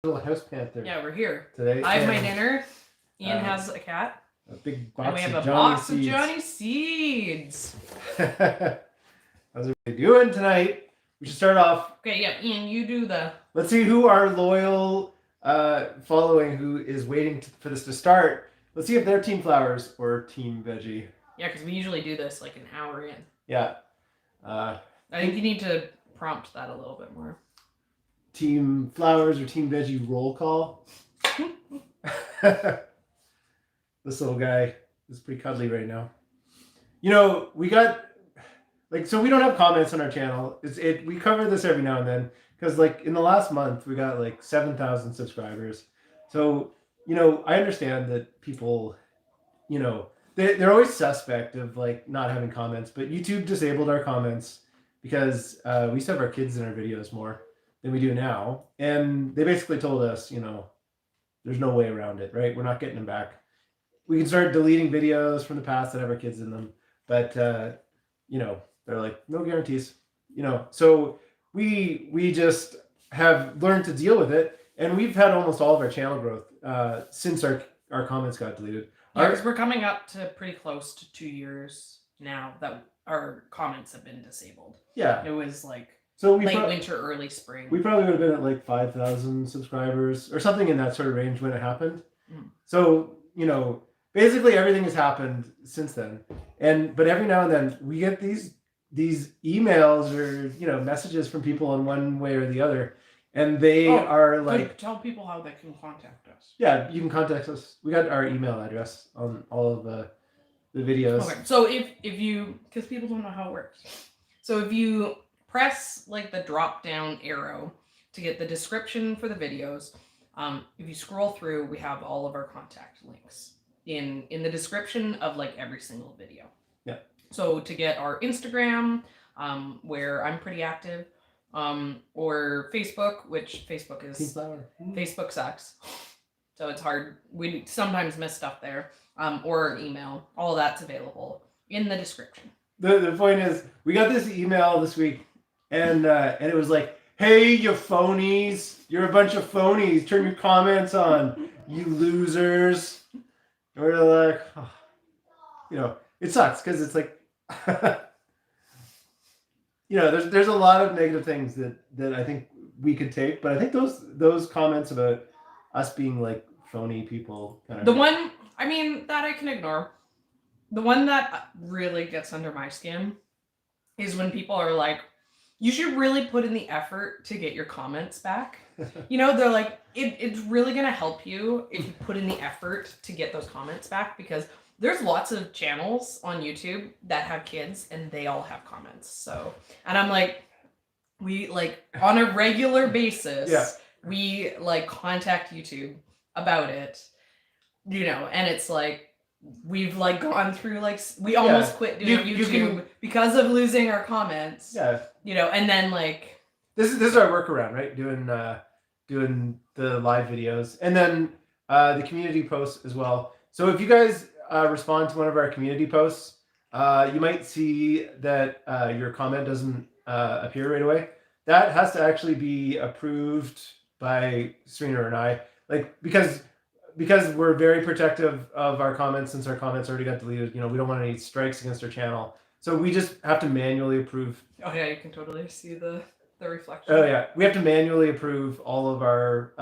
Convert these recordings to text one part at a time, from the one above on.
Little house panther. Yeah, we're here. Today. I have my dinner. Ian has a cat. A big box and we have of a Johnny box seeds. of Johnny seeds. How's everybody doing tonight? We should start off. Okay, yeah, Ian, you do the... Let's see who our loyal following who is waiting for this to start. Let's see if they're Team Flowers or Team Veggie. Yeah, because we usually do this like an hour in. Yeah. I think you need to prompt that a little bit more. Team Flowers or Team Veggie roll call. This little guy is pretty cuddly right now. You know, we got so we don't have comments on our channel. We cover this every now and then because in the last month we got 7,000 subscribers. So I understand that people, they're always suspect of not having comments, but YouTube disabled our comments because we used to have our kids in our videos more than we do now, and they basically told us, there's no way around it, right? We're not getting them back. We can start deleting videos from the past that have our kids in them, but they're no guarantees, So we just have learned to deal with it, and we've had almost all of our channel growth since our comments got deleted. Yeah, because we're coming up to pretty close to 2 years now that our comments have been disabled. Yeah, it was late winter, early spring. We probably would have been at 5,000 subscribers or something in that sort of range when it happened. Mm. So basically everything has happened since then, but every now and then we get these emails or messages from people in one way or the other, and they are tell people how they can contact us. Yeah, you can contact us. We got our email address on all of the videos. Okay, so if you, because people don't know how it works, so if you press the drop down arrow to get the description for the videos, if you scroll through, we have all of our contact links in the description of every single video. Yeah. So to get our Instagram, where I'm pretty active, or Facebook, which Facebook is Facebook sucks, so it's hard. We sometimes miss stuff there. Or our email, all that's available in the description. The point is, we got this email this week, and it was hey, you phonies, you're a bunch of phonies. Turn your comments on, you losers. And we're it sucks because it's there's a lot of negative things that I think we could take, but I think those comments about us being phony people kind of that I can ignore. The one that really gets under my skin is when people are you should really put in the effort to get your comments back. They're it's really going to help you if you put in the effort to get those comments back, because there's lots of channels on YouTube that have kids and they all have comments. So, and I'm we on a regular basis, yeah. We contact YouTube about it, and it's we've gone through we almost quit doing YouTube because of losing our comments. Yeah. And then this is our workaround, right? Doing the live videos, and then the community posts as well. So if you guys respond to one of our community posts, you might see that your comment doesn't appear right away. That has to actually be approved by Serena and I, because we're very protective of our comments since our comments already got deleted. We don't want any strikes against our channel. So we just have to manually approve. Oh yeah, you can totally see the reflection. Oh yeah, we have to manually approve all of our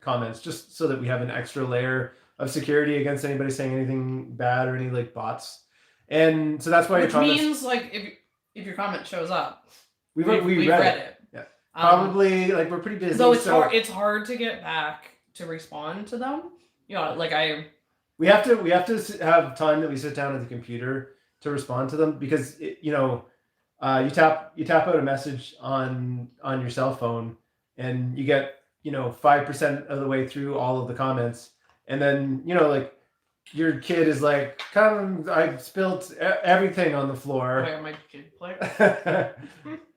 comments just so that we have an extra layer of security against anybody saying anything bad or any bots. And so that's why Which means if your comment shows up, we've read it. Yeah. Probably we're pretty busy. So it's hard to get back to respond to them. We have to have time that we sit down at the computer to respond to them, because you tap out a message on your cell phone and you get 5% of the way through all of the comments, and then your kid is come, I spilt everything on the floor. Where my kid play?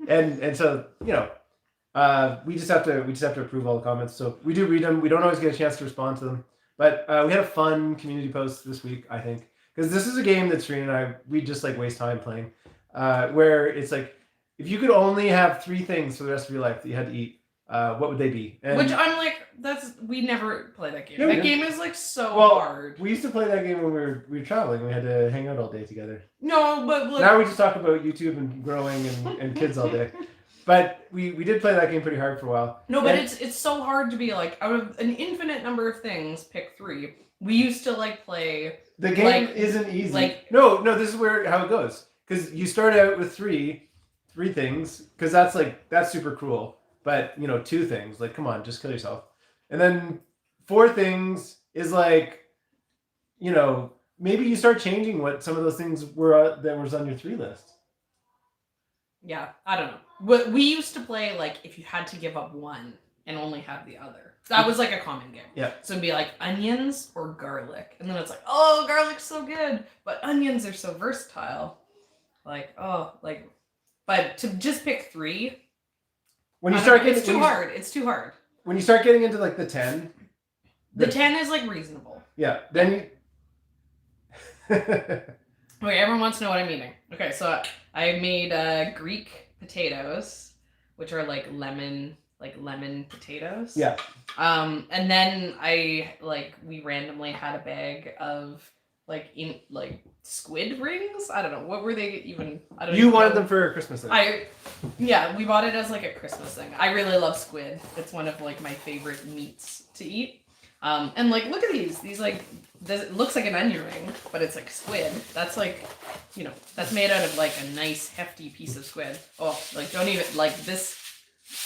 and so we just have to approve all the comments. So we do read them. We don't always get a chance to respond to them, but we had a fun community post this week, I think, because this is a game that Serena and we just waste time playing, where it's if you could only have 3 things for the rest of your life that you had to eat, what would they be? And Which I'm like, we never play that game. Yeah, we That did. game is like so Well, hard. we used to play that game when we were traveling. We had to hang out all day together. No, but like, Now we just talk about YouTube and growing and kids all day. But we did play that game pretty hard for a while. no, but it's so hard to be like, out of an infinite number of things, pick 3. We used to like play. The game like, isn't easy. like- no, this is how it goes. Because you start out with three things. Because that's super cruel. But 2 things. Like, come on, just kill yourself. And then 4 things is like, maybe you start changing what some of those things were that was on your 3 list. Yeah, I don't know. But we used to play like if you had to give up one and only have the other. That was like a common game. Yeah. So it'd be like onions or garlic. And then it's like, oh, garlic's so good. But onions are so versatile. But to just pick 3. When you start getting, it's too hard. It's too hard. When you start getting into like the 10. The 10 is like reasonable. Yeah. Then you. Okay, everyone wants to know what I'm eating. Okay, so I made Greek potatoes, which are like lemon potatoes. Yeah. And then we randomly had a bag of squid rings. I don't know, what were they even? I don't. You wanted them for Christmas. We bought it as like a Christmas thing. I really love squid. It's one of like my favorite meats to eat. And like, look at these. These it looks like an onion ring, but it's like squid. That's like, that's made out of like a nice hefty piece of squid. Oh, like don't even like this.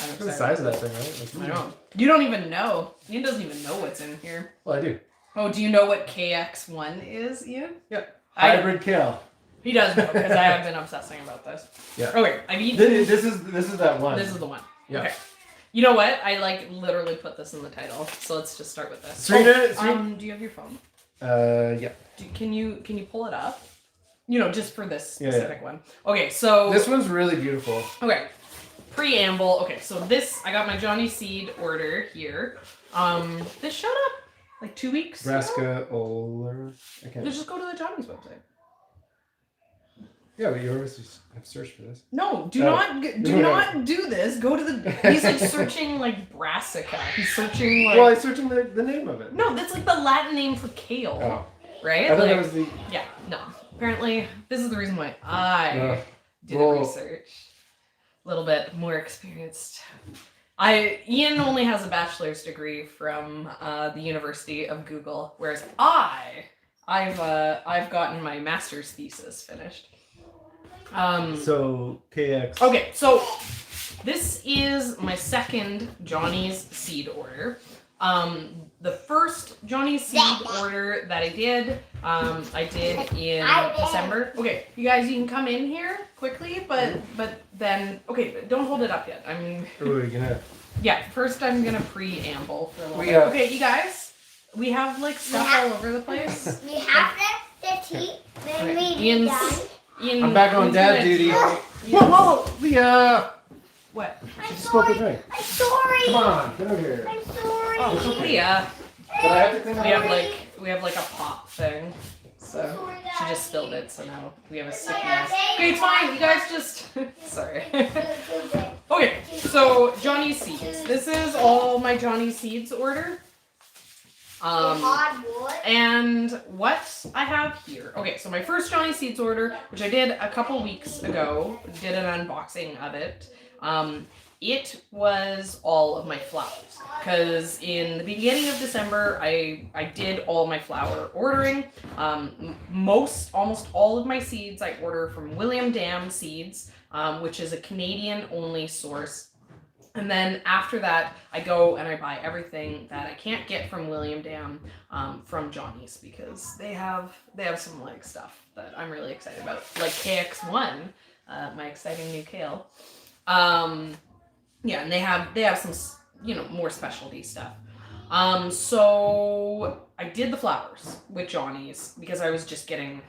I'm Look at the size of that thing, right? I know. You don't even know. Ian doesn't even know what's in here. Well, I do. Oh, do you know what KX1 is, Ian? Yeah. Hybrid kale. He does know because I have been obsessing about this. Yeah. Okay, I've eaten. This is that one. This is the one. Yeah. Okay. You know what? I literally put this in the title, so let's just start with this. Serena, do you have your phone? Yeah. Can you pull it up? Just for this specific one. Okay, so this one's really beautiful. Okay. Preamble. Okay, so I got my Johnny Seed order here. This showed up like 2 weeks ago. Nebraska Oler. I can't. Just go to the Johnny's website. Yeah, but you always have searched for this. No, do not do this. Go to the. He's like searching like brassica. He's searching like. Well, I'm searching the name of it. No, that's like the Latin name for kale. Oh. Right? I thought that was the. Yeah, no. Apparently, this is the reason why I did the research. A little bit more experienced. Ian only has a bachelor's degree from the University of Google, whereas I've gotten my master's thesis finished. So KX. Okay, so this is my second Johnny's Seed order. The first Johnny's Seed order that I did in December. Okay, you guys, you can come in here quickly, but then don't hold it up yet. I mean, first I'm gonna preamble for a little bit. Okay, you guys, we have like stuff all over the place. We have the tea. Then we done. Ian, I'm back on dad duty. Whoa, Leah! What? She just spoke with me. I'm sorry. Come on, get over here. I'm sorry. Oh, It's okay. Leah. But I have to clean up. We have like a pop thing. So she just spilled it, so now we have a sticky mess. Okay, it's fine. You guys just sorry. Okay, so Johnny's Seeds. This is all my Johnny Seeds order. And what I have here. Okay, so my first Johnny Seeds order, which I did a couple weeks ago, did an unboxing of it. It was all of my flowers. Because in the beginning of December, I did all my flower ordering. Almost all of my seeds I order from William Dam Seeds, which is a Canadian-only source. And then after that, I go and I buy everything that I can't get from William Dam from Johnny's because they have some like stuff that I'm really excited about, like KX1, my exciting new kale. Yeah, and they have some more specialty stuff. So I did the flowers with Johnny's because I was just getting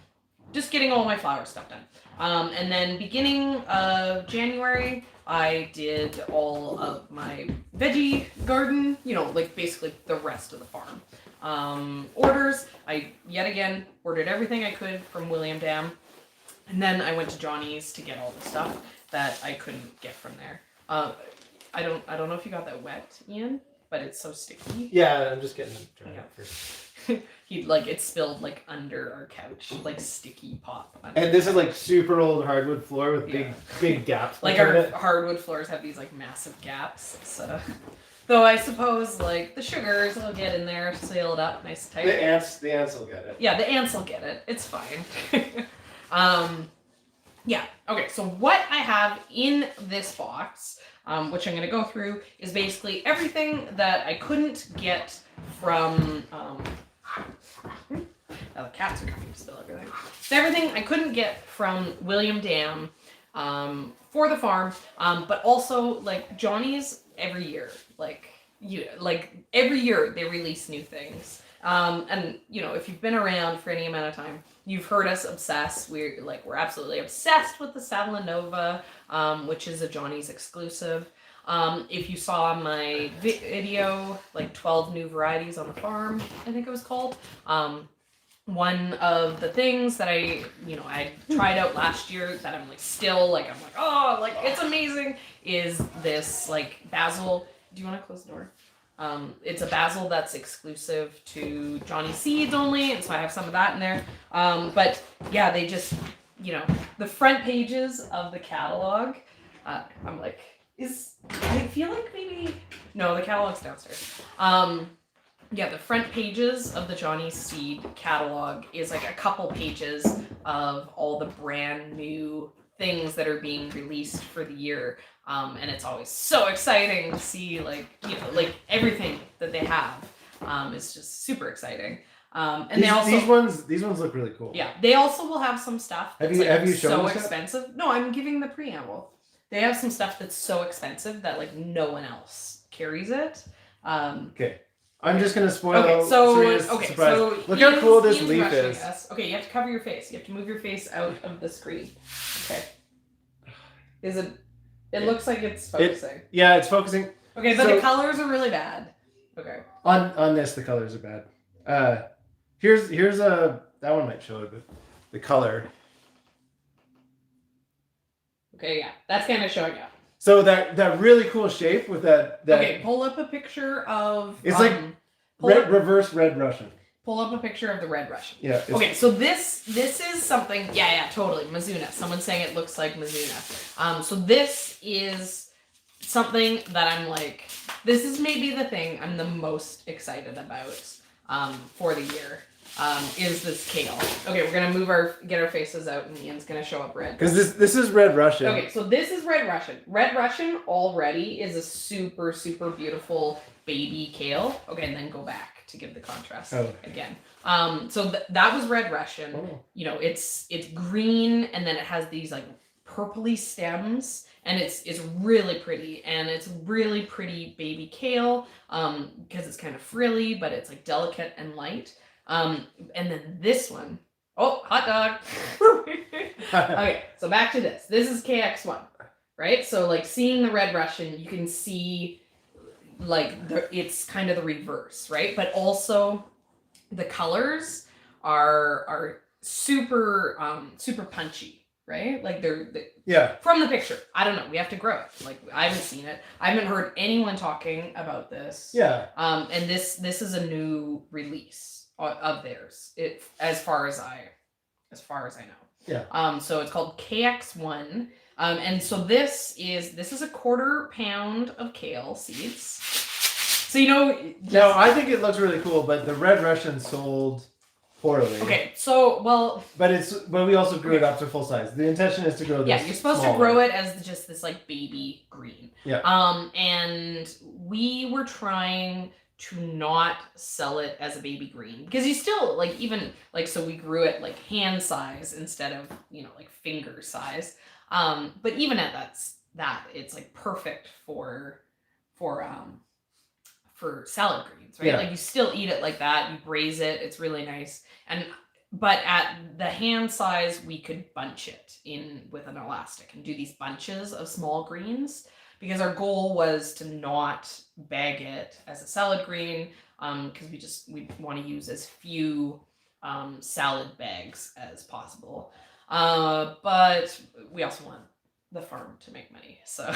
all my flower stuff done. And then beginning of January, I did all of my veggie garden, like basically the rest of the farm. Orders, I yet again ordered everything I could from William Dam. And then I went to Johnny's to get all the stuff that I couldn't get from there. I don't know if you got that wet, Ian, but it's so sticky. Yeah, I'm just getting them dried Yeah. out first. It spilled like under our couch, like sticky pop. And this is like super old hardwood floor with big gaps. Like our hardwood floors have these like massive gaps. So, though I suppose like the sugars will get in there, seal it up nice and tight. The ants will get it. Yeah, the ants will get it. It's fine. Yeah. Okay. So what I have in this box, which I'm going to go through, is basically everything that I couldn't get from. Now the cats are coming to spill everything. So everything I couldn't get from William Dam for the farm, but also like Johnny's every year. Every year they release new things. And you know, if you've been around for any amount of time, you've heard us obsess. We're absolutely obsessed with the Salanova, which is a Johnny's exclusive. If you saw my video, like 12 new varieties on the farm, I think it was called. One of the things that I tried out last year that I'm it's amazing, is this like basil. Do you want to close the door? It's a basil that's exclusive to Johnny Seeds only, and so I have some of that in there. But yeah, they just, the front pages of the catalog, I'm like, I feel like maybe, no, the catalog's downstairs. Yeah, the front pages of the Johnny Seed catalog is like a couple pages of all the brand new things that are being released for the year. And it's always so exciting to see everything that they have. It's just super exciting. And these ones look really cool. Yeah, they also will have some stuff that's have you shown so us expensive. That? No, I'm giving the preamble. They have some stuff that's so expensive that like no one else carries it. Okay. I'm just gonna spoil. Okay, so look how cool this leaf is. Okay, you have to cover your face. You have to move your face out of the screen. Okay. Is it? It looks like it's focusing. It's focusing. Okay, but the colors are really bad. Okay. On this, the colors are bad. Here's that one might show it, but the color. Okay, yeah, that's kind of showing up. So that really cool shape with that. Okay, pull up a picture of. It's reverse Red Russian. Pull up a picture of the Red Russian. Yeah. Okay, so this is something. Yeah, totally. Mizuna. Someone's saying it looks like Mizuna. So this is something that I'm like. This is maybe the thing I'm the most excited about for the year. Is this kale? Okay, we're gonna get our faces out, and Ian's gonna show up red. Because this is Red Russian. Okay, so this is Red Russian. Red Russian already is a super, super beautiful baby kale. Okay, and then go back to give the contrast again. So that was Red Russian. Oh. It's green, and then it has these like purpley stems, and it's really pretty, and it's really pretty baby kale because it's kind of frilly, but it's like delicate and light. And then this one, hot dog. Okay, so back to this. This is KX1, right? So like seeing the Red Russian, you can see like it's kind of the reverse, right? But also the colors are super super punchy, right? Like they're from the picture. I don't know. We have to grow it. Like I haven't seen it. I haven't heard anyone talking about this. Yeah. And this is a new release of theirs. As far as I know. Yeah. So it's called KX1. And so this is a 1/4 pound of kale seeds. So no, I think it looks really cool, but the Red Russian sold poorly. Okay, so but we also grew it up to full size. The intention is to grow this. Yeah, you're supposed to grow it as just this like baby green. Yeah. And we were trying to not sell it as a baby green because you still so we grew it like hand size instead of like finger size. But even at that it's like perfect for salad greens, right? Yeah. Like you still eat it like that. You braise it. It's really nice. But at the hand size, we could bunch it in with an elastic and do these bunches of small greens because our goal was to not bag it as a salad green because we want to use as few salad bags as possible. But we also want the farm to make money. So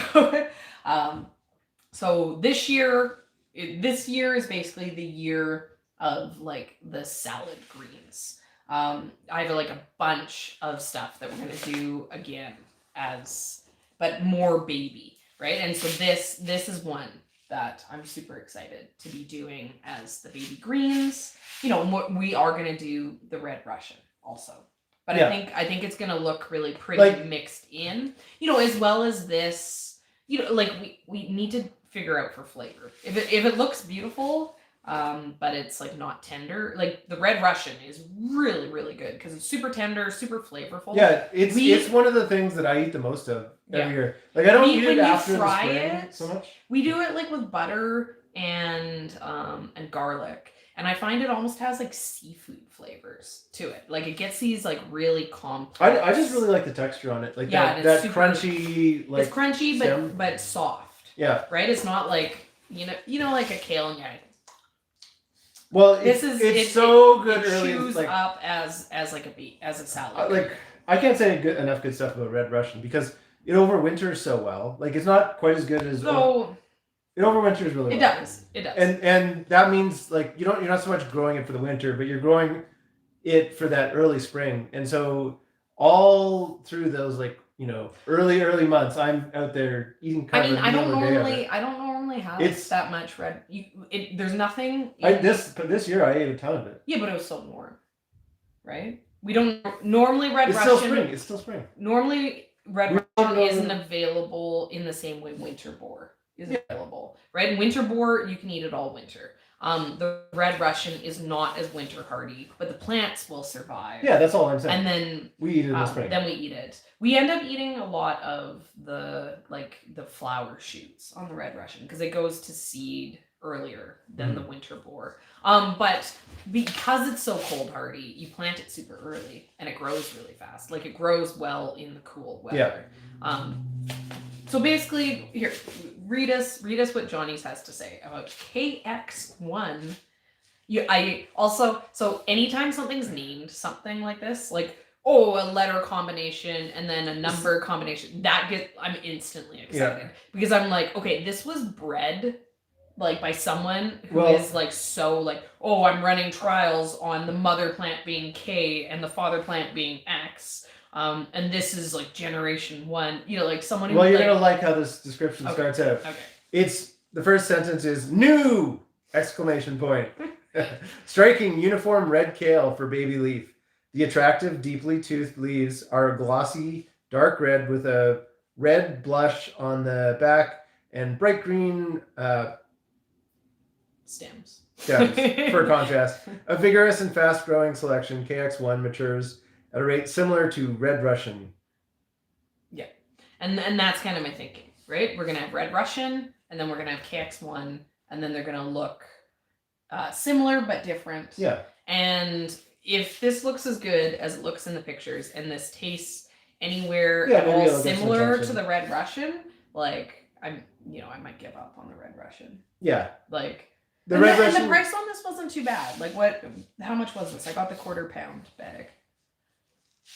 So this year is basically the year of like the salad greens. I have like a bunch of stuff that we're gonna do again but more baby, right? And so this is one that I'm super excited to be doing as the baby greens. You know, we are gonna do the red Russian also, but Yeah. I think it's gonna look really pretty Like- mixed in. You know, as well as this. You know, like we need to figure out for flavor. If it looks beautiful, but it's like not tender. Like the red Russian is really really good because it's super tender, super flavorful. Yeah, it's one of the things that I eat the most of every year. Like I don't eat when it you after the fry spring it, so much. We do it like with butter and garlic. And I find it almost has like seafood flavors to it. Like it gets these like really complex. I just really like the texture on it. Like Yeah, that super, crunchy like it's crunchy stem. but soft. Yeah. Right? It's not like you know like a kale and yeah. Well, It's so good it early. chews Like, up as a salad. like I can't say enough good stuff about Red Russian because it overwinters so well. Like it's not quite as good as So it overwinters really well. it does. It does. And that means like you're not so much growing it for the winter, but you're growing it for that early spring. And so all through those like, you know, early months, I'm out there eating kind of I don't normally have that much red. There's nothing. This year I ate a ton of it. Yeah, but it was so warm, right? We don't normally red It's Russian. still spring. It's still spring. Normally red Russian isn't available in the same way winter boar is available, right? In winter boar you can eat it all winter. The red Russian is not as winter hardy, but the plants will survive. Yeah, that's all I'm saying. And then we eat it in the spring. Then we eat it. We end up eating a lot of the flower shoots on the red Russian because it goes to seed earlier than the winter boar. But because it's so cold hardy, you plant it super early and it grows really fast. Like it grows well in the cool weather. Yeah. So basically, here, read us what Johnny's has to say about KX1. So anytime something's named something like this, like a letter combination and then a number combination, I'm instantly excited because I'm like, okay, this was bred like by someone who is like so like, I'm running trials on the mother plant being K and the father plant being X. And this is like generation 1, you know, like someone who you're gonna like how this description starts out. Okay. It's the first sentence is new ! Striking uniform red kale for baby leaf. The attractive, deeply toothed leaves are glossy, dark red with a red blush on the back and bright green stems for contrast. A vigorous and fast-growing selection, KX1 matures at a rate similar to red Russian. Yeah, and that's kind of my thinking, right? We're gonna have red Russian, and then we're gonna have KX1, and then they're gonna look similar but different. Yeah. And if this looks as good as it looks in the pictures, and this tastes anywhere at all similar to the red Russian, like I might give up on the red Russian. Yeah. Like the red Russian. And the price on this wasn't too bad. Like how much was this? I got the quarter-pound bag.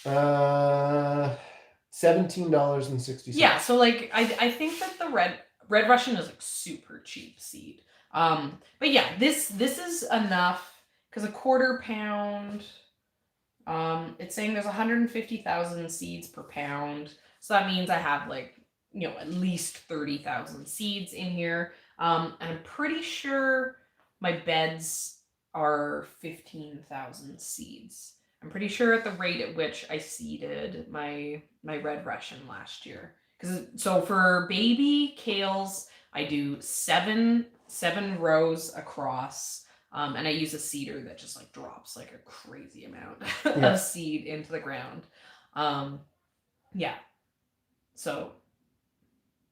$17.60. Yeah, so like I think that the red Russian is like super cheap seed. But yeah, this is enough because a quarter-pound. It's saying there's 150,000 seeds per pound, so that means I have like at least 30,000 seeds in here. And I'm pretty sure my beds are 15,000 seeds. I'm pretty sure at the rate at which I seeded my red Russian last year. So for baby kales, I do seven rows across, and I use a seeder that just like drops like a crazy amount of seed into the ground. Yeah. So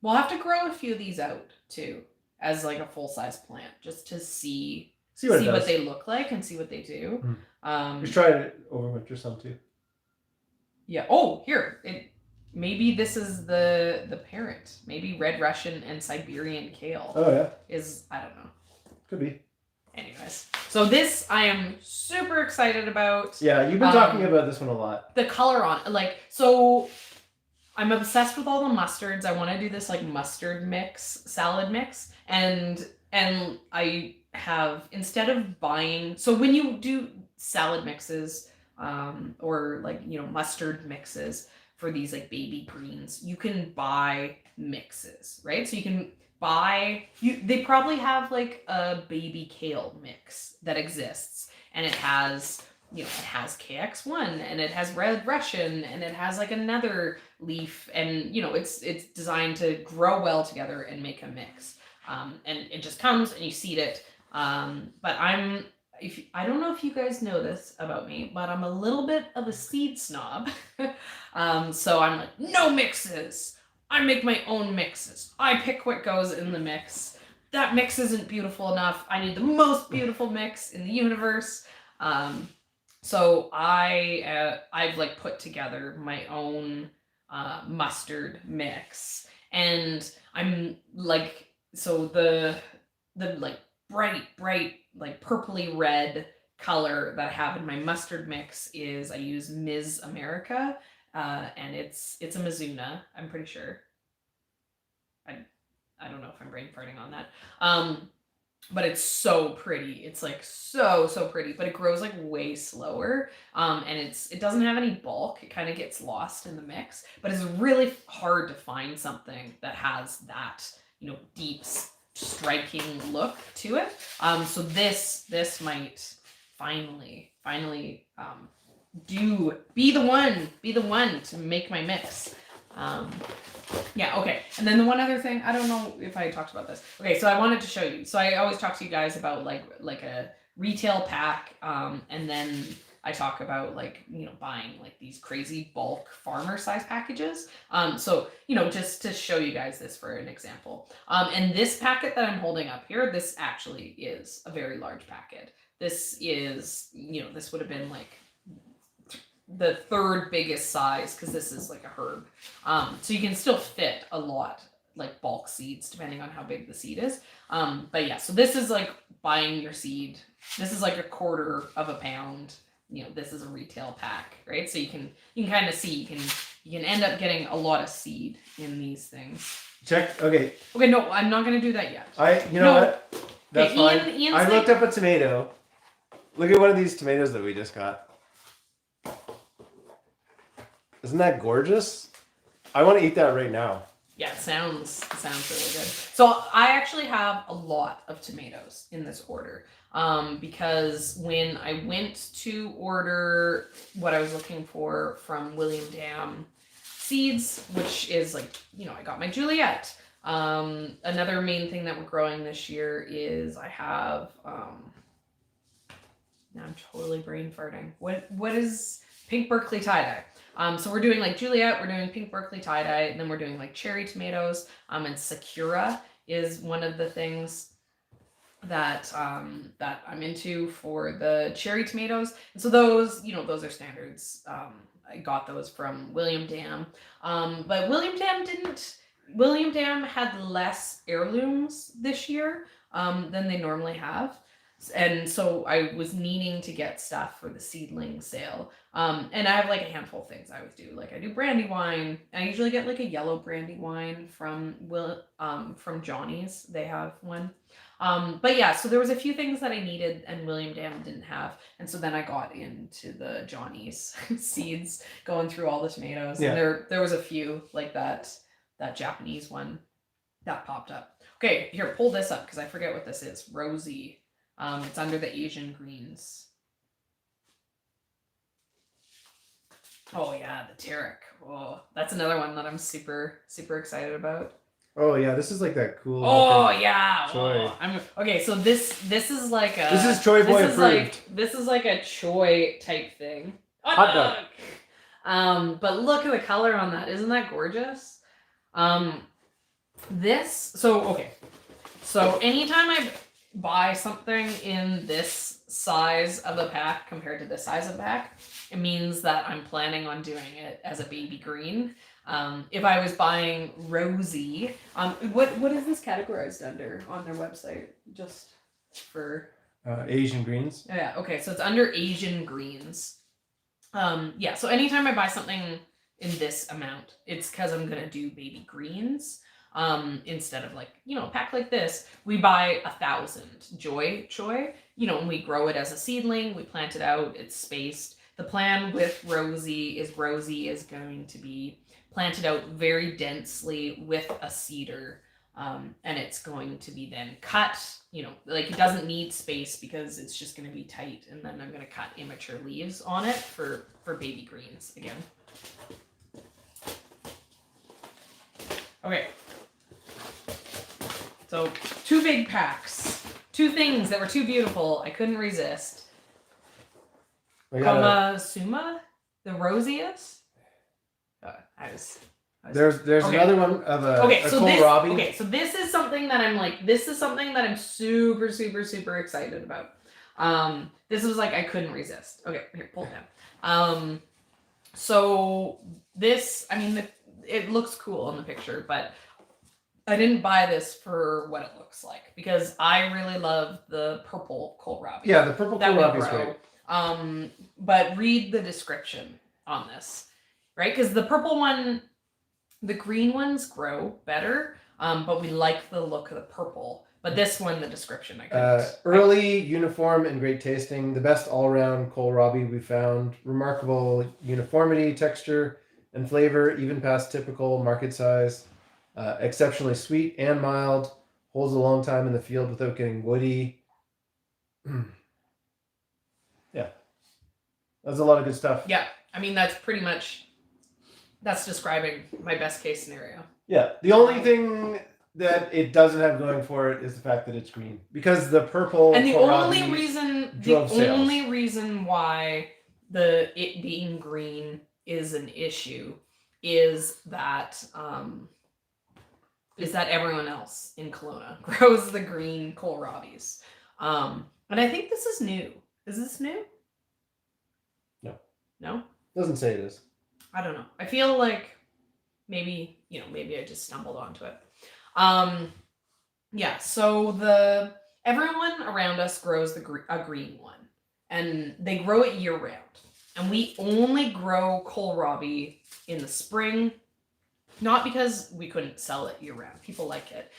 we'll have to grow a few of these out too as like a full-size plant just to see what they look like and see what they do. Just try it overwinter some too. Yeah. Here. Maybe this is the parent. Maybe red Russian and Siberian kale. Oh yeah. I don't know. Could be. Anyways, so this I am super excited about. Yeah, you've been talking about this one a lot. The color on, like, so I'm obsessed with all the mustards. I want to do this like mustard mix, salad mix, and I have, instead of buying, so when you do salad mixes, or like, you know, mustard mixes for these like baby greens, you can buy mixes, right? So you can buy, they probably have like a baby kale mix that exists, and it has, you know, it has KX1 and it has red Russian and it has like another leaf, and you know, it's designed to grow well together and make a mix. And it just comes and you seed it. But I don't know if you guys know this about me, but I'm a little bit of a seed snob. So I'm like, no mixes. I make my own mixes. I pick what goes in the mix. That mix isn't beautiful enough. I need the most beautiful mix in the universe. So I've like put together my own mustard mix, and I'm like, so the like bright like purpley red color that I have in my mustard mix is, I use Ms. America, and it's a Mizuna, I'm pretty sure. I don't know if I'm brain farting on that. But it's so pretty. It's like so pretty, but it grows like way slower. And it doesn't have any bulk. It kind of gets lost in the mix, but it's really hard to find something that has that, you know, deep striking look to it. So this might finally be the one to make my mix. Yeah, okay. And then the one other thing, I don't know if I talked about this. Okay, so I wanted to show you. So I always talk to you guys about like a retail pack, and then I talk about like, you know, buying like these crazy bulk farmer size packages. So, you know, just to show you guys this for an example. And this packet that I'm holding up here, this actually is a very large packet. This is, you know, this would have been like the third biggest size, because this is like a herb. So you can still fit a lot, like bulk seeds, depending on how big the seed is. But yeah, so this is like buying your seed. This is like a quarter of a pound. You know, this is a retail pack, right? So you can kind of see, you can end up getting a lot of seed in these things. Check. Okay. Okay, no, I'm not gonna do that yet. You know what? That's okay, fine. Ian's I looked up a tomato. Look at one of these tomatoes that we just got. Isn't that gorgeous? I want to eat that right now. Yeah, it sounds really good. So I actually have a lot of tomatoes in this order, because when I went to order what I was looking for from William Dam Seeds, which is like, you know, I got my Juliet. Another main thing that we're growing this year is I have, now I'm totally brain farting. What is pink Berkeley tie-dye? So we're doing like Juliet, we're doing pink Berkeley tie-dye, and then we're doing like cherry tomatoes, and Sakura is one of the things that that I'm into for the cherry tomatoes. And so those, you know, those are standards. I got those from William Dam. But William Dam had less heirlooms this year than they normally have. And so I was needing to get stuff for the seedling sale. And I have like a handful of things I always do. Like I do brandy wine. I usually get like a yellow brandy wine from Johnny's. They have one. But yeah, so there was a few things that I needed and William Dam didn't have. And so then I got into the Johnny's seeds, going through all the tomatoes. Yeah. And there was a few like that Japanese one that popped up. Okay, here, pull this up because I forget what this is. Rosy. It's under the Asian greens. Oh yeah, the Tarragon. Oh, that's another one that I'm super excited about. Oh yeah, this is like that cool. Oh yeah. Choy. Okay, so this is like a. This is Choy Boy approved. This is like a Choy type thing. Hot dog. But look at the color on that. Isn't that gorgeous? So anytime I buy something in this size of a pack compared to this size of a pack, it means that I'm planning on doing it as a baby green. If I was buying rosy, what is this categorized under on their website? Just for Asian greens. Yeah. Okay. So it's under Asian greens. Yeah. So anytime I buy something in this amount. It's because I'm going to do baby greens. Instead of like, a pack like this, we buy 1,000 choy, and we grow it as a seedling. We plant it out. It's spaced. The plan with Rosie is going to be planted out very densely with a seeder. And it's going to be then cut, like it doesn't need space because it's just going to be tight. And then I'm going to cut immature leaves on it for baby greens again. Okay. So 2 big packs, 2 things that were too beautiful. I couldn't resist. Suma, the rosiest. There's okay. another one of a kohlrabi. Okay, so this is something that I'm super, super, super excited about. This was like I couldn't resist. Okay, here, pull it down. So this, it looks cool in the picture, but I didn't buy this for what it looks like because I really love the purple kohlrabi. Yeah, the purple kohlrabi is great. But read the description on this, right? Because the purple one, the green ones grow better, but we like the look of the purple. But this one, the description, I couldn't. Early, uniform, and great tasting. The best all-around kohlrabi we found. Remarkable uniformity, texture, and flavor, even past typical market size. Exceptionally sweet and mild. Holds a long time in the field without getting woody. Yeah. That's a lot of good stuff. Yeah. That's describing my best case scenario. Yeah. The only thing that it doesn't have going for it is the fact that it's green. Because the purple and the only reason reason why it being green is an issue is that everyone else in Kelowna grows the green kohlrabis. And I think this is new. Is this new? No? Doesn't say it is. I don't know. I feel like maybe I just stumbled onto it. Yeah, so everyone around us grows a green one, and they grow it year round. And we only grow kohlrabi in the spring, not because we couldn't sell it year round. People like it.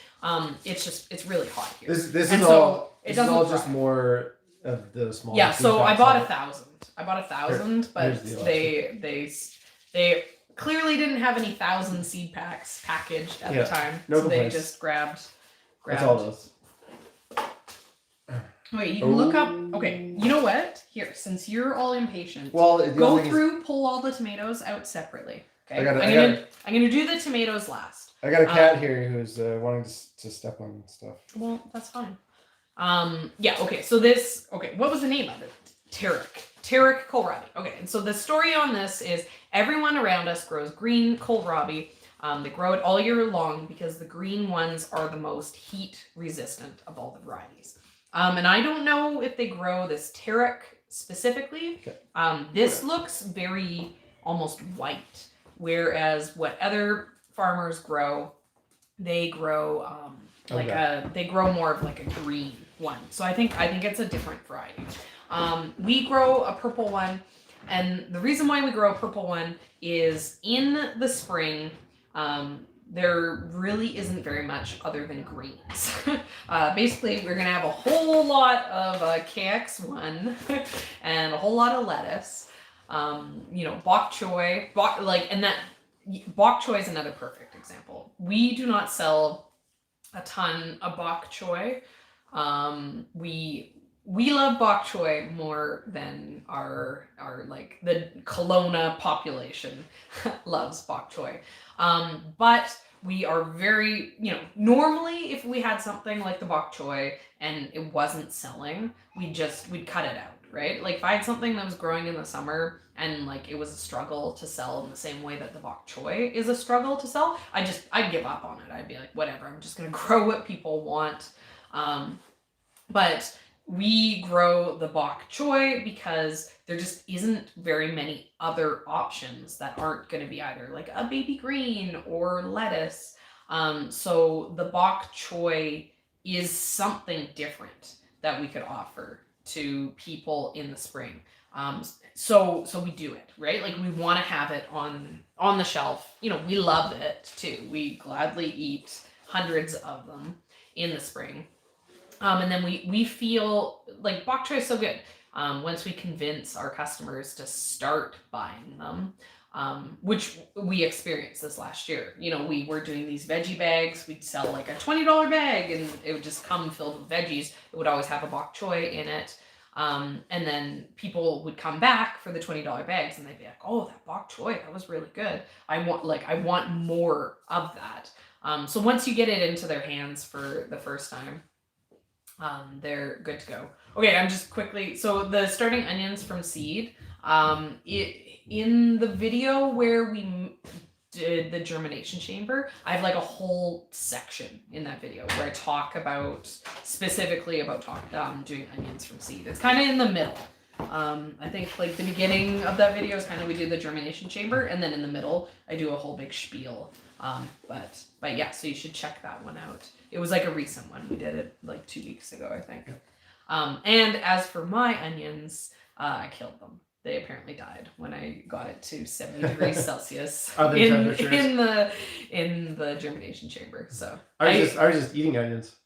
It's really hot here. This is all just more of the small. Yeah, so I bought 1,000. But they clearly didn't have any 1,000 seed packs packaged at the time. No so complaints. They just grabbed. That's all those. Wait, you can look up. Okay, you know what? Here, since you're all impatient, go through, pull all the tomatoes out separately. Okay, I'm gonna do the tomatoes last. I got a cat here who's wanting to step on stuff. Well, that's fine. Yeah. Okay. So this. Okay. What was the name of it? Tarragon kohlrabi. Okay. And so the story on this is everyone around us grows green kohlrabi. They grow it all year long because the green ones are the most heat resistant of all the varieties. And I don't know if they grow this Tarragon specifically. Okay. This looks very almost white, whereas what other farmers grow, they grow they grow more of like a green one. So I think it's a different variety. We grow a purple one, and the reason why we grow a purple one is in the spring. There really isn't very much other than greens. Basically, we're gonna have a whole lot of KX1 and a whole lot of lettuce. Bok choy, bok choy is another perfect example. We do not sell a ton of bok choy. We love bok choy more than our like the Kelowna population loves bok choy. But we are very, normally if we had something like the bok choy and it wasn't selling, we'd cut it out, right? Like if I had something that was growing in the summer and like it was a struggle to sell in the same way that the bok choy is a struggle to sell, I'd give up on it. I'd be like, whatever, I'm just gonna grow what people want. But we grow the bok choy because there just isn't very many other options that aren't going to be either like a baby green or lettuce. So the bok choy is something different that we could offer to people in the spring. So we do it, right? Like we want to have it on the shelf. You know, we love it too. We gladly eat hundreds of them in the spring. And then we feel like bok choy is so good. Once we convince our customers to start buying them, which we experienced this last year. You know, we were doing these veggie bags. We'd sell like a $20 bag and it would just come filled with veggies. It would always have a bok choy in it. And then people would come back for the $20 bags and they'd be like, oh, that bok choy, that was really good. I want more of that. So once you get it into their hands for the first time, they're good to go. Okay, I'm just quickly, so the starting onions from seed, in the video where we did the germination chamber, I have like a whole section in that video where I talk about specifically about doing onions from seed. It's kind of in the middle. I think like the beginning of that video is kind of we do the germination chamber, and then in the middle I do a whole big spiel. But yeah, so you should check that one out. It was like a recent one. We did it like 2 weeks ago, I think. And as for my onions, I killed them. They apparently died when I got it to 70 degrees Celsius in the germination chamber. So I was just eating onions.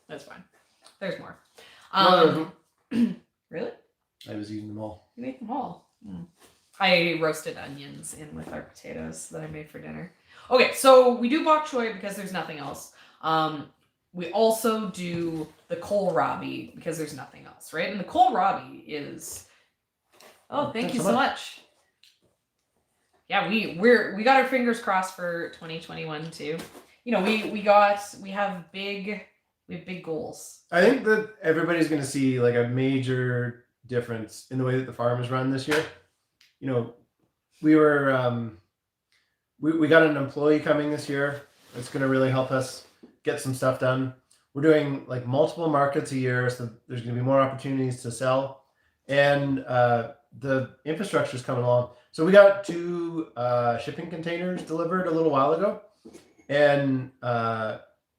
That's fine. There's more. Really? I was eating them all. You ate them all. I roasted onions in with our potatoes that I made for dinner. Okay, so we do bok choy because there's nothing else. We also do the kohlrabi because there's nothing else, right? And the kohlrabi is... Oh, thank you so much. Yeah, we got our fingers crossed for 2021 too. You know, we have big goals. I think that everybody's going to see like a major difference in the way that the farm is run this year. You know, we were we got an employee coming this year. It's going to really help us get some stuff done. We're doing like multiple markets a year, so there's going to be more opportunities to sell, and the infrastructure is coming along. So we got 2 shipping containers delivered a little while ago, and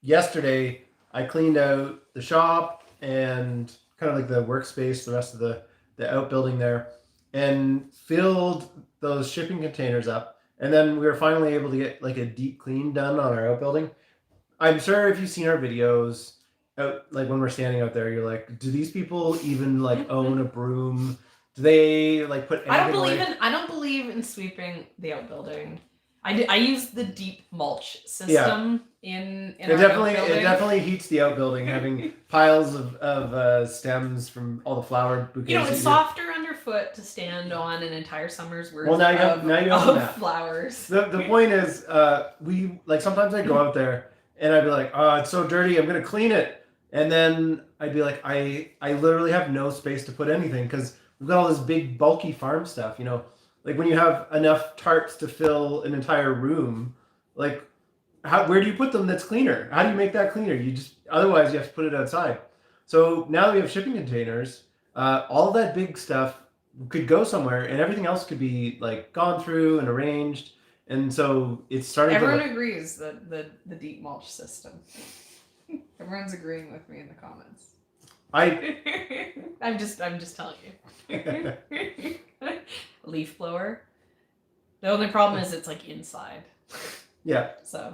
yesterday I cleaned out the shop and kind of like the workspace, the rest of the outbuilding there, and filled those shipping containers up. And then we were finally able to get like a deep clean done on our outbuilding. I'm sure if you've seen our videos, like when we're standing out there, you're like, do these people even like own a broom? Do they like put anything I don't believe in sweeping the outbuilding. I use the deep mulch system in our outbuilding. It definitely heats the outbuilding having piles of stems from all the flower bouquets. You know, it's softer underfoot to stand on an entire summer's worth of flowers. The point is, we like sometimes I go out there and I'd be like, oh, it's so dirty, I'm gonna clean it, and then I'd be like, I literally have no space to put anything because we've got all this big bulky farm stuff, you know. Like when you have enough tarps to fill an entire room, like where do you put them that's cleaner? How do you make that cleaner? Otherwise you have to put it outside. So now that we have shipping containers, all of that big stuff could go somewhere and everything else could be like gone through and arranged. And so it's starting Everyone agrees that the deep mulch system. Everyone's agreeing with me in the comments. I'm just telling you. Leaf blower. The only problem is it's like inside. Yeah. So.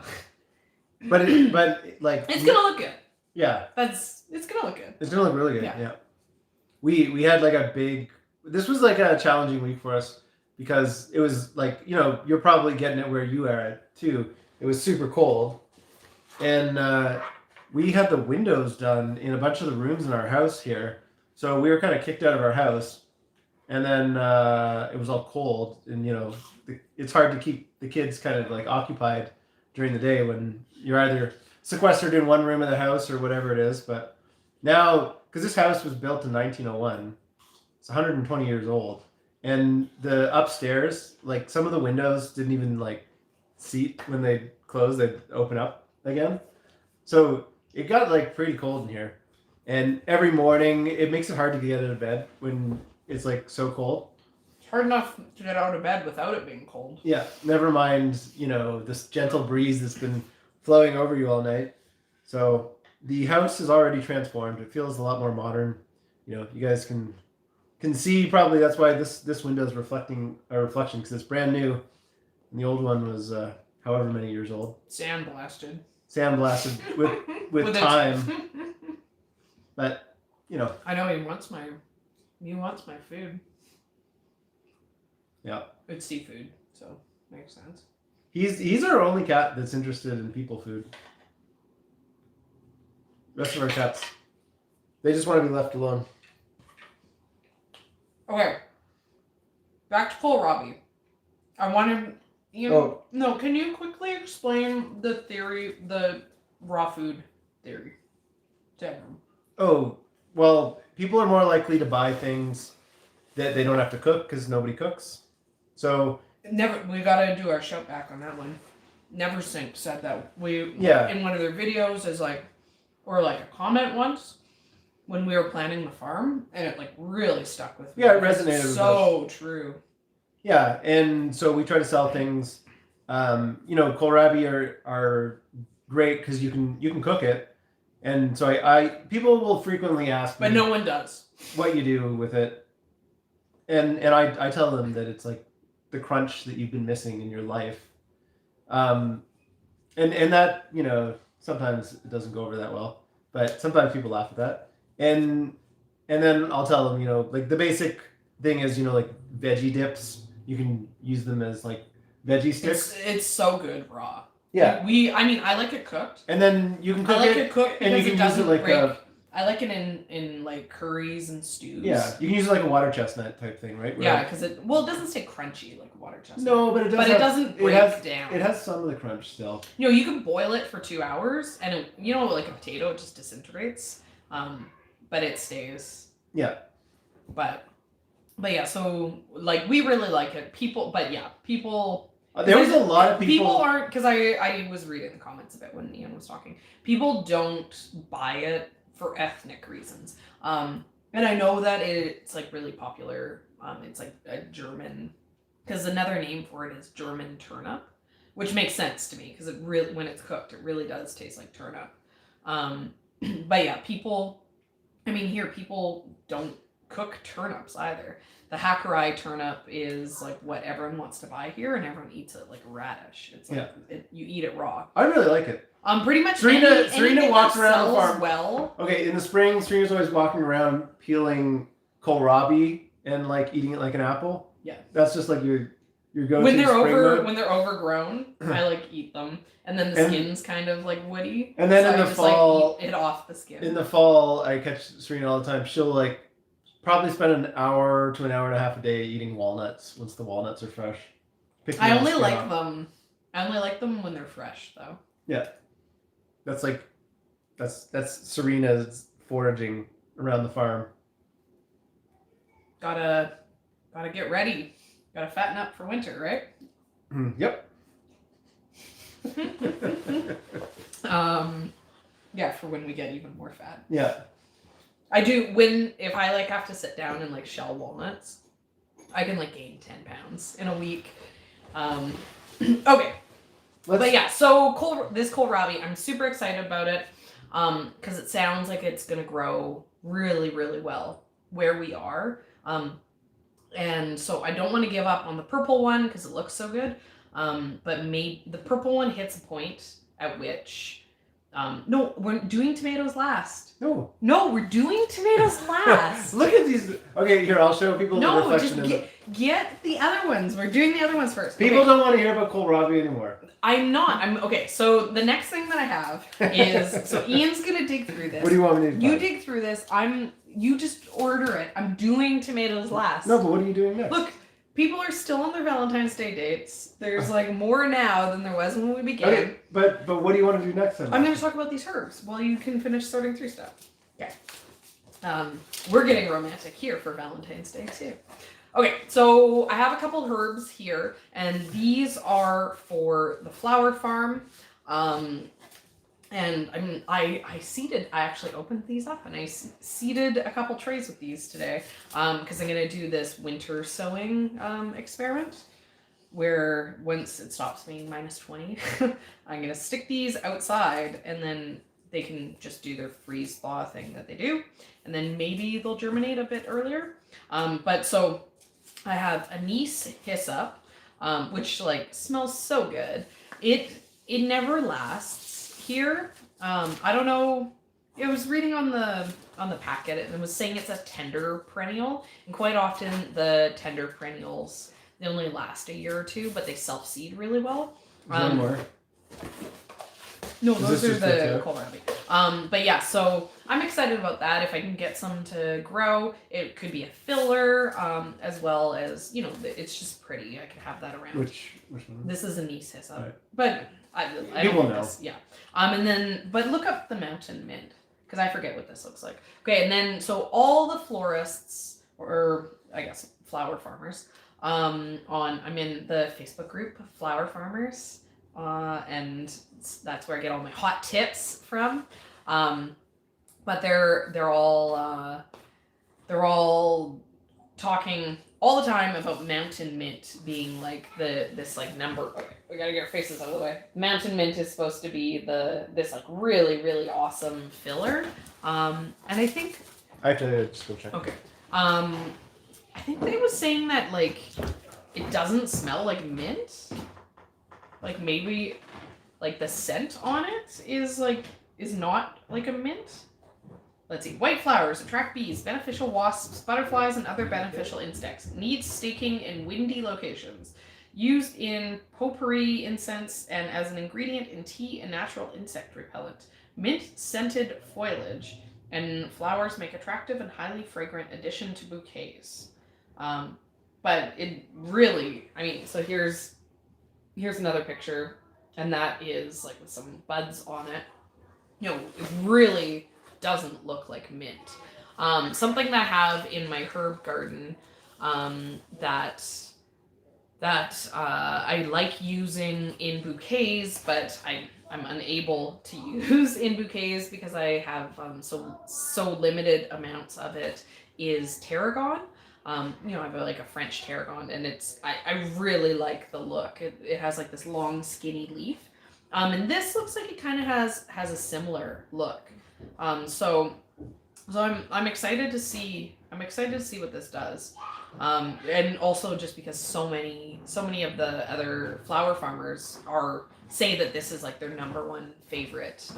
But like it's gonna look good. Yeah. It's gonna look good. It's gonna look really good. Yeah. We had like this was like a challenging week for us because it was like, you know, you're probably getting it where you are at too. It was super cold, and we had the windows done in a bunch of the rooms in our house here. So we were kind of kicked out of our house. And then it was all cold, and you know, it's hard to keep the kids kind of like occupied during the day when you're either sequestered in one room of the house or whatever it is. But now, because this house was built in 1901, it's 120 years old, and the upstairs, like some of the windows didn't even like seat when they closed; they'd open up again. So it got like pretty cold in here, and every morning it makes it hard to get out of bed when it's like so cold. It's hard enough to get out of bed without it being cold. Yeah, never mind, you know, this gentle breeze that's been flowing over you all night. So the house is already transformed. It feels a lot more modern. You know, you guys can see probably that's why this window is reflecting a reflection because it's brand new, and the old one was however many years old. Sandblasted with time. But you know, I know he wants my food. Yeah, it's seafood, so makes sense. He's our only cat that's interested in people food. The rest of our cats, they just want to be left alone. Okay, back to kohlrabi. I wanted no. Can you quickly explain the theory, the raw food theory, to everyone? Oh, well, people are more likely to buy things that they don't have to cook because nobody cooks. So we gotta do our shout back on that one. Neversink said that in one of their videos as or a comment once when we were planning the farm, and it really stuck with me. Yeah, it resonated with us. So true. Yeah, and so we try to sell things. Kohlrabi are great because you can cook it, and so I people will frequently ask me, but no one does, what you do with it, and I tell them that it's like the crunch that you've been missing in your life, and that sometimes it doesn't go over that well, but sometimes people laugh at that, and then I'll tell them the basic thing is veggie dips. You can use them as veggie sticks. It's so good raw. Yeah. I like it cooked. And then you can cook it. I like it cooked because and you can it doesn't use it break. I like it in curries and stews. Yeah, you can use it like a water chestnut type thing, right? Yeah, because it doesn't stay crunchy like a water chestnut. No, but it does. But it doesn't break down. It has some of the crunch still. You can boil it for 2 hours, and like a potato, it just disintegrates. But it stays. Yeah. But yeah, so we really like it. People. There was a lot of people. People aren't, because I was reading the comments of it when Ian was talking. People don't buy it for ethnic reasons. And I know that it's really popular. It's a German, because another name for it is German turnip, which makes sense to me because it really, when it's cooked, it really does taste like turnip. But yeah, people don't cook turnips either. The Hackeri turnip is what everyone wants to buy here, and everyone eats it like a radish. It's you eat it raw. I really like it. Pretty much. Serena walks around the farm. Well. Okay, in the spring, Serena's always walking around peeling kohlrabi and eating it like an apple. Yeah. That's just your go-to. When they're overgrown, I eat them, and then the skin's kind of woody. And then in the fall, eat it off the skin. In the fall, I catch Serena all the time. She'll probably spend an hour to an hour and a half a day eating walnuts once the walnuts are fresh. I only like them. I only like them when they're fresh, though. Yeah, that's Serena's foraging around the farm. Gotta get ready. Gotta fatten up for winter, right? Yep. Yeah, for when we get even more fat. Yeah. I do if I have to sit down and shell walnuts, I can gain 10 pounds in a week. Okay. But yeah, so this kohlrabi, I'm super excited about it because it sounds like it's gonna grow really, really well where we are. And so I don't want to give up on the purple one because it looks so good. But the purple one hits a point at which no, we're doing tomatoes last. No, we're doing tomatoes last. Look at these. Okay, here, I'll show people the reflection. Just get the other ones. We're doing the other ones first. People don't want to hear about kohlrabi anymore. Okay, so the next thing that I have is, so Ian's going to dig through this. What do you want me to do? You dig through this. You just order it. I'm doing tomatoes last. No, but what are you doing next? Look, people are still on their Valentine's Day dates. There's more now than there was when we began. Okay, but what do you want to do next time? I'm going to talk about these herbs while you can finish sorting through stuff. Okay. We're getting romantic here for Valentine's Day too. Okay, so I have a couple herbs here, and these are for the flower farm. And I actually opened these up and I seeded a couple trays with these today because I'm going to do this winter sowing experiment where once it stops being -20, I'm going to stick these outside and then they can just do their freeze thaw thing that they do, and then maybe they'll germinate a bit earlier. But so I have anise hyssop, which like smells so good. It never lasts here. I don't know. I was reading on the packet and it was saying it's a tender perennial, and quite often the tender perennials, they only last a year or two, but they self-seed really well. One more. No, Is those this are just the the kohlrabi. But yeah, so I'm excited about that. If I can get some to grow, it could be a filler, as well as, you know, it's just pretty. I could have that around. Which one? This is anise hyssop, Right. but I People don't know. this. Yeah. And then, but look up the mountain mint, because I forget what this looks like. Okay, and then so all the florists, or I guess flower farmers, I'm in the Facebook group Flower Farmers, and that's where I get all my hot tips from. But they're all talking all the time about mountain mint being like this like number. Okay, we gotta get our faces out of the way. Mountain mint is supposed to be this like really, really awesome filler. And I think I have to just go check. okay. I think they was saying that like it doesn't smell like mint. Like maybe like the scent on it is not like a mint. Let's see. White flowers attract bees, beneficial wasps, butterflies, and other beneficial insects. Needs staking in windy locations. Used in potpourri, incense, and as an ingredient in tea and natural insect repellent. Mint-scented foliage and flowers make attractive and highly fragrant addition to bouquets. But it really, I mean, so here's another picture, and that is like with some buds on it. You know, it really doesn't look like mint. Something that I have in my herb garden that I like using in bouquets, but I'm unable to use in bouquets because I have so limited amounts of it, is tarragon. You know, I have like a French tarragon, and I really like the look. It has like this long skinny leaf. And this looks like it kind of has a similar look. So I'm excited to see what this does. And also just because so many of the other flower farmers say that this is like their number one favorite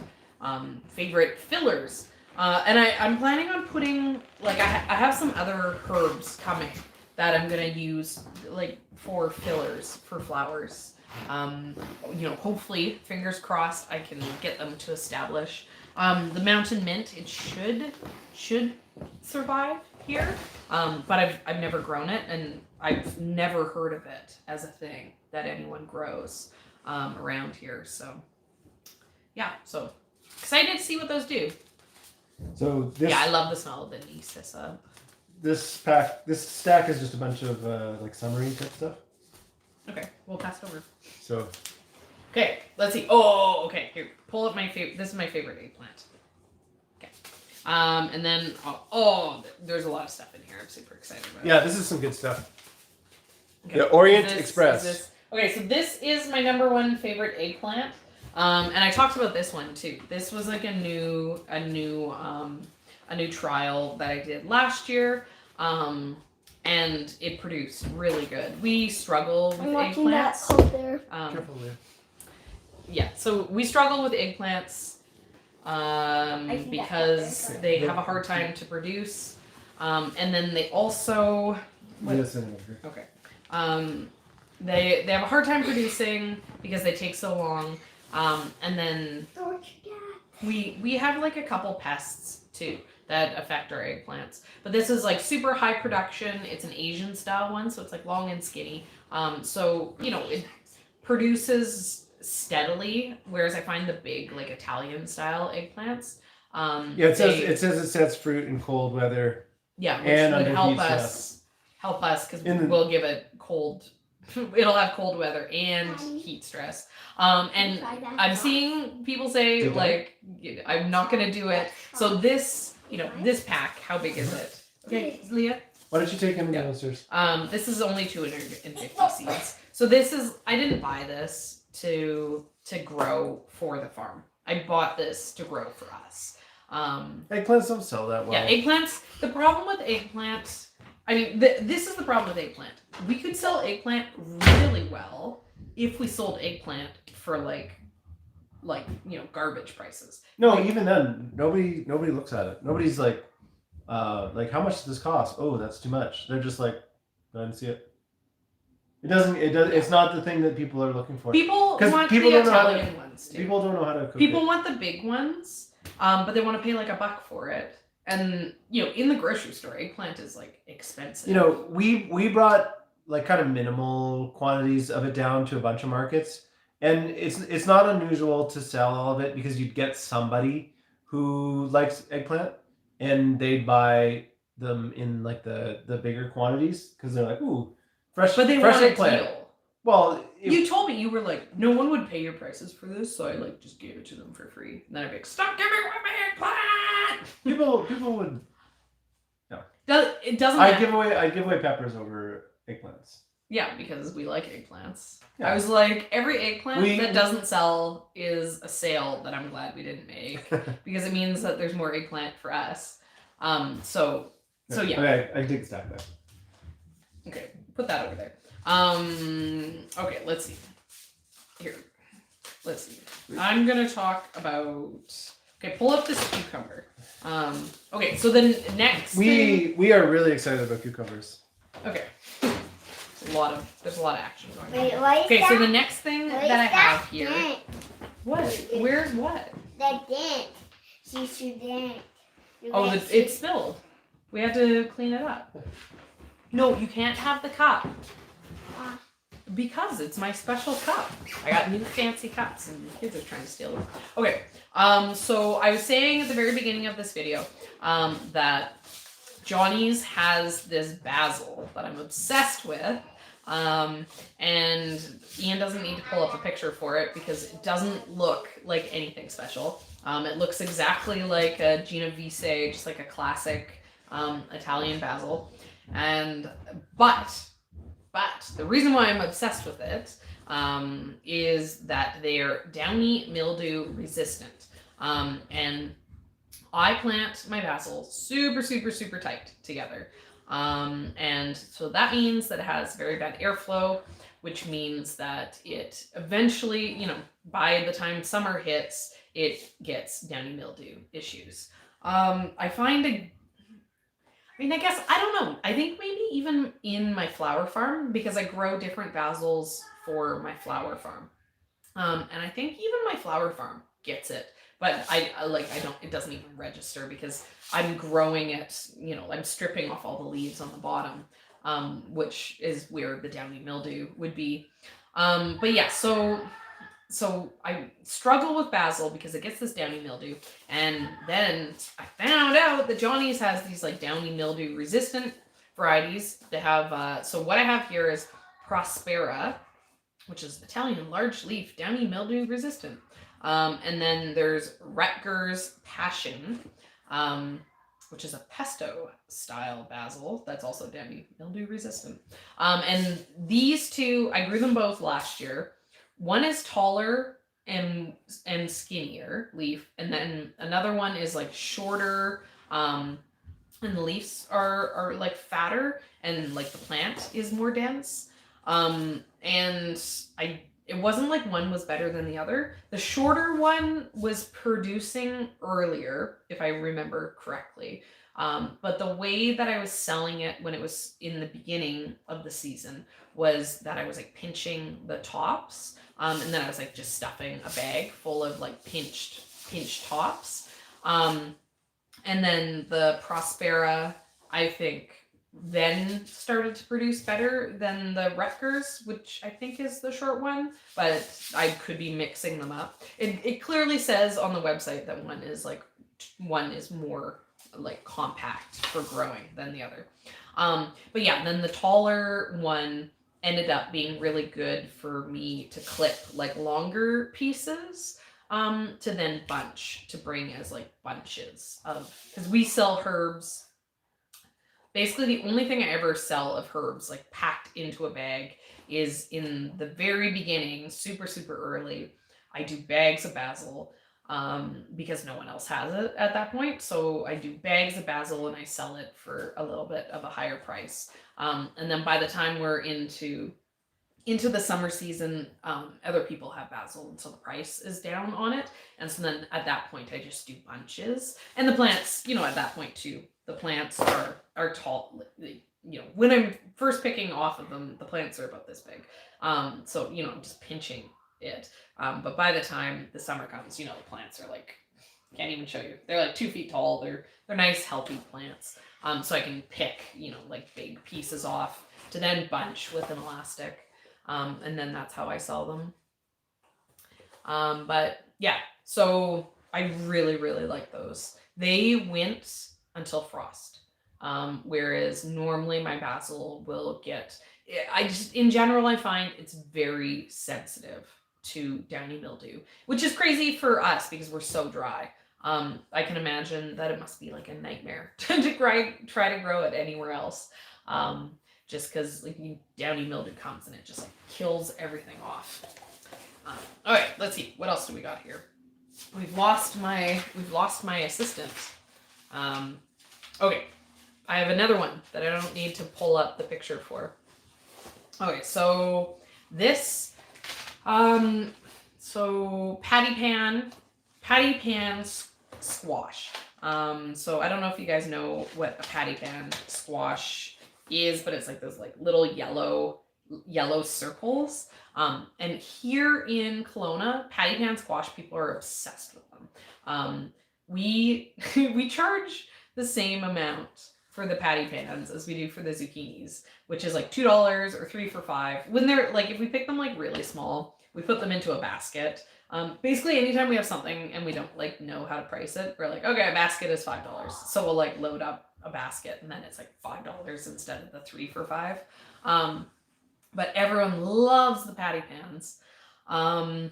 fillers. And I'm planning on putting, like, I have some other herbs coming that I'm gonna use like for fillers for flowers. You know, hopefully, fingers crossed, I can get them to establish. The mountain mint, it should survive here, but I've never grown it, and I've never heard of it as a thing that anyone grows around here. So yeah, so excited to see what those do. So this, Yeah, I love the smell of the anise hyssop. this stack is just a bunch of like summary type stuff. Okay, we'll pass it over. So Okay, let's see. Oh, okay. Here, pull up my favorite. This is my favorite eggplant. Okay. And then there's a lot of stuff in here. I'm super excited about. yeah, this is some good stuff. Okay. The Orient Is Express. Okay, so this is my number one favorite eggplant. And I talked about this one too. This was like a new trial that I did last year. And it produced really good. We struggle with I'm watching that eggplants. coat there. Careful, Leah. Yeah, so we struggle with eggplants because they have a hard time to produce. And then they also... Leah's sitting over here. Okay. They have a hard time producing because they take so long. And then we have like a couple pests too that affect our eggplants. But this is like super high production. It's an Asian style one, so it's like long and skinny. So, you know, it produces steadily, whereas I find the big like Italian style eggplants. Yeah, it says it sets fruit in cold weather. Yeah, which and would under help heat us because In the- we'll give it cold. It'll have cold weather and heat stress. And I'm seeing people say Did like, I'm not gonna do it. So this, you know, this pack, how big is it? Okay, Leah. Why don't you take him Yeah. downstairs? This is only 250 seeds. So this is, I didn't buy this to grow for the farm. I bought this to grow for us. Eggplants don't sell that well. Yeah, eggplants. The problem with eggplant, I mean, this is the problem with eggplant. We could sell eggplant really well if we sold eggplant for like garbage prices. No, even then, nobody looks at it. Nobody's like how much does this cost? Oh, that's too much. They're just like, I didn't see it. It doesn't. It does. It's not the thing that people are looking for. People want people the don't know how Italian ones too. People don't know how to cook People it. want the big ones, but they want to pay like $1 for it. And in the grocery store, eggplant is like expensive. We brought like kind of minimal quantities of it down to a bunch of markets, and it's not unusual to sell all of it because you'd get somebody who likes eggplant, and they'd buy them in like the bigger quantities because they're like, ooh, fresh. But they fresh want a eggplant. deal. Well, You told me you were like, no one would pay your prices for this, so I like just gave it to them for free. And then I'd be like, stop giving away my eggplant. people would. It doesn't. Matter. I'd give away peppers over eggplants. Yeah, because we like eggplants. Yeah. I was like, every eggplant that doesn't sell is a sale that I'm glad we didn't make because it means that there's more eggplant for us. So yeah. Okay, I can take the stack back. Okay, put that over there. Okay, let's see. Here, let's see. I'm gonna talk about. Okay, pull up this cucumber. Okay, so then next. We are really excited about cucumbers. Okay. There's a lot of action going on. Wait, what is Okay, that? so the next thing What that I is have here. Dent? What? Where's what? The dent. She's your dent. Oh, it spilled. We had to clean it up. No, you can't have the cup. Because it's my special cup. I got new fancy cups and the kids are trying to steal them. Okay, so I was saying at the very beginning of this video that Johnny's has this basil that I'm obsessed with. And Ian doesn't need to pull up a picture for it because it doesn't look like anything special. It looks exactly like a Genovese, just like a classic Italian basil. But the reason why I'm obsessed with it is that they're downy mildew resistant. And I plant my basil super, super, super tight together. And so that means that it has very bad airflow, which means that it eventually, by the time summer hits, it gets downy mildew issues. I guess, I don't know. I think maybe even in my flower farm, because I grow different basils for my flower farm. And I think even my flower farm gets it. But it doesn't even register because I'm growing it, I'm stripping off all the leaves on the bottom, which is where the downy mildew would be. But yeah, so I struggle with basil because it gets this downy mildew. And then I found out that Johnny's has these like downy mildew resistant varieties. They have, so what I have here is Prospera, which is Italian large leaf downy mildew resistant. And then there's Rutgers Passion, which is a pesto style basil that's also downy mildew resistant. And these two, I grew them both last year. One is taller and skinnier leaf, and then another one is like shorter, and the leaves are like fatter, and like the plant is more dense. And it wasn't like one was better than the other. The shorter one was producing earlier, if I remember correctly. But the way that I was selling it when it was in the beginning of the season was that I was like pinching the tops. And then I was like just stuffing a bag full of like pinched tops. And then the Prospera, I think, then started to produce better than the Rutgers, which I think is the short one, but I could be mixing them up. It clearly says on the website that one is more like compact for growing than the other. But yeah, then the taller one ended up being really good for me to clip like longer pieces to then bunch, to bring as like bunches of, because we sell herbs. Basically, the only thing I ever sell of herbs, like packed into a bag, is in the very beginning, super, super early. I do bags of basil. because no one else has it at that point. So I do bags of basil and I sell it for a little bit of a higher price. And then by the time we're into the summer season, other people have basil, and so the price is down on it. And so then at that point, I just do bunches. And the plants, at that point too, the plants are tall. When I'm first picking off of them, the plants are about this big. So I'm just pinching it. But by the time the summer comes, the plants are like, can't even show you. They're like 2 feet tall. They're nice, healthy plants. So I can pick, like big pieces off to then bunch with an elastic. And then that's how I sell them. But yeah, so I really, really like those. They went until frost. Whereas normally my basil will get, in general, I find it's very sensitive to downy mildew, which is crazy for us because we're so dry. I can imagine that it must be like a nightmare to try to grow it anywhere else. Just because downy mildew comes and it just kills everything off. All right, let's see. What else do we got here? We've lost my assistant. Okay, I have another one that I don't need to pull up the picture for. Okay, so this, so patty pan squash. So I don't know if you guys know what a patty pan squash is, but it's like those little yellow circles. And here in Kelowna, patty pan squash people are obsessed with them. We charge the same amount for the patty pans as we do for the zucchinis, which is like $2 or $3 for $5. When they're if we pick them really small, we put them into a basket. Basically anytime we have something and we don't know how to price it, we're like, okay, a basket is $5. So we'll load up a basket and then it's $5 instead of the $3 for $5. But everyone loves the patty pans. I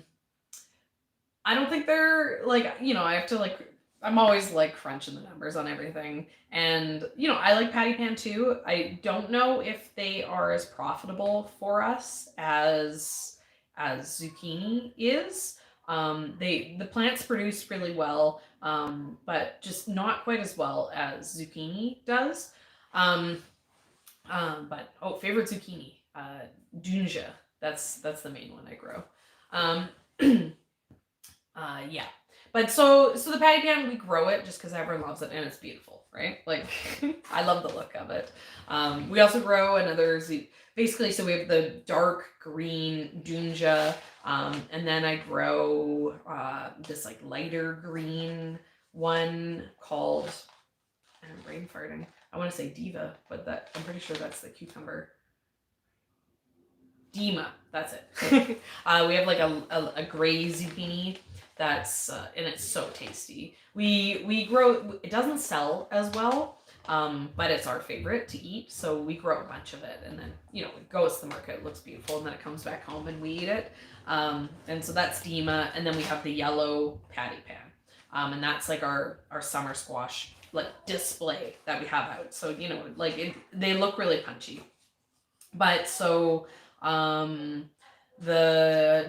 don't think they're I have to I'm always crunching the numbers on everything. And, I like patty pan too. I don't know if they are as profitable for us as zucchini is. The plants produce really well, but just not quite as well as zucchini does. Favorite zucchini, Dunja. That's the main one I grow. Yeah. But so the patty pan, we grow it just because everyone loves it and it's beautiful, right? I love the look of it. We also grow another basically, so we have the dark green Dunja, and then I grow this lighter green one called, and I'm brain farting, I want to say Diva, but I'm pretty sure that's the cucumber. Dima, that's it. We have a gray zucchini that's and it's so tasty. We grow, it doesn't sell as well, but it's our favorite to eat, so we grow a bunch of it, and then it goes to the market, it looks beautiful, and then it comes back home and we eat it. And so that's Dima, and then we have the yellow patty pan, and that's our summer squash display that we have out. So they look really punchy. But so the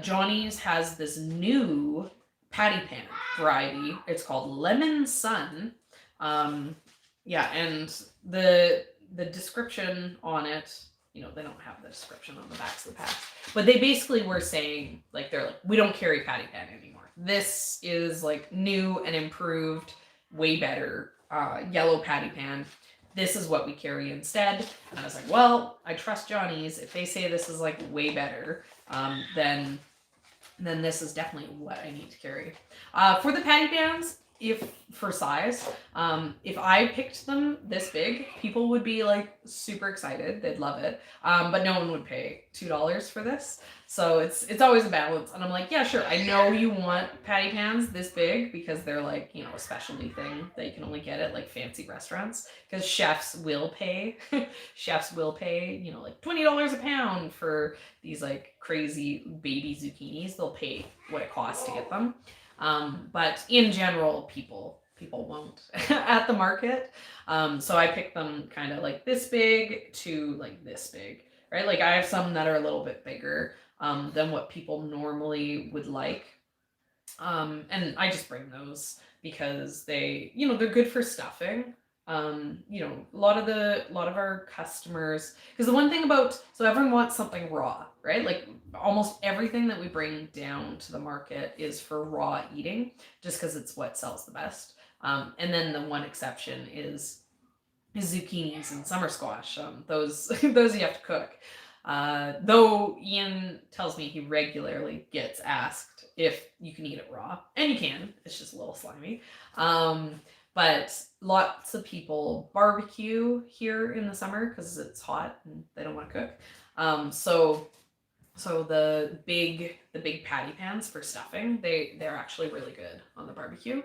Johnny's has this new patty pan variety. It's called Lemon Sun. Yeah, and the description on it, they don't have the description on the backs of the packs, but they basically were saying they're we don't carry patty pan anymore. This is new and improved, way better yellow patty pan. This is what we carry instead. And I was like, well, I trust Johnny's. If they say this is way better, then this is definitely what I need to carry. For the patty pans, for size, if I picked them this big, people would be super excited. They'd love it. But no one would pay $2 for this. So it's always a balance. And I'm like, yeah, sure. I know you want patty pans this big because they're a specialty thing that you can only get at fancy restaurants, because chefs will pay $20 a pound for these crazy baby zucchinis. They'll pay what it costs to get them. But in general, people won't at the market. So I pick them kind of this big to this big, right? I have some that are a little bit bigger than what people normally would like. And I just bring those because they, they're good for stuffing. A lot of our customers, because the one thing about, so everyone wants something raw, right? Like almost everything that we bring down to the market is for raw eating, just because it's what sells the best. And then the one exception is zucchinis and summer squash. Those those you have to cook. Though Ian tells me he regularly gets asked if you can eat it raw, and you can. It's just a little slimy. But lots of people barbecue here in the summer because it's hot and they don't want to cook. So the big patty pans for stuffing, they're actually really good on the barbecue.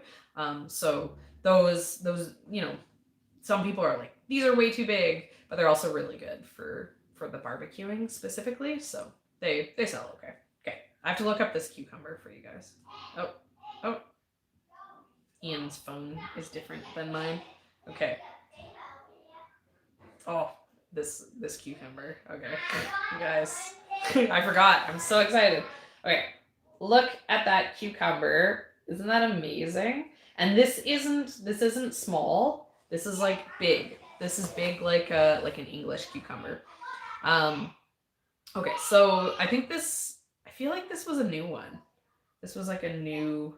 So those some people are like, these are way too big, but they're also really good for the barbecuing specifically. So they sell okay. Okay, I have to look up this cucumber for you guys. Oh, Ian's phone is different than mine. Okay. Oh, this cucumber. Okay, you guys, I forgot. I'm so excited. Okay, look at that cucumber. Isn't that amazing? And this isn't small. This is like big. This is big like an English cucumber. Okay, so I feel like this was a new one. This was like a new.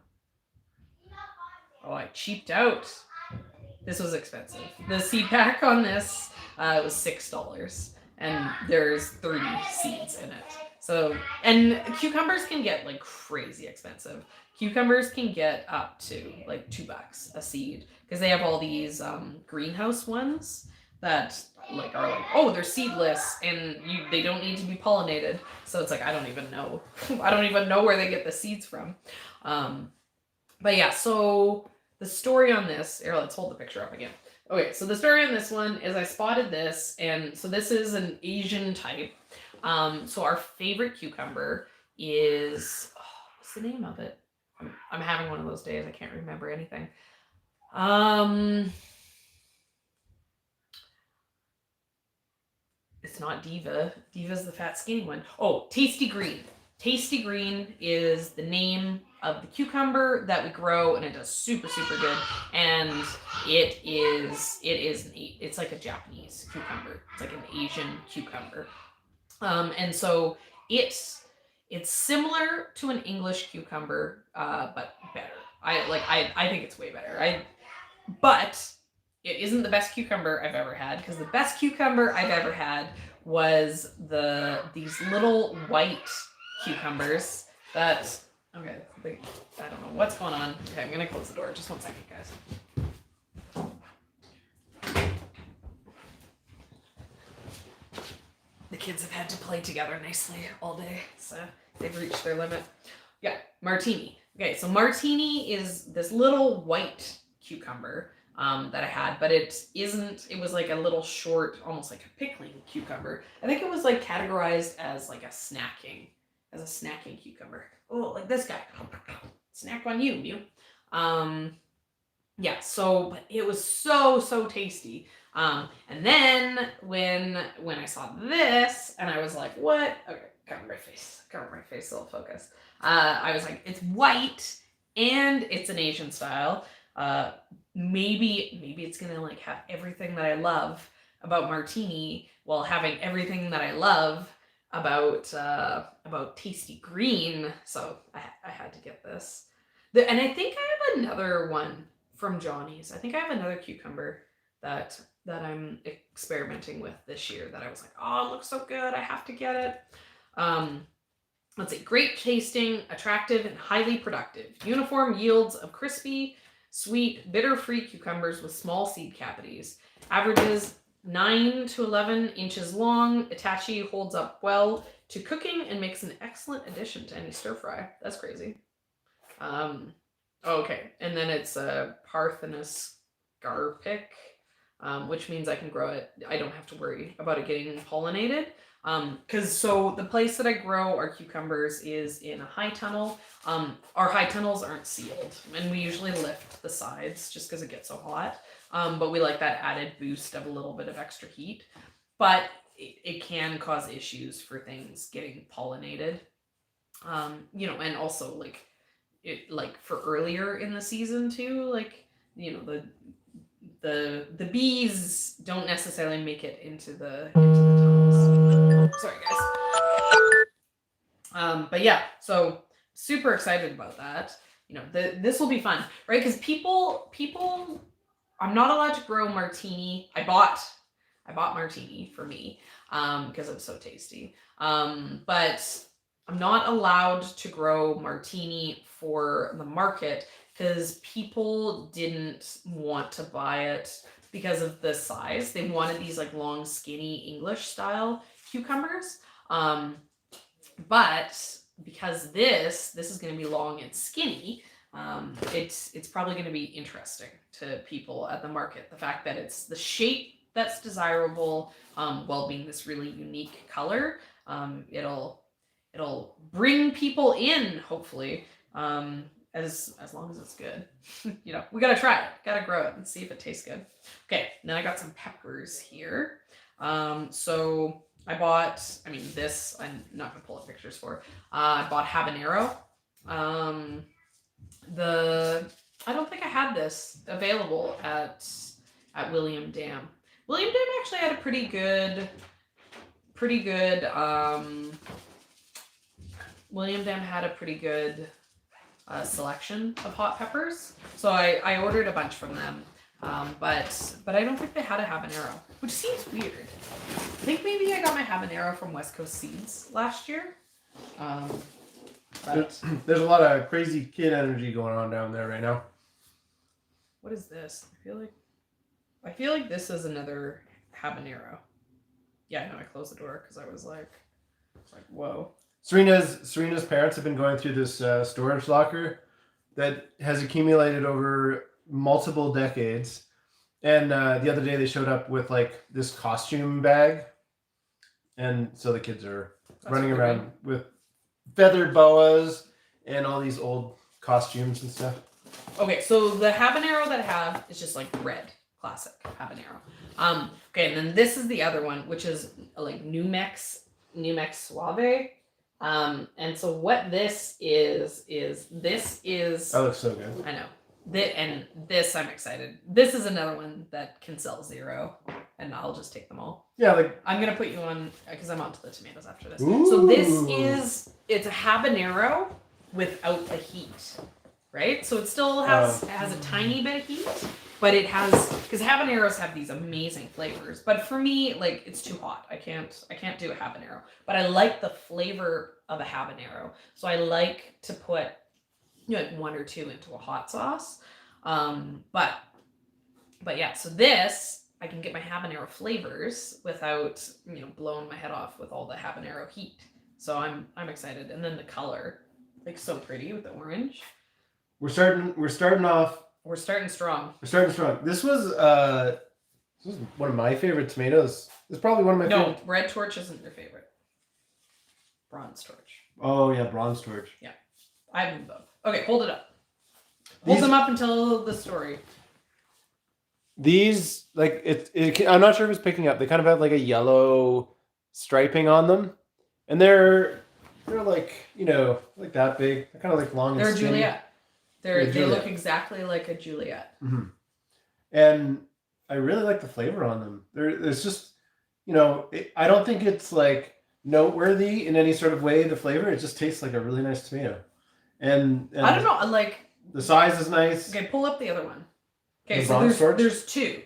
Oh, I cheaped out. This was expensive. The seed pack on this was $6, and there's 30 seeds in it. So, and cucumbers can get like crazy expensive. Cucumbers can get up to like $2 a seed because they have all these greenhouse ones that like are like, oh, they're seedless and they don't need to be pollinated. So it's like I don't even know. I don't even know where they get the seeds from. But yeah, so the story on this, here, let's hold the picture up again. Okay, so the story on this one is I spotted this, and so this is an Asian type. So our favorite cucumber is, what's the name of it? I'm having one of those days. I can't remember anything. It's not Diva. Diva's the fat skinny one. Oh, Tasty Green. Tasty Green is the name of the cucumber that we grow, and it does super good. And it's like a Japanese cucumber. It's like an Asian cucumber. And so it's similar to an English cucumber, but better. I think it's way better. But it isn't the best cucumber I've ever had, because the best cucumber I've ever had was these little white cucumbers that, okay, I don't know what's going on. Okay, I'm gonna close the door. Just 1 second, guys. The kids have had to play together nicely all day, so they've reached their limit. Yeah, martini. Okay, so martini is this little white cucumber that I had, but it was like a little short, almost like a pickling cucumber. I think it was like categorized as like a snacking cucumber. Oh, like this guy. Snack on you, Mew. Yeah, so, but it was so tasty. And then when I saw this, and I was like, what? Okay, cover my face so it'll focus. I was like, it's white, and it's an Asian style. Maybe it's gonna like have everything that I love about martini while having everything that I love about Tasty Green. So I had to get this. And I think I have another one from Johnny's. I think I have another cucumber that I'm experimenting with this year that I was like, oh, it looks so good, I have to get it. Let's see, great tasting, attractive, and highly productive. Uniform yields of crispy, sweet, bitter-free cucumbers with small seed cavities. Averages 9 to 11 inches long. Itachi holds up well to cooking and makes an excellent addition to any stir fry. That's crazy. Okay, and then it's a Parthenos garpic, which means I can grow it. I don't have to worry about it getting pollinated. Because so the place that I grow our cucumbers is in a high tunnel. Our high tunnels aren't sealed, and we usually lift the sides just because it gets so hot. But we like that added boost of a little bit of extra heat. But it can cause issues for things getting pollinated. And also like it like for earlier in the season too. Like, you know, the bees don't necessarily make it into the tunnels. Sorry guys. But yeah, so super excited about that. You know, this will be fun, right? Because people, I'm not allowed to grow martini. I bought martini for me because it was so tasty. But I'm not allowed to grow martini for the market because people didn't want to buy it because of the size. They wanted these like long, skinny English style cucumbers. But because this is going to be long and skinny, it's probably going to be interesting to people at the market. The fact that it's the shape that's desirable, while being this really unique color, it'll bring people in, hopefully, as long as it's good. You know, we gotta try it, gotta grow it and see if it tastes good. Okay, now I got some peppers here. So I bought, this I'm not gonna pull up pictures for. I bought habanero. I don't think I had this available at William Dam. William Dam actually had a pretty good. William Dam had a pretty good selection of hot peppers, so I ordered a bunch from them. But I don't think they had a habanero, which seems weird. I think maybe I got my habanero from West Coast Seeds last year. But There's a lot of crazy kid energy going on down there right now. what is this? I feel like this is another habanero. Yeah, no, I closed the door because I was like, whoa. Serena's parents have been going through this storage locker that has accumulated over multiple decades. And the other day they showed up with like this costume bag. And so the kids are running around with feathered boas and all these old costumes and stuff. Okay, so the habanero that I have is just like red, classic habanero. Okay, and then this is the other one, which is like New Mex Suave. And so what this is That looks so good. I know. This I'm excited. This is another one that can sell 0, and I'll just take them all. Yeah, like I'm gonna put you on because I'm onto the tomatoes after this. Ooh. So it's a habanero without the heat, right? So it still has a tiny bit of heat, but it has, because habaneros have these amazing flavors. But for me, like, it's too hot. I can't do a habanero. But I like the flavor of a habanero, so I like to put like 1 or 2 into a hot sauce. But yeah, so this I can get my habanero flavors without blowing my head off with all the habanero heat. So I'm excited. And then the color, like, so pretty with the orange. we're starting off. We're starting strong. This was one of my favorite tomatoes. It's probably one of my favorite. No, Red Torch isn't your favorite. Bronze Torch. Oh yeah, Bronze Torch. Yeah, I have them both. Okay, hold it up. Hold them up and tell the story. These, like, I'm not sure if it's picking up. They kind of have like a yellow striping on them, and they're like like that big. They're kind of like long. They're and skinny. Juliet. They look exactly like a Juliet. Mm-hmm. And I really like the flavor on them. There's just I don't think it's like noteworthy in any sort of way. The flavor, it just tastes like a really nice tomato. And I don't know, like the size is nice. Okay, pull up the other one. Okay, The so there's 2.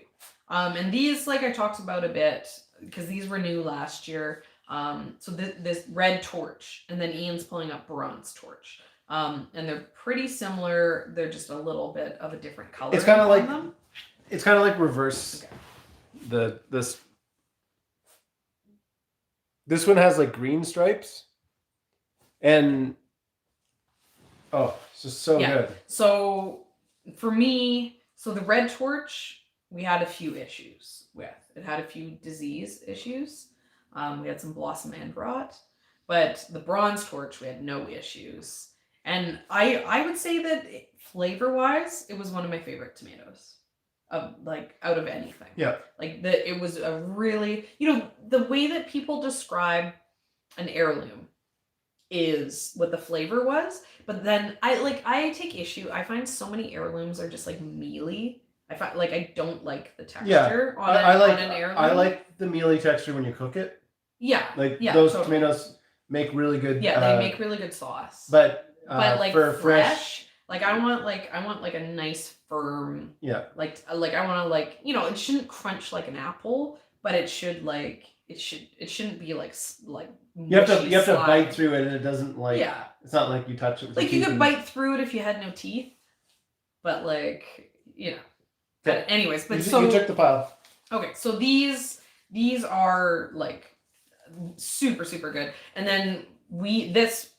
And these, like I talked about a bit, because these were new last year. So this Red Torch, and then Ian's pulling up Bronze Torch. And they're pretty similar. They're just a little bit of a different color. It's kind of like reverse. Okay. This one has like green stripes, and it's just so good. So for me, the Red Torch, we had a few issues with. It had a few disease issues. We had some blossom end rot, but the Bronze Torch, we had no issues. And I would say that flavor-wise, it was one of my favorite tomatoes, out of anything. Yeah. Like it was a really, the way that people describe an heirloom is what the flavor was. But then I take issue. I find so many heirlooms are just like mealy. I find like I don't like the texture on an heirloom. I like the mealy texture when you cook it. Yeah. Like yeah, those totally. tomatoes make really good. Yeah, they make really good sauce. But like for fresh, like I want like a nice firm. Yeah. Like I want to like, you know, it shouldn't crunch like an apple, but it should like it shouldn't be like you have to slime. bite through it, and it doesn't like. Yeah. It's not like you touch it with like your you teeth could bite through it if you had no teeth, but like, you know. But anyways, but you took the pile. Okay, so these are like super good, and then this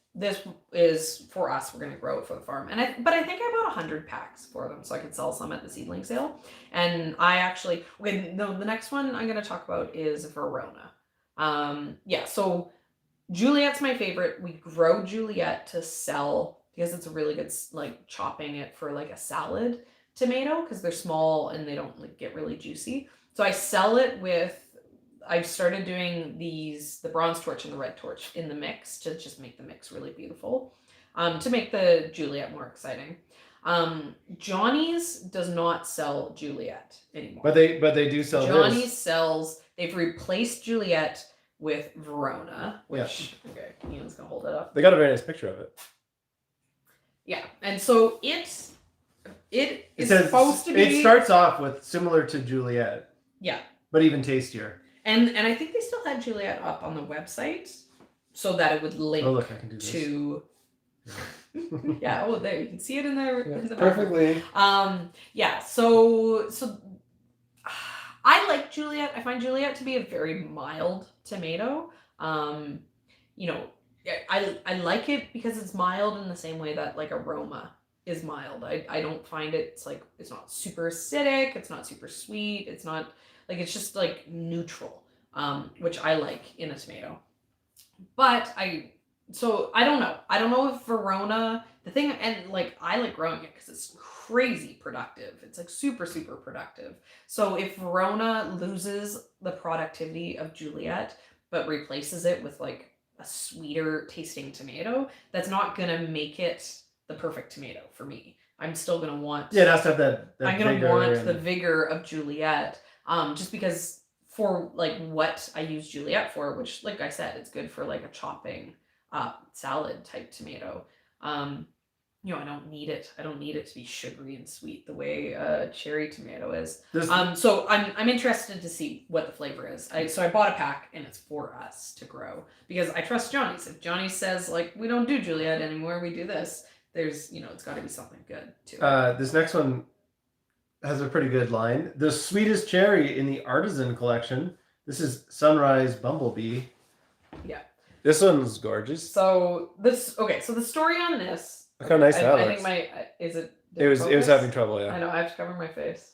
is for us. We're gonna grow it for the farm, but I think I bought 100 packs for them so I could sell some at the seedling sale. And I actually, the next one I'm gonna talk about is Verona. Yeah, so Juliet's my favorite. We grow Juliet to sell because it's a really good, like, chopping it for like a salad tomato because they're small and they don't like get really juicy. So I sell it with, I've started doing the bronze torch and the red torch in the mix to just make the mix really beautiful, to make the Juliet more exciting. Johnny's does not sell Juliet anymore. But they do sell Johnny's sells, they've replaced Juliet with Verona, which, okay, Ian's gonna hold it up. They got a very nice picture of it. Yeah, and so it is supposed to be. It starts off with similar to Juliet. Yeah. But even tastier. And I think they still had Juliet up on the website so that it would link I can do this. to. Yeah. Oh, there you can see it in there. Yeah, in the perfectly. Yeah. So I like Juliet. I find Juliet to be a very mild tomato. You know, I like it because it's mild in the same way that like aroma is mild. I don't find it's not super acidic, it's not super sweet, it's not like, it's just like neutral, which I like in a tomato. But I don't know if Verona, the thing, and like I like growing it because it's crazy productive. It's like super productive. So if Verona loses the productivity of Juliet but replaces it with like a sweeter tasting tomato, that's not gonna make it the perfect tomato for me. I'm still gonna want. Yeah, it has to have that I'm gonna want the vigor of Juliet, just because for like what I use Juliet for, which, like I said, it's good for like a chopping salad type tomato. You know, I don't need it to be sugary and sweet the way a cherry tomato is. So I'm interested to see what the flavor is. So I bought a pack, and it's for us to grow because I trust Johnny's. If Johnny says like, we don't do Juliet anymore, we do this, there's, you know, it's got to be something good too. This next one has a pretty good line. The sweetest cherry in the artisan collection. This is Sunrise Bumblebee. Yeah. This one's gorgeous. So the story on this. Look how nice that looks. I think it was having trouble, yeah. I know, I have to cover my face.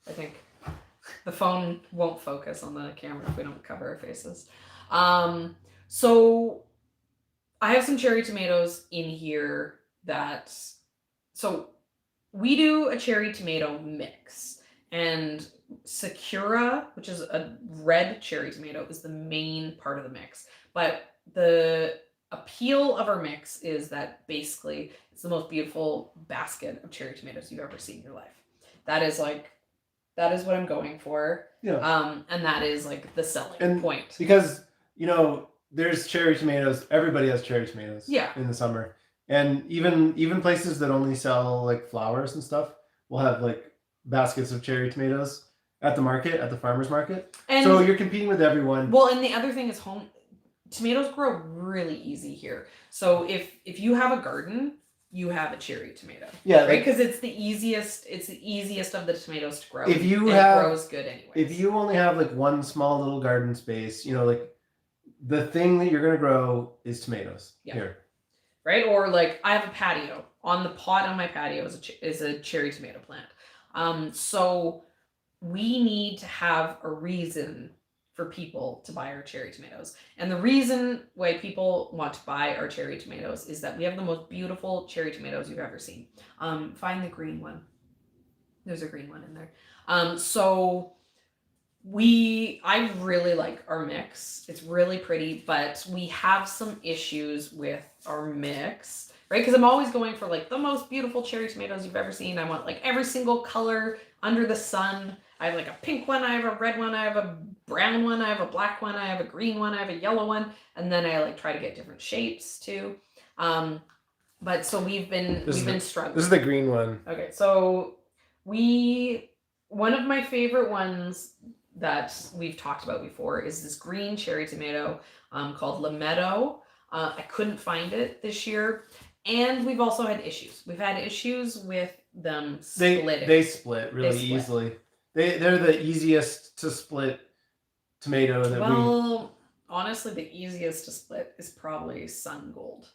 I think the phone won't focus on the camera if we don't cover our faces. So I have some cherry tomatoes in here so we do a cherry tomato mix, and Sakura, which is a red cherry tomato, is the main part of the mix. But the appeal of our mix is that basically it's the most beautiful basket of cherry tomatoes you've ever seen in your life. That is what I'm going for. Yeah. And that is like the selling point. Because, you know, there's cherry tomatoes. Everybody has cherry tomatoes. Yeah. In the summer. And even places that only sell like flowers and stuff will have like baskets of cherry tomatoes at the farmer's market. And so you're competing with everyone. Well, and the other thing is tomatoes grow really easy here. So if you have a garden, you have a cherry tomato. Yeah, right? Because it's the easiest of the tomatoes to grow. It grows good anyway. If you only have like one small little garden space, you know, like the thing that you're gonna grow is tomatoes. Yeah. Here. Right? Or like I have a patio. On the pot on my patio is a cherry tomato plant. So we need to have a reason for people to buy our cherry tomatoes. And the reason why people want to buy our cherry tomatoes is that we have the most beautiful cherry tomatoes you've ever seen. Find the green one. There's a green one in there. So I really like our mix. It's really pretty, but we have some issues with our mix, right? Because I'm always going for like the most beautiful cherry tomatoes you've ever seen. I want like every single color under the sun. I have like a pink one, I have a red one, I have a brown one, I have a black one, I have a green one, I have a yellow one, and then I like try to get different shapes too. But so we've been struggling. This is the green one. Okay, so one of my favorite ones that we've talked about before is this green cherry tomato called Lametto. I couldn't find it this year, and we've also had issues. We've had issues with them splitting. They split really easily. They're the easiest to split tomato that honestly, the easiest to split is probably Sun Gold.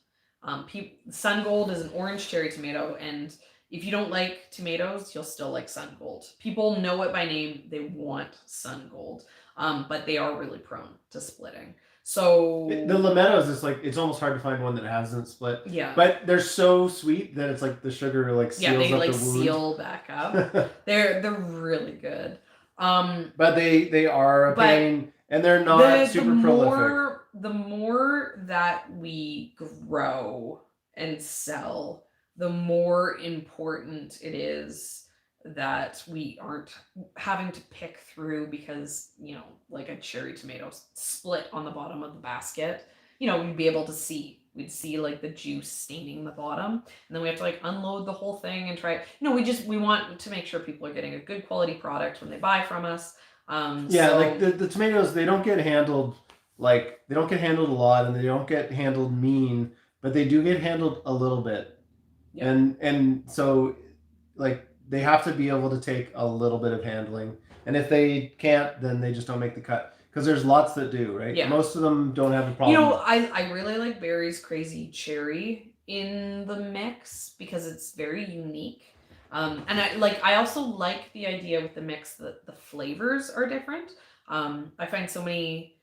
Sun Gold is an orange cherry tomato, and if you don't like tomatoes, you'll still like Sun Gold. People know it by name. They want Sun Gold, but they are really prone to splitting. So the Lamettos is like, it's almost hard to find one that hasn't split. Yeah. But they're so sweet that it's like the sugar like seals they up like the wound. seal back up. They're really good. But they are a pain, and they're not super prolific. The more that we grow and sell, the more important it is that we aren't having to pick through because, like a cherry tomato split on the bottom of the basket, we'd be able to see. We'd see like the juice staining the bottom, and then we have to like unload the whole thing and try it. We want to make sure people are getting a good quality product when they buy from us. Like the tomatoes, they don't get handled a lot, and they don't get handled mean, but they do get handled a little bit. Yeah. And so like they have to be able to take a little bit of handling, and if they can't, then they just don't make the cut. Because there's lots that do, right? Yeah. Most of them don't have a problem. I really like Barry's Crazy Cherry in the mix because it's very unique. And I also like the idea with the mix that the flavors are different. I find so many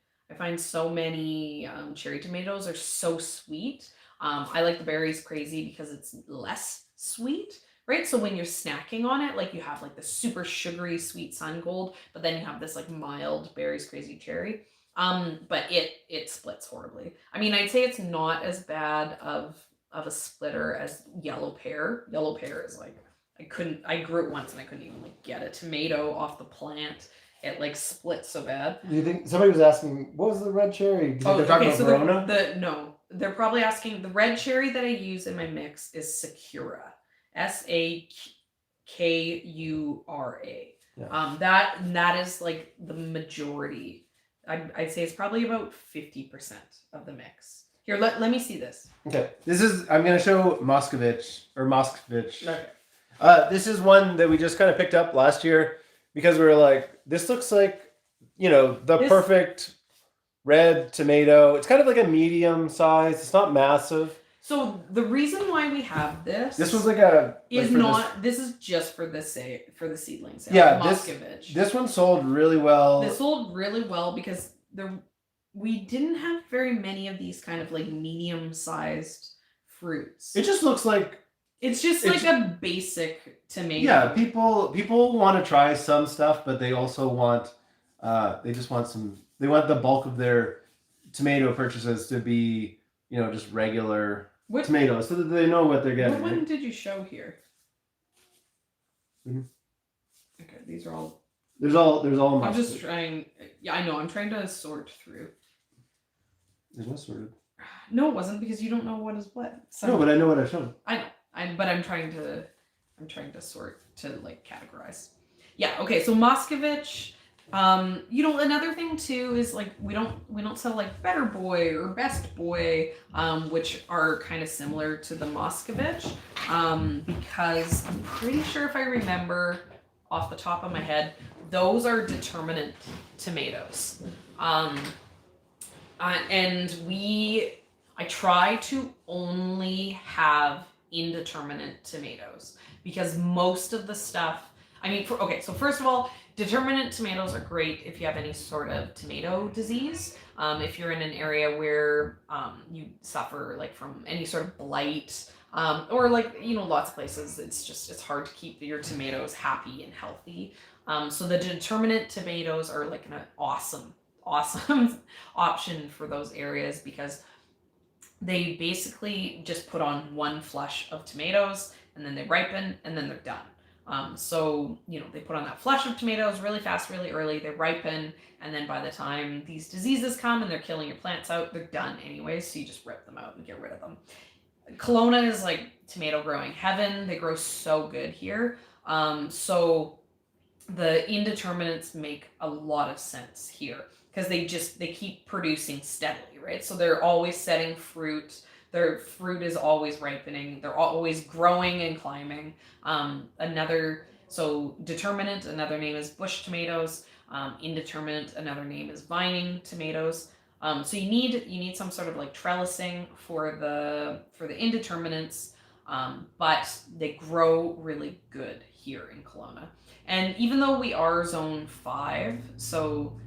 cherry tomatoes are so sweet. I like the Barry's Crazy because it's less sweet. Right, so when you're snacking on it, like you have like the super sugary sweet Sun Gold, but then you have this like mild Barry's Crazy Cherry. But it splits horribly. I mean, I'd say it's not as bad of a splitter as yellow pear. Yellow pear is like I grew it once and I couldn't even like get a tomato off the plant. It like split so bad. Do you think somebody was asking what was the red cherry? They're talking about Verona? No, they're probably asking the red cherry that I use in my mix is Sakura. Sakura. Yeah. That is like the majority. I'd say it's probably about 50% of the mix. Here, let me see this. Okay, I'm gonna show Moscovich. Okay. This is one that we just kind of picked up last year because we were like, this looks like the perfect red tomato. It's kind of like a medium size. It's not massive. So the reason why we have this was this is just for the seedling sale. Yeah, Moscovich. This one sold really well. This sold really well because we didn't have very many of these kind of like medium-sized fruits. It just looks like it's like a basic tomato. Yeah, people want to try some stuff, but they also want they want the bulk of their tomato purchases to be just regular tomatoes, so that they know what they're getting. What one did you show here? Mm-hmm. Okay, these are all. There's all. I'm just trying. Yeah, I know. I'm trying to sort through. It was sorted. No, it wasn't because you don't know what is what. No, but I know what I showed. I know. But I'm trying to sort to like categorize. Yeah. Okay. So Moscovich. Another thing too is like we don't sell like Better Boy or Best Boy, which are kind of similar to the Moscovich, because I'm pretty sure if I remember off the top of my head, those are determinate tomatoes, and I try to only have indeterminate tomatoes because most of the stuff. So first of all, determinate tomatoes are great if you have any sort of tomato disease. If you're in an area where you suffer like from any sort of blight, or like lots of places, it's hard to keep your tomatoes happy and healthy. So the determinate tomatoes are like an awesome option for those areas because they basically just put on one flush of tomatoes and then they ripen and then they're done. So, they put on that flush of tomatoes really fast, really early, they ripen, and then by the time these diseases come and they're killing your plants out, they're done anyways, so you just rip them out and get rid of them. Kelowna is like tomato growing heaven. They grow so good here. So the indeterminates make a lot of sense here because they keep producing steadily, right? So they're always setting fruit. Their fruit is always ripening. They're always growing and climbing. So determinate, another name is bush tomatoes. Indeterminate, another name is vining tomatoes. So you need some sort of like trellising for the indeterminates, but they grow really good here in Kelowna. And even though we are zone 5, so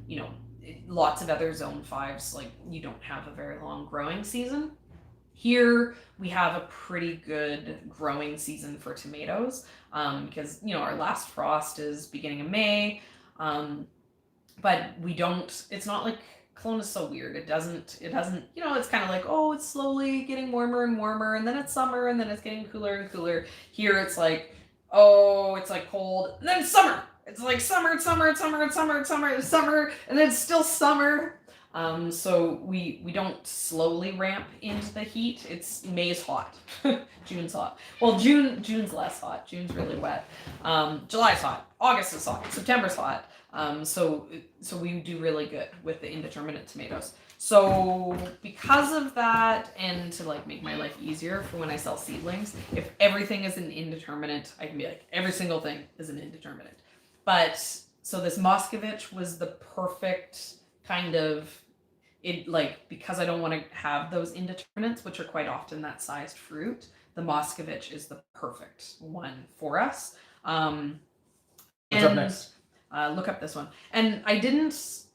lots of other zone 5s, like you don't have a very long growing season. Here we have a pretty good growing season for tomatoes because our last frost is beginning of May, but it's not like Kelowna's so weird. It doesn't, it's kind of like, oh, it's slowly getting warmer and warmer, and then it's summer, and then it's getting cooler and cooler. Here it's like, oh, it's like cold, and then it's summer. It's like summer, it's summer, it's summer, it's summer, it's summer, it's summer, and then it's still summer. So we don't slowly ramp into the heat. May's hot. June's hot. Well, June's less hot. June's really wet. July's hot. August is hot. September's hot. So we do really good with the indeterminate tomatoes. So because of that, and to like make my life easier for when I sell seedlings, if everything is an indeterminate, I can be like, every single thing is an indeterminate. But so this Moscovich was the perfect kind of, because I don't want to have those indeterminates, which are quite often that sized fruit, the Moscovich is the perfect one for us. What's up next? Look up this one. And I didn't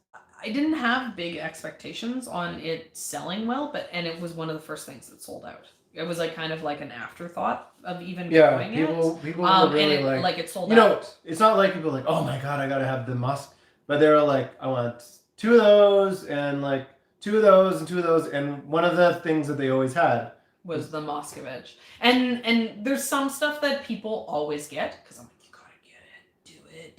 have big expectations on it selling well, and it was one of the first things that sold out. It was like kind of like an afterthought of even growing it. People were really it sold out. It's not like people are like, oh my god, I gotta have the musk, but they were like, I want 2 of those and like 2 of those and 2 of those, and one of the things that they always had was the Moscovich. And there's some stuff that people always get because I'm like, you gotta get it, do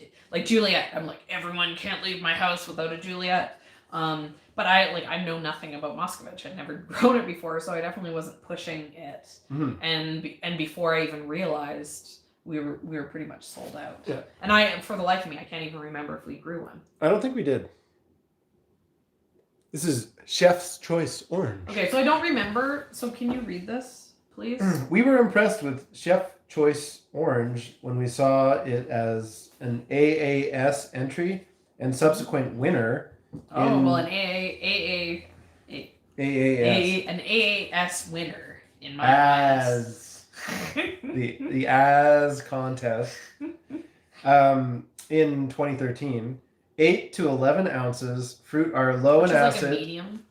it. Like Juliet, I'm like, everyone can't leave my house without a Juliet. But I know nothing about Moscovich. I'd never grown it before, so I definitely wasn't pushing it. Mm-hmm. And before I even realized, we were pretty much sold out. Yeah. And for the life of me, I can't even remember if we grew one. I don't think we did. This is Chef's Choice Orange. Okay, so I don't remember. So can you read this, please? We were impressed with Chef Choice Orange when we saw it as an AAS entry and subsequent winner. An AAS winner in my eyes. the AS contest in 2013. 8 to 11 ounces. Fruit are low in acid, like a medium,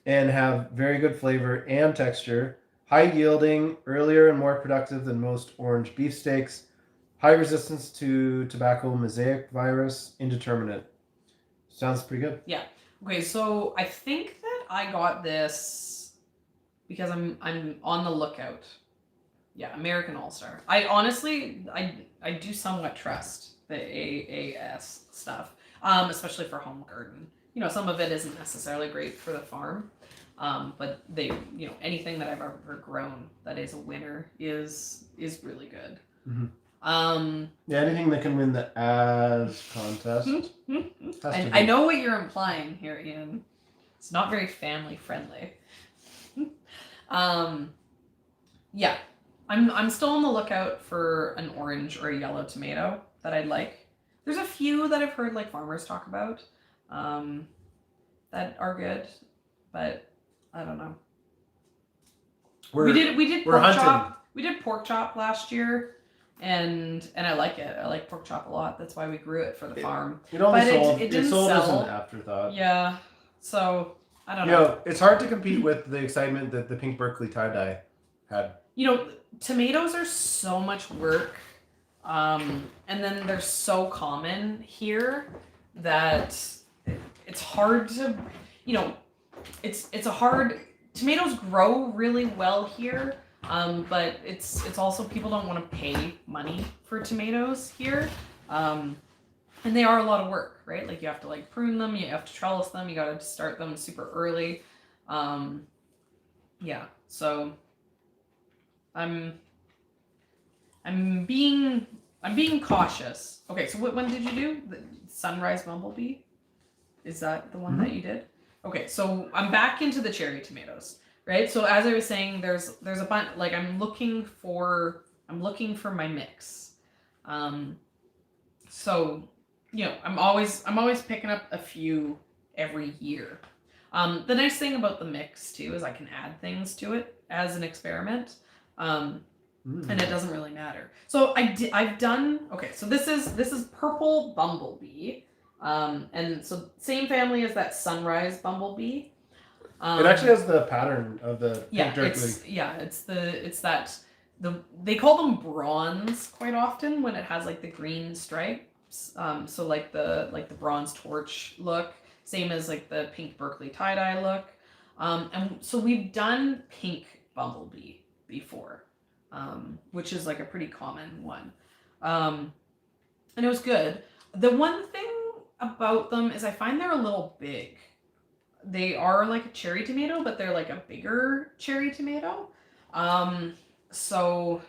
and have very good flavor and texture. High yielding, earlier and more productive than most orange beefsteaks. High resistance to tobacco mosaic virus. Indeterminate. Sounds pretty good. Yeah. Okay, so I think that I got this because I'm on the lookout. Yeah, American All-Star. I honestly do somewhat trust the AAS stuff, especially for home garden. Some of it isn't necessarily great for the farm, but they, anything that I've ever grown that is a winner is really good. Mm-hmm. Anything that can win the AS contest. I know what you're implying here, Ian. It's not very family friendly. Yeah, I'm still on the lookout for an orange or a yellow tomato that I'd like. There's a few that I've heard like farmers talk about that are good, but I don't know. We did pork chop. We did pork chop last year, and I like it. I like pork chop a lot. That's why we grew it for the farm. It only sold. It didn't sold sell. as an afterthought. Yeah. So I don't know. It's hard to compete with the excitement that the Pink Berkeley tie-dye had. Tomatoes are so much work And then they're so common here that it's hard to, it's a hard, tomatoes grow really well here, but it's also, people don't want to pay money for tomatoes here. And they are a lot of work, right? Like you have to like prune them, you have to trellis them, you got to start them super early. Yeah, so I'm being cautious. Okay, so when did you do the Sunrise Bumblebee? Is that the one that you did? Okay, so I'm back into the cherry tomatoes, right? So as I was saying, there's a bunch, like I'm looking for my mix. So I'm always picking up a few every year. The nice thing about the mix too is I can add things to it as an experiment. And it doesn't really matter. So I've done, okay, so this is purple Bumblebee. And so same family as that Sunrise Bumblebee. It actually has the pattern of the pink they call them bronze quite often when it has like the green stripes. So like the bronze torch look, same as like the pink Berkeley tie-dye look. And so we've done pink Bumblebee before. Which is like a pretty common one. And it was good. The one thing about them is I find they're a little big. They are like a cherry tomato, but they're like a bigger cherry tomato. So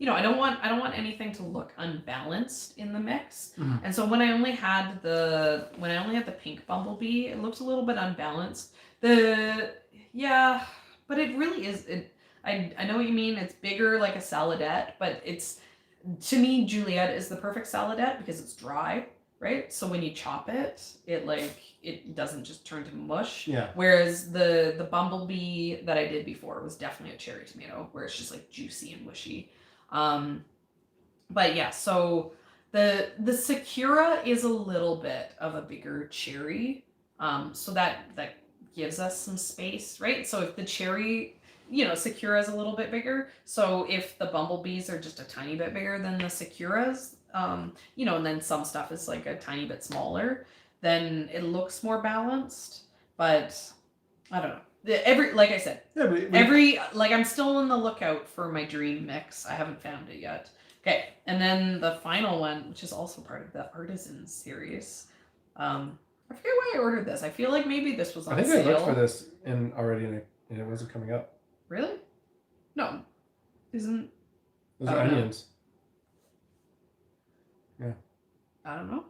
I don't want anything to look unbalanced in the mix. And so when I only had the pink Bumblebee, it looks a little bit unbalanced. But it really is. I know what you mean. It's bigger like a saladette, but to me, Juliet is the perfect saladette because it's dry, right? So when you chop it, it doesn't just turn to mush. Yeah. Whereas the Bumblebee that I did before was definitely a cherry tomato, where it's just like juicy and mushy. But yeah, so the Sakura is a little bit of a bigger cherry, so that gives us some space, right? So if the cherry, Sakura is a little bit bigger. So if the Bumblebees are just a tiny bit bigger than the Sakuras, and then some stuff is like a tiny bit smaller, then it looks more balanced. But I don't know. Like I said, I'm still on the lookout for my dream mix. I haven't found it yet. Okay, and then the final one, which is also part of the Artisan series. I forget why I ordered this. I feel like maybe this was on sale. I looked for this already and it wasn't coming up. Really? No. Isn't... Those are onions. Yeah. I don't know.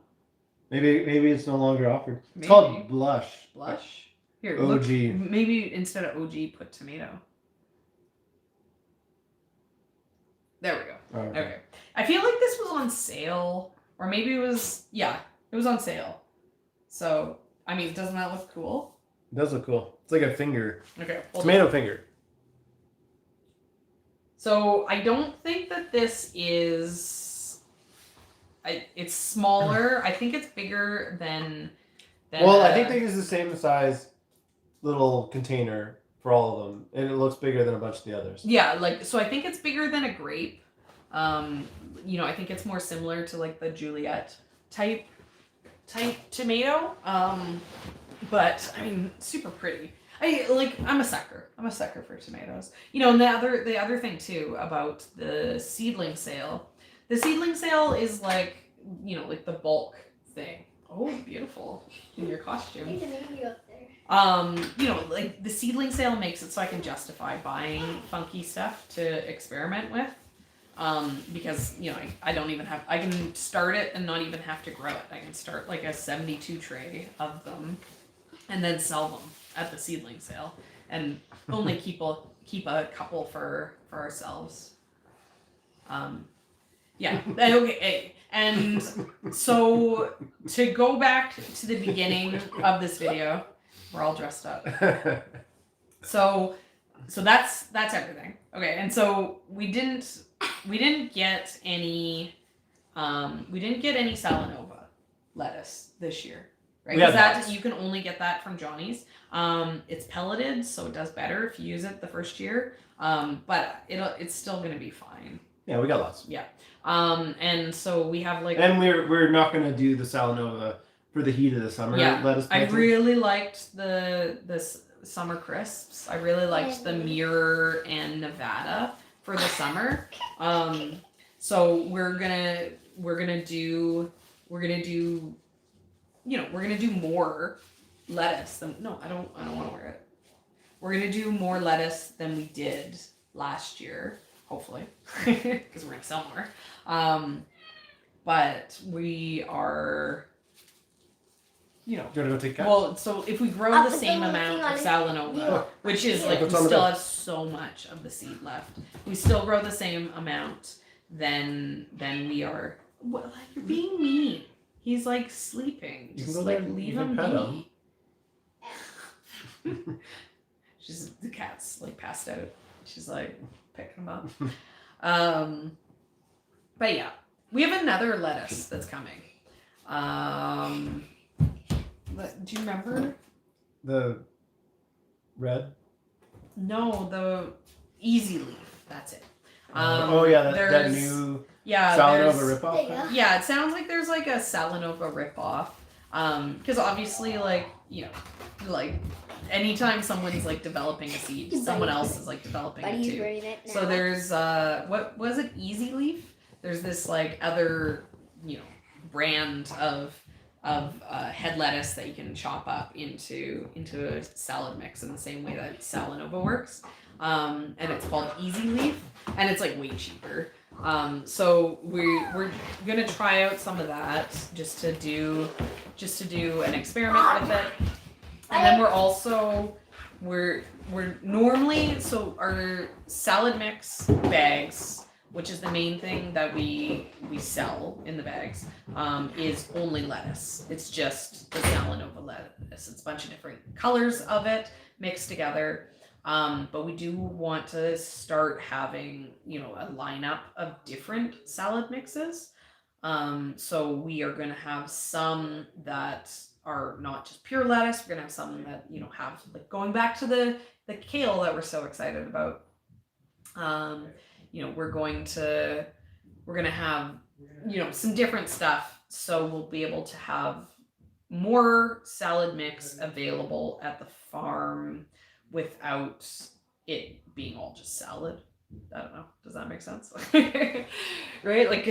Maybe it's no longer offered. It's called Blush. Blush? Here, OG. look, maybe instead of OG, put tomato. There we go. Oh, okay. I feel like this was on sale. Or maybe it was... Yeah, it was on sale. So, I mean, doesn't that look cool? It does look cool. It's like a finger. Okay. Tomato finger. So I don't think that this is. It's smaller. I think it's bigger than. Well, I think they use the same size little container for all of them, and it looks bigger than a bunch of the others. Yeah, so I think it's bigger than a grape. I think it's more similar to like the Juliet type tomato. But I mean, super pretty. I'm a sucker. I'm a sucker for tomatoes. And the other thing too about the seedling sale. The seedling sale is like the bulk thing. Oh, beautiful in your costume. Like the seedling sale makes it so I can justify buying funky stuff to experiment with. Because I don't even have. I can start it and not even have to grow it. I can start like a 72 tray of them, and then sell them at the seedling sale, and only keep a couple for ourselves. Yeah. Okay. And so to go back to the beginning of this video, we're all dressed up. So that's everything. Okay. And so we didn't get any Salanova lettuce this year. Right? Because you can only get that from Johnny's. It's pelleted, so it does better if you use it the first year. But it's still gonna be fine. Yeah, we got lots. And so we have like. And we're not gonna do the Salanova for the heat of the summer. Yeah, lettuce I planting. really liked the summer crisps. I really liked the Mirror and Nevada for the summer. So we're gonna do more lettuce than I don't want to wear it. We're gonna do more lettuce than we did last year, hopefully, because we're gonna sell more. But we are. Do you want to go take cats? Well, so if we grow the same amount of Salanova, which is like we still have so much of the seed left, we still grow the same amount, then we are. What, you're being mean. He's like sleeping. Just like leave him be. The cat's like passed out. She's like picking him up. But yeah, we have another lettuce that's coming. Do you remember? The red? No, the Easy Leaf. That's it. That new Salanova ripoff. Yeah, it sounds like there's like a Salanova ripoff. Because obviously, like anytime someone's like developing a seed, someone else is like developing it too. So there's what was it? Easy Leaf. There's this like other brand of head lettuce that you can chop up into a salad mix in the same way that Salanova works. And it's called Easy Leaf, and it's like way cheaper. So we're gonna try out some of that just to do an experiment with it. And then we're normally, so our salad mix bags, which is the main thing that we sell in the bags, is only lettuce. It's just the Salanova lettuce. It's a bunch of different colors of it mixed together. But we do want to start having, a lineup of different salad mixes. So we are going to have some that are not just pure lettuce. We're going to have some that, have, like, going back to the kale that we're so excited about. We're going to have, some different stuff. So we'll be able to have more salad mix available at the farm without it being all just salad. I don't know. Does that make sense? Right? Like,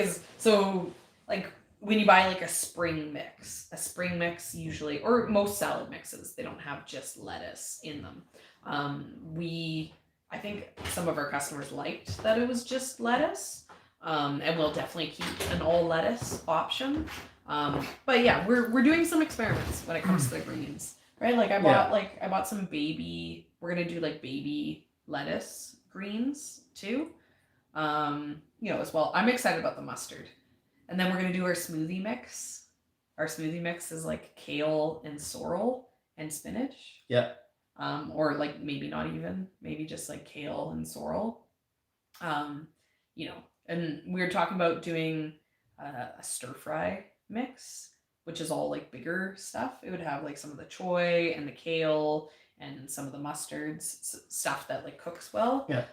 when you buy like a spring mix usually, or most salad mixes, they don't have just lettuce in them. I think some of our customers liked that it was just lettuce. And we'll definitely keep an all lettuce option. But yeah, we're doing some experiments when it comes to the greens. Right? Like I bought some baby, we're gonna do like baby lettuce greens too. As well. I'm excited about the mustard. And then we're gonna do our smoothie mix. Our smoothie mix is like kale and sorrel and spinach. Yeah. Or like maybe not even, maybe just like kale and sorrel. And we were talking about doing a stir fry mix, which is all like bigger stuff. It would have like some of the choy and the kale and some of the mustards, stuff that like cooks well. Yeah.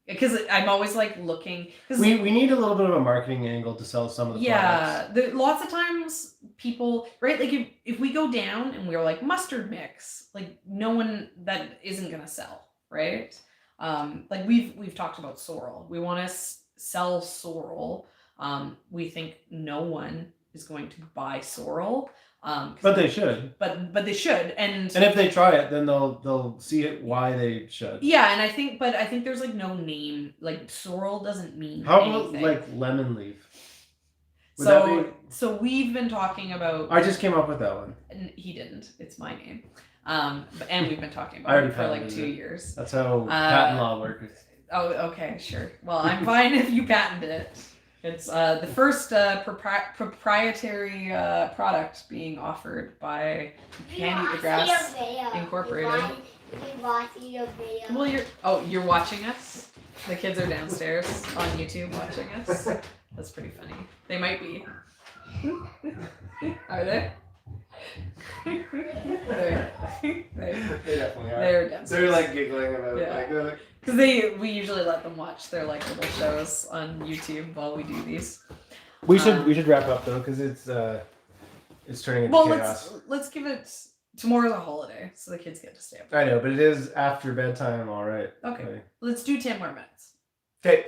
Because I'm always like looking. We need a little bit of a marketing angle to sell some of the products. Yeah, lots of times people, right? Like if we go down and we're like mustard mix, like no one, that isn't gonna sell, right? Like we've talked about sorrel. We want to sell sorrel. We think no one is going to buy sorrel. But they should. But they should, and if they try it, then they'll see it why they should. Yeah, and I think there's like no name, like sorrel doesn't mean How anything. about like lemon leaf? So we've been talking about. I just came up with that one. He didn't. It's my name. And we've been talking about it for like 2 years. That's how patent law works. Oh, okay, sure. Well, I'm fine if you patented it. It's the first proprietary product being offered by Candy the Grass Incorporated. Well, you're watching us? The kids are downstairs on YouTube watching us? That's pretty funny. They might be. Are they? They definitely are. They're downstairs. They're like giggling about Yeah. it. Like, Because we usually let them watch their like little shows on YouTube while we do these. We should wrap up though, because it's turning into chaos. Let's give it. Tomorrow's a holiday, so the kids get to stay up. I know, but it is after bedtime. All right. Okay. Let's do 10 more minutes. Okay.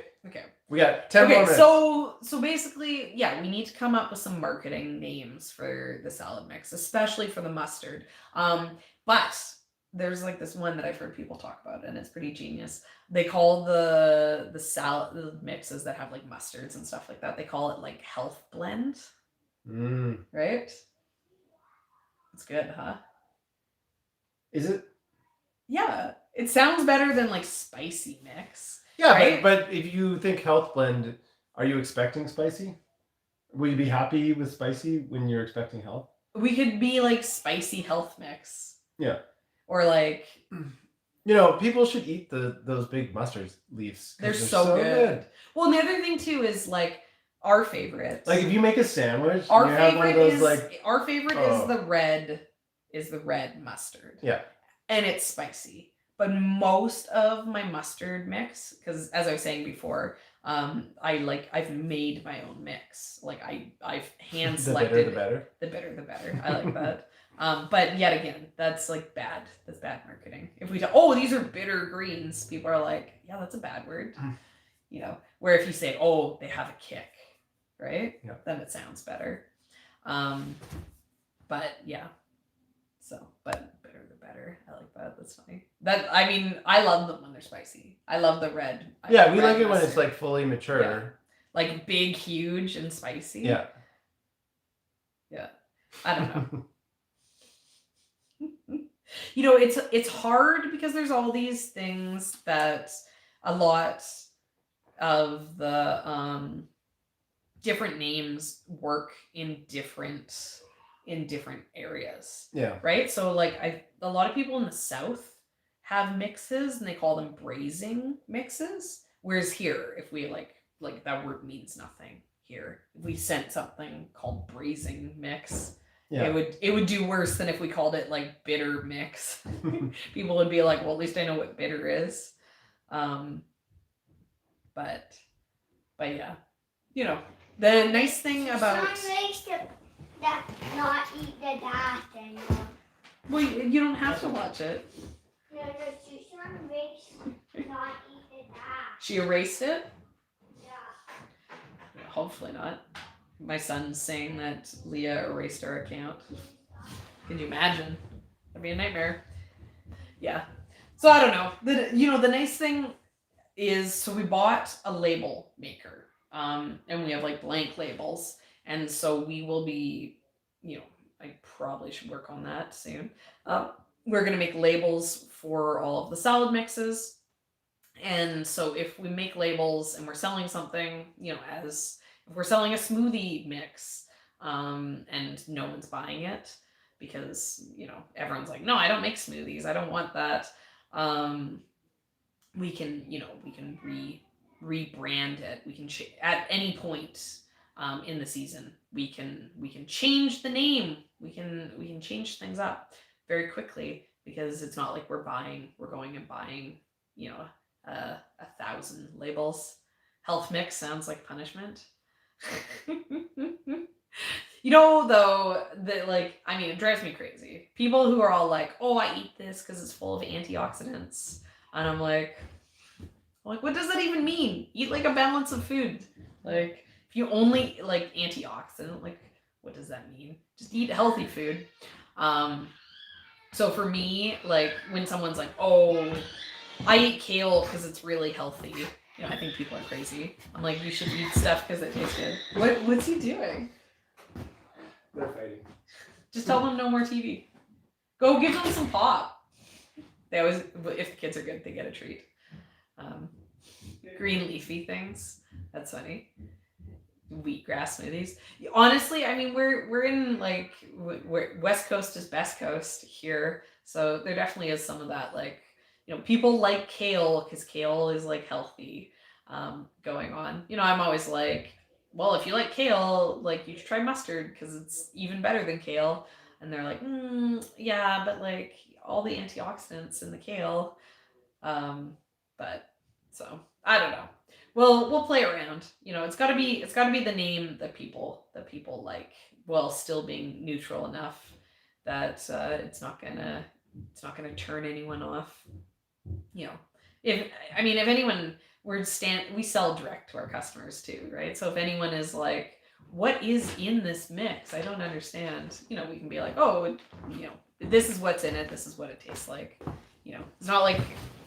We got 10 more minutes. So basically, yeah, we need to come up with some marketing names for the salad mix, especially for the mustard. But there's like this one that I've heard people talk about, and it's pretty genius. They call the salad mixes that have like mustards and stuff like that. They call it like health blend. Right? It's good, huh? Is it? Yeah, it sounds better than like spicy mix. Yeah, right? but if you think health blend, are you expecting spicy? Will you be happy with spicy when you're expecting health? We could be like spicy health mix. Yeah. Or like, people should eat those big mustard leaves. They're so good. Well, and the other thing too is like our favorite. Like if you make a sandwich, our and you have one of those is the red mustard. Yeah. And it's spicy. But most of my mustard mix, because as I was saying before, I've made my own mix. Like I've hand selected the better. The better the better. I like that. But yet again, that's like bad. That's bad marketing. If we these are bitter greens, people are like, yeah, that's a bad word. Where if you say, they have a kick, right? Yeah. Then it sounds better. But yeah. But bitter the better. I like that. That's funny. I love them when they're spicy. I love the red. Yeah, we like it when it's like fully mature. Yeah. Like big, huge, and spicy. Yeah. Yeah. I don't know. It's hard because there's all these things that a lot of the different names work in different areas. Yeah. Right? So like a lot of people in the South have mixes and they call them braising mixes. Whereas here, if we like that word means nothing here. If we sent something called braising mix, yeah. it would do worse than if we called it like bitter mix. People would be like, well, at least I know what bitter is. But yeah. The nice thing about not eat the dash anymore. Well, you don't have to watch it. No, Susan makes not eat the dash. She erased it? Yeah. Hopefully not. My son's saying that Leah erased our account. Can you imagine? That'd be a nightmare. Yeah. So I don't know. The nice thing is, so we bought a label maker. And we have like blank labels. And so we will be, I probably should work on that soon. We're going to make labels for all of the salad mixes. And so if we make labels and we're selling something, if we're selling a smoothie mix, and no one's buying it because, everyone's like, no, I don't make smoothies. I don't want that. We can rebrand it. We can at any point in the season we can change the name. We can change things up very quickly because it's not like we're going and buying 1,000 labels. Health mix sounds like punishment. Though that it drives me crazy. People who are all like, I eat this because it's full of antioxidants, and I'm like, what does that even mean? Eat like a balance of food. Like, if you only like antioxidant, what does that mean? Just eat healthy food. So for me, when someone's like, I eat kale because it's really healthy, I think people are crazy. I'm like, you should eat stuff because it tastes good. What's he doing? They're fighting. Just tell them no more TV. Go give them some pop. They always, if the kids are good, they get a treat. Green leafy things. That's funny. Wheatgrass smoothies. Honestly, we're in West Coast is best coast here, so there definitely is some of that. People like kale because kale is healthy going on. I'm always like, well, if you like kale, you should try mustard because it's even better than kale. And they're like, yeah, but all the antioxidants in the kale. But So I don't know. We'll play around. You know, it's got to be the name that people like, while still being neutral enough that it's not gonna turn anyone off. You know, if anyone, we sell direct to our customers too, right? So if anyone is like, what is in this mix? I don't understand. You know, we can be like, oh, you know, this is what's in it. This is what it tastes like. You know, it's not like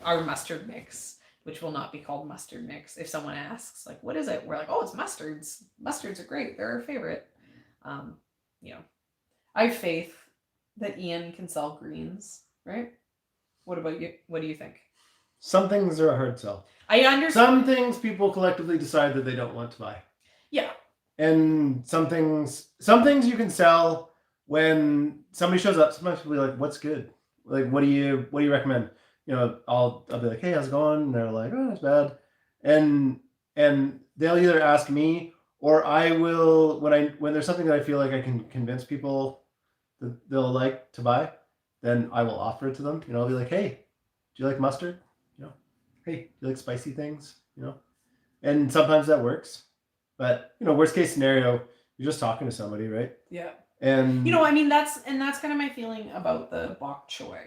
our mustard mix, which will not be called mustard mix. If someone asks, like, what is it? We're like, oh, it's mustards. Mustards are great. They're our favorite. You know, I have faith that Ian can sell greens, right? What about you? What do you think? Some things are a hard sell. I understand. Some things people collectively decide that they don't want to buy. Yeah. And some things you can sell when somebody shows up. Sometimes people be like, what's good? Like, what do you recommend? You know, I'll be like, hey, how's it going? And they're like, oh, it's bad. And they'll either ask me, or I will, when there's something that I feel like I can convince people that they'll like to buy, then I will offer it to them. You know, I'll be like, hey, do you like mustard? You know, hey, do you like spicy things? You know, and sometimes that works. But, you know, worst case scenario, you're just talking to somebody, right? Yeah. And you know, I mean, that's kind of my feeling about the bok choy,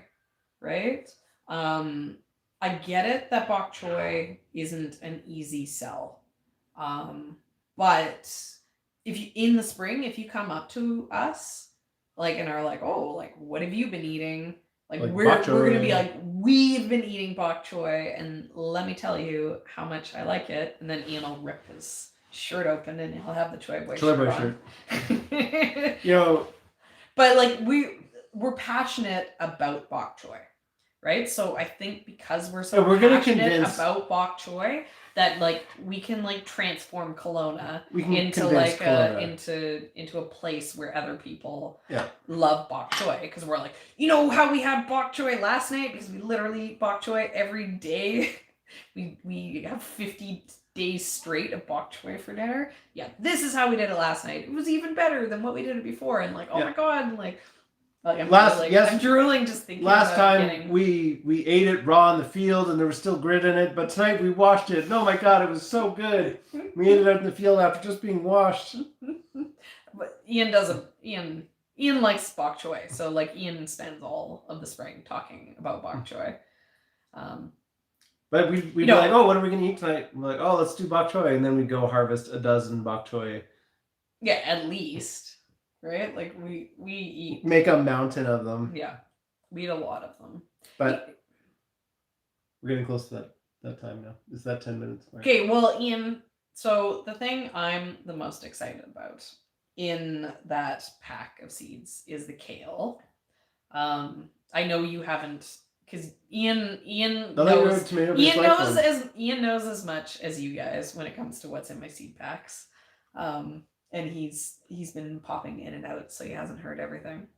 right? I get it that bok choy isn't an easy sell. But if you, in the spring, if you come up to us, like, and are like, oh, like, what have you been eating? Like we're gonna be like, we've been eating bok choy, and let me tell you how much I like it. And then Ian will rip his shirt open, and he'll have the Choy Boy shirt. You know, but like we're passionate about bok choy, right? So I think because we're so passionate about bok choy, that like we can like transform Kelowna into like into a place where other people love bok choy, because we're like, you know how we had bok choy last night, because we literally eat bok choy every day. we have 50 days straight of bok choy for dinner. Yeah, this is how we did it last night. It was even better than what we did it before, and like, oh my god, like I'm drooling just thinking. Last time we ate it raw in the field, and there was still grit in it. But tonight we washed it. And oh my god, it was so good. We ate it out in the field after just being washed. But Ian doesn't. Ian likes bok choy, so like Ian spends all of the spring talking about bok choy. But we'd be like, oh, what are we going to eat tonight? And we're like, oh, let's do bok choy. And then we'd go harvest a dozen bok choy. Yeah, at least. Right? Like, we eat... Make a mountain of them. Yeah. We eat a lot of them. But we're getting close to that time now. Is that 10 minutes? Okay, well, Ian, so the thing I'm the most excited about in that pack of seeds is the kale. I know you haven't... Because Ian knows as much as you guys when it comes to what's in my seed packs, and he's been popping in and out, so he hasn't heard everything.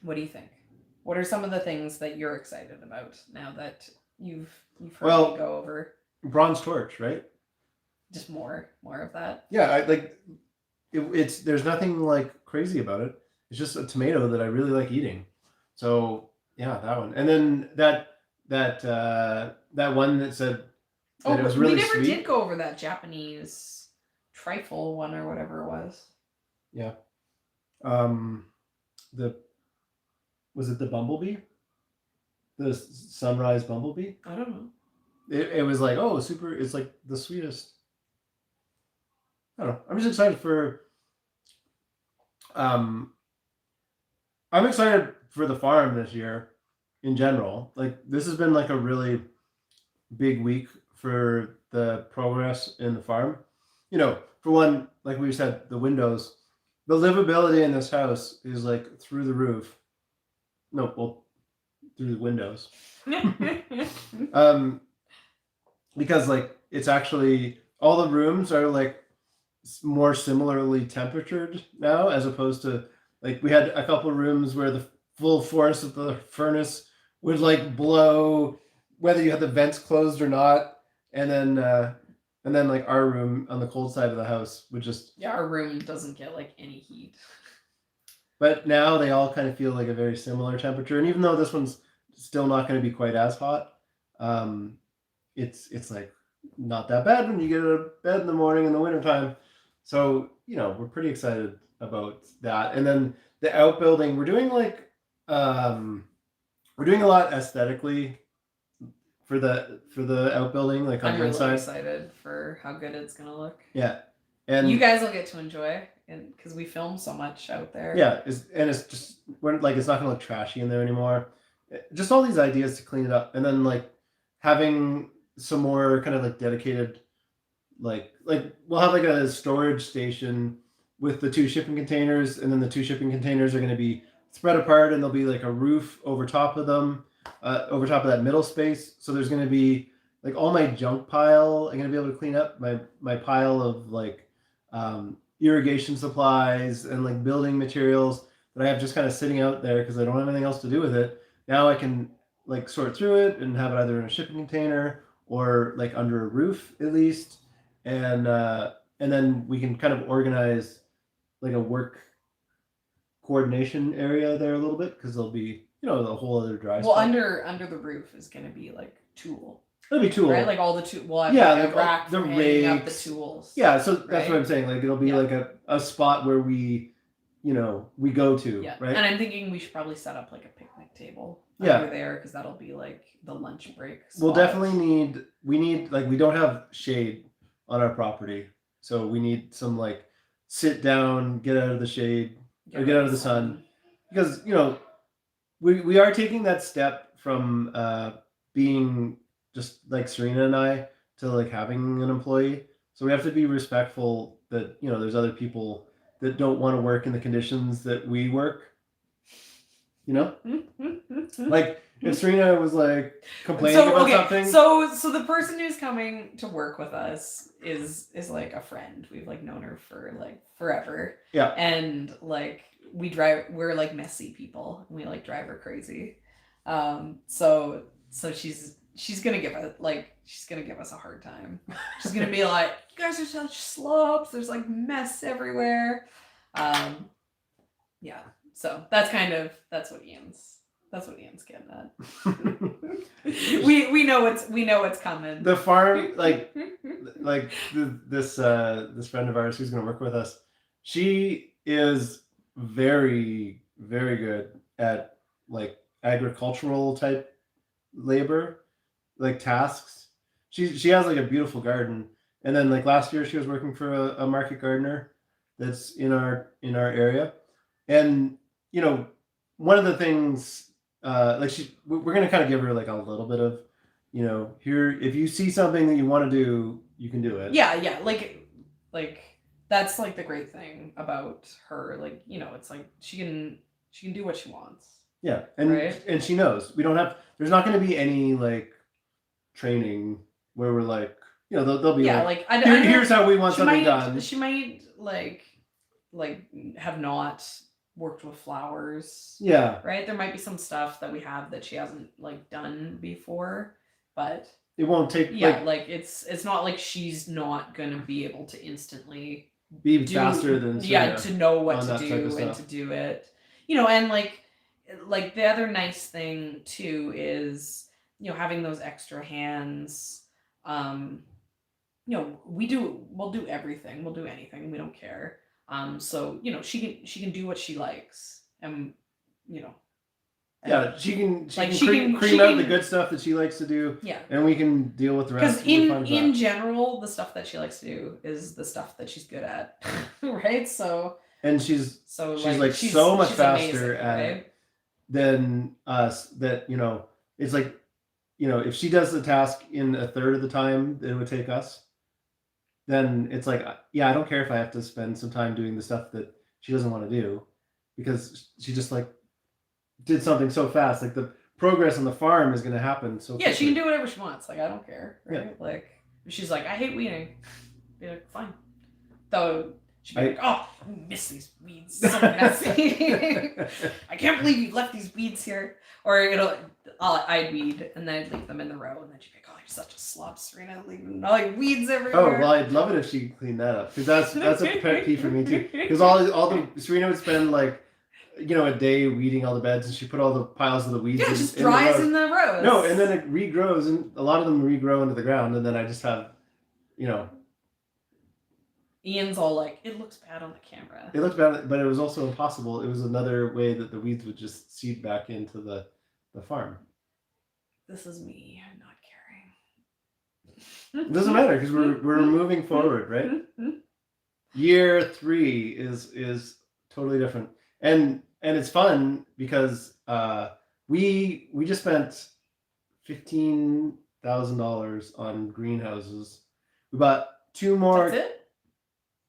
What do you think? What are some of the things that you're excited about now that you've heard me go over? Bronze torch, right? Just more of that. Yeah, it's there's nothing like crazy about it. It's just a tomato that I really like eating. So. Yeah, that one, and then that one that said that it was really sweet. We never did go over that Japanese trifle one or whatever it was. Yeah, was it the Bumblebee? The sunrise Bumblebee? I don't know. It was like, oh, super! It's like the sweetest. I don't know. I'm just excited for. I'm excited for the farm this year in general. Like, this has been like a really big week for the progress in the farm. You know, for one, like we said, the windows, the livability in this house is like through the roof. No, well, through the windows. Because like it's actually, all the rooms are like more similarly temperatured now, as opposed to like we had a couple of rooms where the full force of the furnace would like blow whether you had the vents closed or not, and then like our room on the cold side of the house would just our room doesn't get like any heat. But now they all kind of feel like a very similar temperature, and even though this one's still not going to be quite as hot, it's like not that bad when you get out of bed in the morning in the wintertime. So, we're pretty excited about that. And then the outbuilding, we're doing a lot aesthetically for the outbuilding, like on I'm the really inside. excited for how good it's gonna look. Yeah. And you guys will get to enjoy it because we film so much out there. yeah, it's just it's not gonna look trashy in there anymore. Just all these ideas to clean it up, and then like having some more kind of like dedicated, like we'll have like a storage station with the 2 shipping containers, and then the 2 shipping containers are going to be spread apart, and there'll be like a roof over top of them, over top of that middle space. So there's going to be like all my junk pile. I'm going to be able to clean up my pile of like irrigation supplies and like building materials that I have just kind of sitting out there because I don't have anything else to do with it. Now I can like sort through it and have it either in a shipping container or like under a roof at least, and then we can kind of organize like a work coordination area there a little bit because there'll be the whole other dry Well, spot. under the roof is gonna be like tool. It'll be tool, right? Like all the tool. We'll have Yeah, like like a rack the for hanging up the rakes. tools. Yeah, so that's right? what I'm saying. Like it'll be Yeah. like a spot where we go to, Yeah, right? and I'm thinking we should probably set up like a picnic table Yeah. over there because that'll be like the lunch break. We'll spot. definitely need like we don't have shade on our property, so we need some like sit down, get out of the shade, or get out of the sun, because we are taking that step from being just like Serena and I to like having an employee. So we have to be respectful that there's other people that don't want to work in the conditions that we work. Like if Serena was like complaining about something. So the person who's coming to work with us is like a friend. We've like known her for like forever. Yeah. And like we're like messy people. We like drive her crazy. So she's gonna give us a hard time. She's gonna be like, you guys are such slobs. There's like mess everywhere. Yeah. So that's what Ian's getting at. we know it's coming. The farm, this friend of ours who's going to work with us, she is very, very good at like agricultural type labor, like tasks. She has like a beautiful garden, and then like last year she was working for a market gardener that's in our area, and one of the things we're gonna kind of give her like a little bit of here, if you see something that you want to do, you can do it. Yeah, like that's like the great thing about her, like it's like she can do what she wants. Yeah, and right? And she knows there's not going to be any like training where we're like they'll be here's how we want something done. She might like have not worked with flowers. Yeah. Right? There might be some stuff that we have that she hasn't like done before, but it won't take it's not like she's not gonna be able to instantly be faster than Serena to know what to do and to do it. And like the other nice thing too is having those extra hands. We'll do everything. We'll do anything. We don't care. So she can do what she likes, and yeah, she can cream out the good stuff that she likes to do. Yeah, and we can deal with the rest. Because in general, the stuff that she likes to do is the stuff that she's good at, right? So she's so much faster at it than us. That it's like if she does the task in a third of the time that it would take us, then it's like, yeah, I don't care if I have to spend some time doing the stuff that she doesn't want to do, because she just like did something so fast. Like the progress on the farm is going to happen so quickly. She can do whatever she wants. Like I don't care, right? Yeah. Like she's like, I hate weeding. Be like, fine. Though she'd be like, oh, I miss these weeds. So messy. I can't believe you left these weeds here. Or I'd weed and then I'd leave them in the row, and then she'd be like, oh, you're such a slob, Serena, leaving all like weeds everywhere. Oh well, I'd love it if she cleaned that up, because that's a pet peeve for me too. Because all the Serena would spend like a day weeding all the beds, and she put all the piles of the weeds. Yeah, it in, just in the dries rows. in the rows. No, and then it regrows, and a lot of them regrow into the ground, and then I just have, Ian's all like, it looks bad on the camera. it looked bad, but it was also impossible. It was another way that the weeds would just seed back into the farm. This is me not caring. It doesn't matter because we're moving forward, right? Year 3 is totally different, and it's fun because we just spent $15,000 on greenhouses. We bought 2 more. That's it?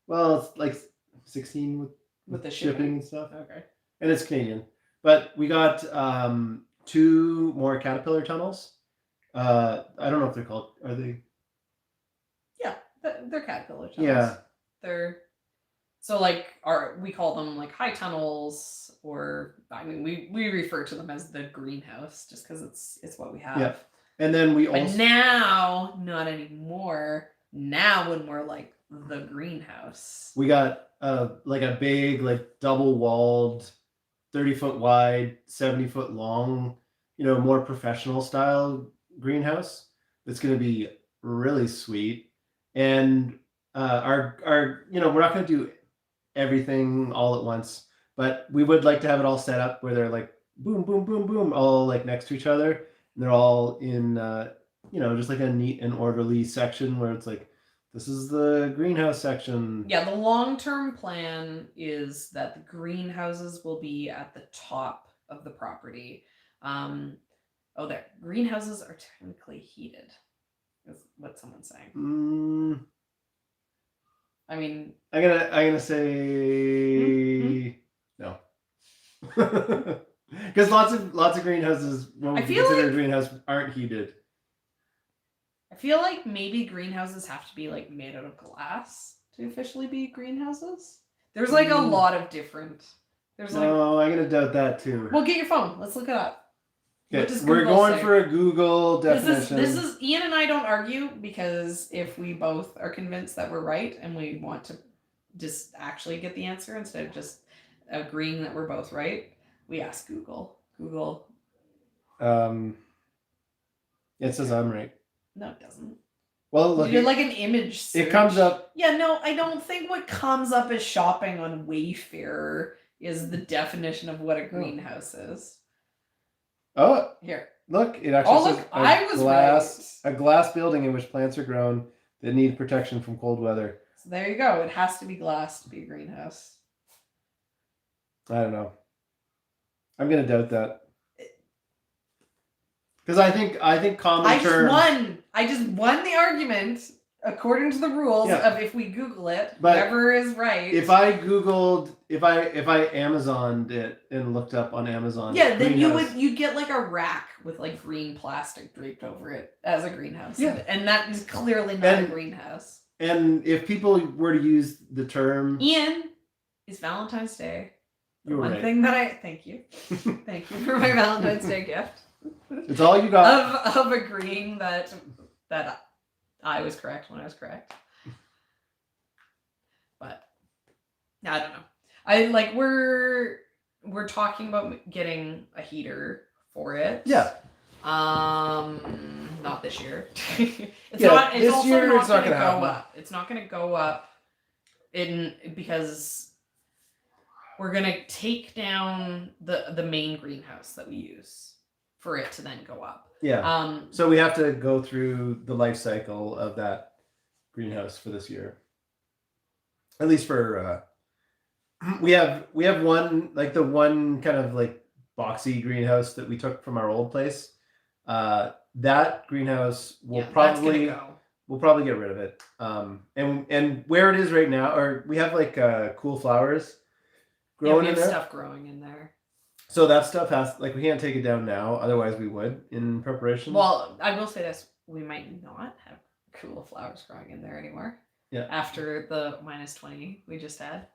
Well, it's like 16 With the shipping and stuff, Okay. and it's Canadian. But we got 2 more caterpillar tunnels. I don't know if they're called. Are they? Yeah, they're caterpillar tunnels. Yeah. They're so we call them like high tunnels, or I mean we refer to them as the greenhouse just because it's what we have. Yeah. And then we But also now not anymore. Now when we're like the greenhouse. we got like a big double walled 30-foot wide 70-foot long more professional style greenhouse that's going to be really sweet. And our we're not going to do everything all at once, but we would like to have it all set up where they're like boom boom boom boom all like next to each other, and they're all in just like a neat and orderly section where it's like, this is the greenhouse section. Yeah, the long-term plan is that the greenhouses will be at the top of the property. There. Greenhouses are technically heated, is what someone's saying. I mean, I'm gonna say no, because lots of greenhouses, what we consider a greenhouse, aren't heated. I feel like maybe greenhouses have to be like made out of glass to officially be greenhouses. There's like a lot of different. I'm gonna doubt that too. Well, get your phone. Let's look it up. Okay, we're going for a Google definition. This is Ian and I don't argue, because if we both are convinced that we're right and we want to just actually get the answer instead of just agreeing that we're both right, we ask Google. Google. It says I'm right. No, it doesn't. Well, look, you did like an image search. It comes up. Yeah, no, I don't think what comes up as shopping on Wayfair is the definition of what a greenhouse is. Oh, here. Look, it actually says a glass building in which plants are grown that need protection from cold weather. So there you go. It has to be glass to be a greenhouse. I don't know. I'm gonna doubt that. Because I think common terms. I just won the argument according to the rules of if we Google it, whatever is right. If I Amazoned it and looked up on Amazon, then you'd get like a rack with like green plastic draped over it as a greenhouse. Yeah. And that is clearly not a greenhouse. And if people were to use the term, Ian, it's Valentine's Day. One thing that I thank you. Thank you for my Valentine's Day gift. It's all you got. Of agreeing that I was correct when I was correct. But I don't know. We're talking about getting a heater for it. Yeah. Not this year. It's not gonna happen. go up. It's not gonna go up because we're gonna take down the main greenhouse that we use for it to then go up. Yeah. So we have to go through the life cycle of that greenhouse for this year. At least for we have one, like the one kind of like boxy greenhouse that we took from our old place. That greenhouse we'll probably get rid of it. And where it is right now, or we have like cool flowers growing in there. Stuff growing in there. So that stuff we can't take it down now, otherwise we would in preparation. Well, I will say this, we might not have cool flowers growing in there anymore. Yeah. After the -20 we just had.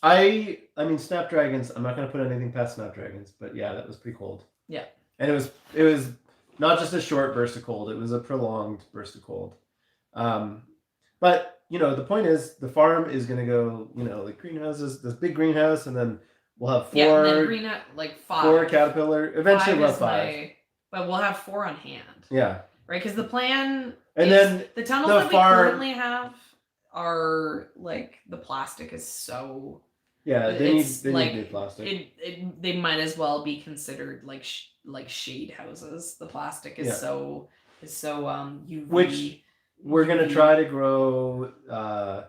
I mean, snapdragons, I'm not going to put anything past snapdragons, but yeah, that was pretty cold. Yeah. And it was not just a short burst of cold, it was a prolonged burst of cold. But, the point is the farm is going to go, like greenhouses, this big greenhouse, and then We'll have Yeah, and then four green like 5. 4 caterpillar. Eventually we'll have is 5. but we'll have 4 on hand. Yeah. Right, because the plan And is then the tunnels the that farm- we currently have are like the plastic is so. Yeah, they need like new plastic. they might as well be considered like shade houses. The plastic is Yeah. so UV. Which we're gonna try to grow. We're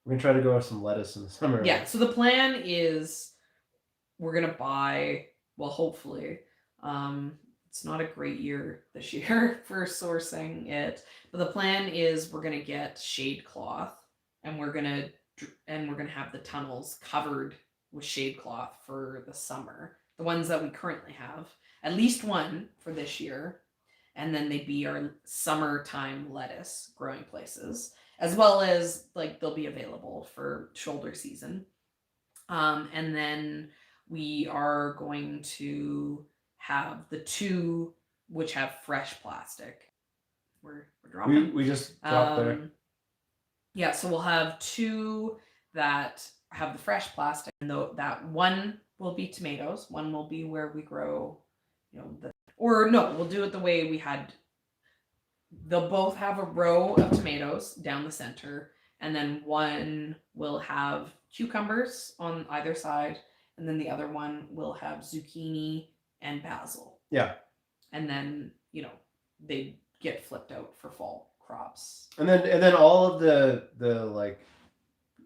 gonna try to grow some lettuce in the summer. Yeah. So the plan is we're gonna buy. Well, hopefully, it's not a great year this year for sourcing it. But the plan is we're gonna get shade cloth, and we're gonna have the tunnels covered with shade cloth for the summer. The ones that we currently have, at least one for this year, and then they'd be our summertime lettuce growing places, as well as like they'll be available for shoulder season. And then we are going to have the 2 which have fresh plastic. We're dropping. We just dropped there. Yeah, so we'll have 2 that have the fresh plastic, and that one will be tomatoes. One will be where we grow, we'll do it the way we had. They'll both have a row of tomatoes down the center, and then one will have cucumbers on either side, and then the other one will have zucchini and basil. Yeah. And then, they get flipped out for fall crops. And then all of the like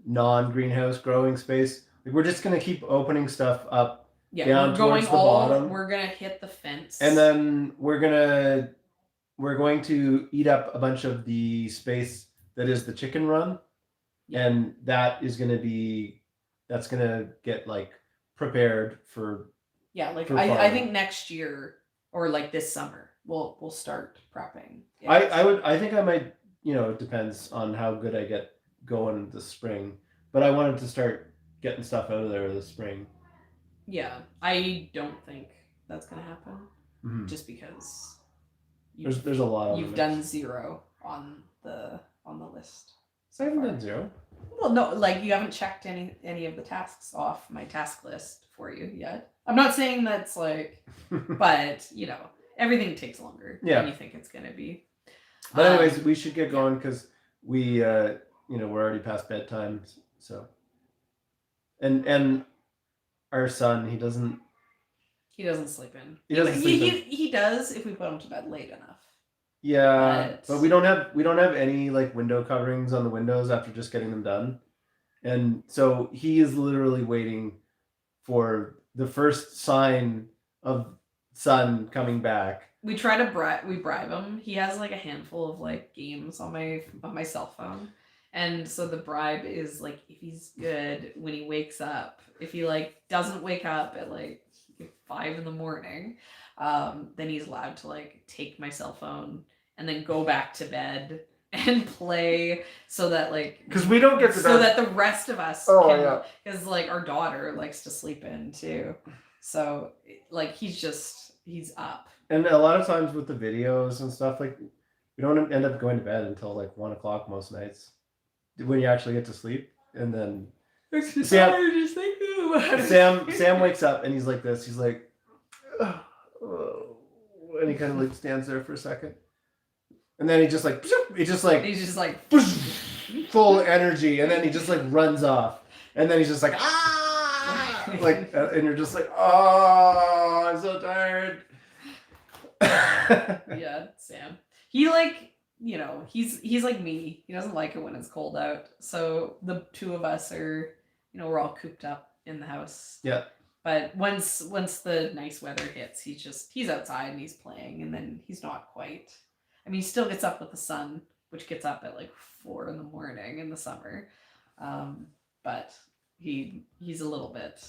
non-greenhouse growing space, like we're just gonna keep opening stuff up. Yeah, down we're going towards the bottom. We're gonna hit the fence, And then we're going to eat up a bunch of the space that is the chicken run, and that's gonna get like prepared for. Yeah, like for I think next year or like this summer we'll start prepping. I think I might, it depends on how good I get going this spring, but I wanted to start getting stuff out of there this spring. Yeah, I don't think that's gonna happen, just because there's a lot. You've done 0 on the list. So I haven't done 0. Well, no, like you haven't checked any of the tasks off my task list for you yet. I'm not saying that's like, but everything takes longer than you think it's gonna be. But anyways, we should get going because we we're already past bedtime. So, and our son, he doesn't sleep in. He doesn't sleep in. He does if we put him to bed late enough. Yeah, but we don't have any like window coverings on the windows after just getting them done, and so he is literally waiting for the first sign of sun coming back. We try to bribe him. He has like a handful of like games on my cell phone, and so the bribe is like if he's good when he wakes up. If he like doesn't wake up at like 5 a.m, then he's allowed to like take my cell phone and then go back to bed and play, so that like because we don't get to so bed. that the rest of us because like our daughter likes to sleep in too, so like he's up. And a lot of times with the videos and stuff, like we don't end up going to bed until like 1 o'clock most nights when you actually get to sleep. And then Sam wakes up and he's like this. He's like, oh, and he kind of like stands there for a second, and then he's just like full energy, and then he just like runs off, and then he's just like like, and you're just like, oh, I'm so tired. Yeah, Sam. He like, he's like me. He doesn't like it when it's cold out. So the 2 of us are, we're all cooped up in the house. Yeah. But once the nice weather hits, he's outside and he's playing, and then he's not quite. I mean, he still gets up with the sun, which gets up at like 4 a.m. in the summer. But he's a little bit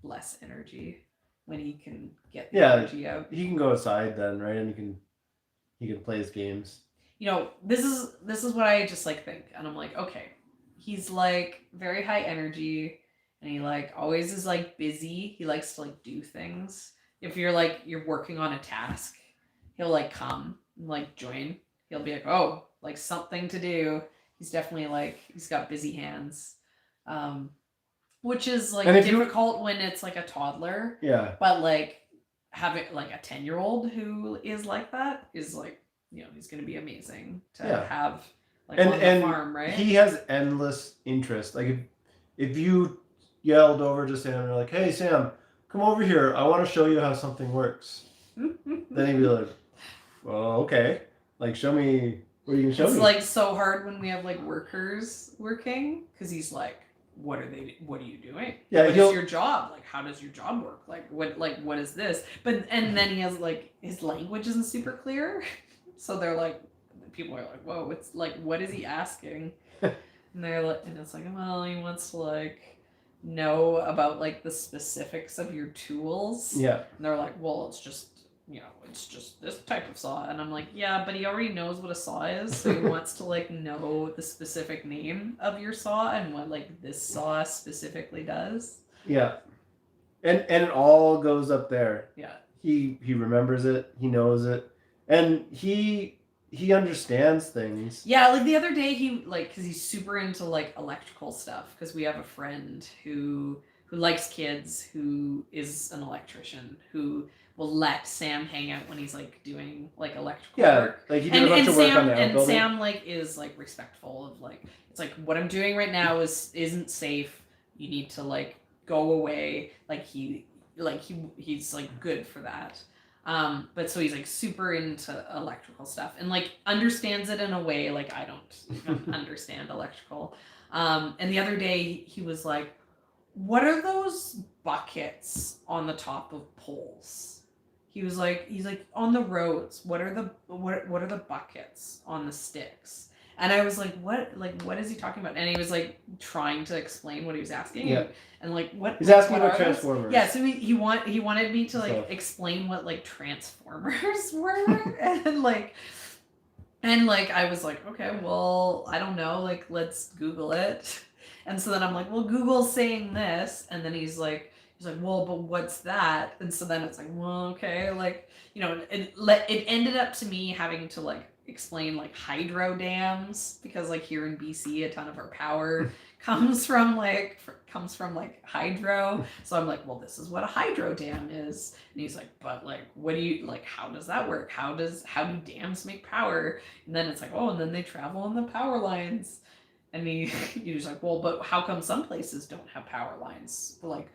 less energy when he can get the energy out. He can go outside then, right? And he can play his games. This is what I just like think, and I'm like, okay, he's like very high energy, and he like always is like busy. He likes to like do things. If you're working on a task, he'll like come and like join. He'll be like, oh, like something to do. He's definitely like he's got busy hands. Which is like And if you- difficult when it's like a toddler, Yeah. but like having like a 10-year-old who is like that is like, you know, he's gonna be amazing to Yeah. have like And on the and farm, right? he has endless interest. Like if you yelled over to Sam and you're like, "Hey Sam, come over here. I want to show you how something works." Then he'd be like, "Well, okay. Like show me what you can show It's me." like so hard when we have like workers working because he's like, what are you doing? Yeah, What is he'll- your job? Like, how does your job work? Like, what is this? But and then he has like his language isn't super clear, so they're like, people are like, whoa, it's like, what is he asking? And they're like, and it's like, well, he wants to like know about like the specifics of your tools. Yeah. And they're like, well, it's just, you know, it's just this type of saw. And I'm like, yeah, but he already knows what a saw is. So he wants to like know the specific name of your saw and what like this saw specifically does. Yeah. And it all goes up there. Yeah. He remembers it. He knows it. And he understands things. Yeah, like the other day he like, because he's super into like electrical stuff, because we have a friend who likes kids, who is an electrician, who will let Sam hang out when he's like doing like electrical work. Like he did a bunch of work on the and outbuilding. Sam like is like respectful of like, it's like, what I'm doing right now isn't safe. You need to like go away. Like he's like good for that. But so he's like super into electrical stuff and like understands it in a way like I don't even understand electrical. And the other day he was like, what are those buckets on the top of poles? He's like on the roads, what are the buckets on the sticks? And I was like, what is he talking about? And he was like trying to explain what he was asking. Yeah. And like what He's asking what about are those? Transformers. Yeah, so he wanted me to like So. explain what like Transformers were. and like I was like, okay, well, I don't know, like let's Google it. And so then I'm like, well, Google's saying this, and then he's like, well, but what's that? And so then it's like, well, okay, like, you know, it ended up to me having to like explain like hydro dams, because like here in BC a ton of our power comes from hydro. So I'm like, well, this is what a hydro dam is. And he's like, but like, what do you like, how does that work? How do dams make power? And then it's like, oh, and then they travel on the power lines. And he was like, well, but how come some places don't have power lines? But like,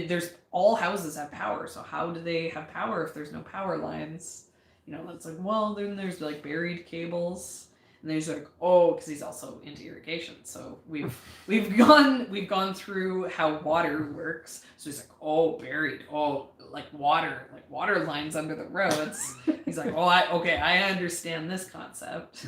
there's all houses have power, so how do they have power if there's no power lines? You know, it's like, well, then there's like buried cables. And then he's like, oh, because he's also into irrigation. So we've gone through how water works. So he's like, oh, buried, oh, like water lines under the roads. He's like, oh, I understand this concept.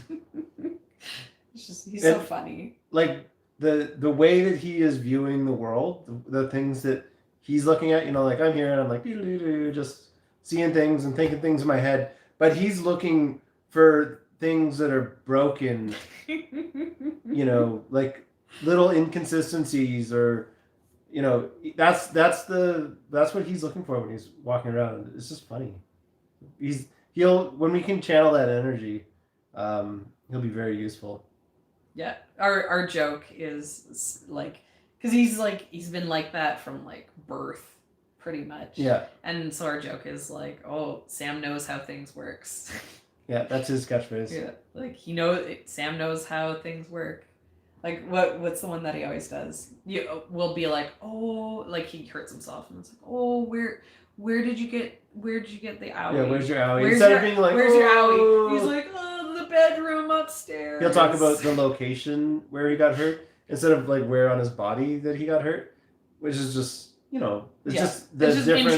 It's just, he's so funny. Like the way that he is viewing the world, the things that he's looking at, you know, like I'm here and I'm like just seeing things and thinking things in my head, but he's looking for things that are broken, you know, like little inconsistencies, or you know, that's what he's looking for when he's walking around. It's just funny. When we can channel that energy, he'll be very useful. Yeah, our joke is like, because he's been like that from like birth, pretty much. Yeah. And so our joke is like, oh, Sam knows how things works. Yeah, that's his catchphrase. Yeah, like Sam knows how things work. Like what's the one that he always does? We'll be like, oh, like he hurts himself, and it's like, oh, where did you get the owie? Yeah, where's your owie? Instead of being like, where's your owie? "Oh." He's like, oh, the bedroom upstairs. He'll talk about the location where he got hurt instead of like where on his body that he got hurt, which is just, you know, it's just the it's just difference.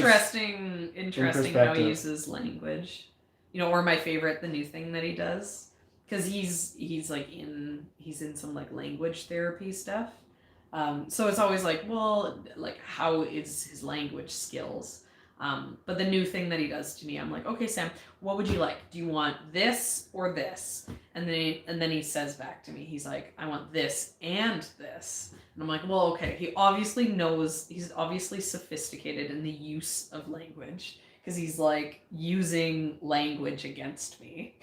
interesting how he uses language. You know, or my favorite, the new thing that he does, because he's in some like language therapy stuff. So it's always like, well, like how is his language skills? But the new thing that he does to me, I'm like, okay, Sam, what would you like? Do you want this or this? And then he says back to me, he's like, I want this and this. And I'm like, well, okay. He's obviously sophisticated in the use of language, because he's like using language against me.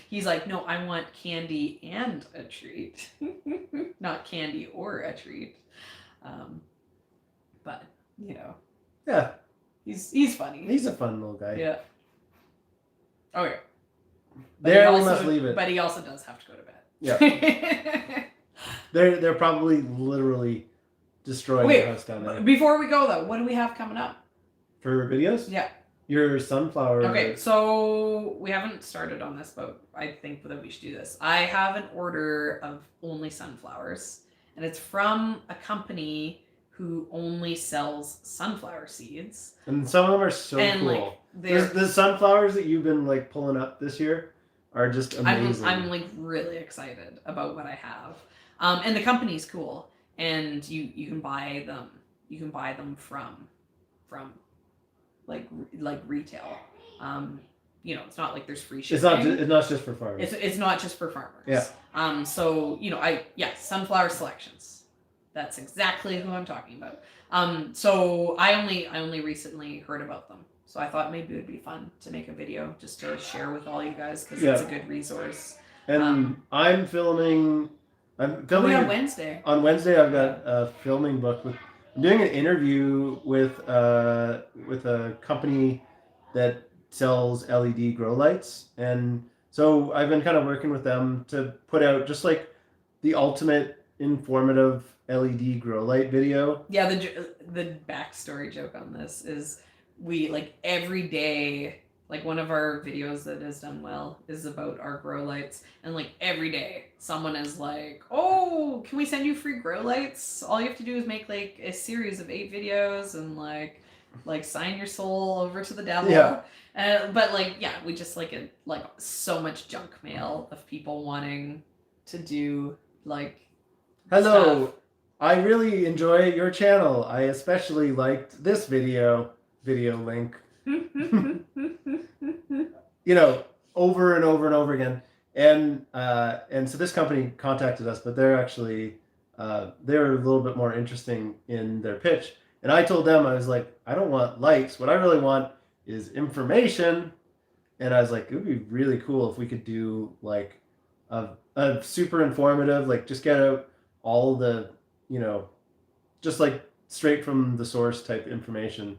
He's like, no, I want candy and a treat, not candy or a treat. but you know, Yeah, he's funny. he's a fun little guy. Yeah. Okay. There we must leave it. But he also does have to go to bed. Yeah. They're probably literally destroying the house down there. Before we go though, what do we have coming up? For videos? Yeah. Your sunflower. Okay, so we haven't started on this, but I think that we should do this. I have an order of only sunflowers, and it's from a company who only sells sunflower seeds. And some of them are so cool. Like, the sunflowers that you've been like pulling up this year are just amazing. I'm like really excited about what I have. And the company's cool, and you can buy them. You can buy them from like retail. You know, it's not like there's free shipping. It's not just for farmers. It's not just for farmers. Yeah. So you know, sunflower selections. That's exactly who I'm talking about. So I only recently heard about them. So I thought maybe it would be fun to make a video just to share with all you guys because it's a good resource. And I'm filming on Wednesday. On Wednesday, I've got a filming book I'm doing an interview with a company that sells LED grow lights, and so I've been kind of working with them to put out just like the ultimate informative LED grow light video. Yeah, the backstory joke on this is we like every day. Like one of our videos that has done well is about our grow lights, and like every day someone is like, "Oh, can we send you free grow lights? All you have to do is make like a series of 8 videos and like sign your soul over to the devil." Yeah. But like we just like so much junk mail of people wanting to do like. Hello, stuff. I really enjoy your channel. I especially liked this video link. You know, over and over and over again, and so this company contacted us, but they're actually they're a little bit more interesting in their pitch. And I told them, I was like, I don't want lights. What I really want is information. And I was like, it would be really cool if we could do like a super informative, like just get out all the, you know, just like straight from the source type information.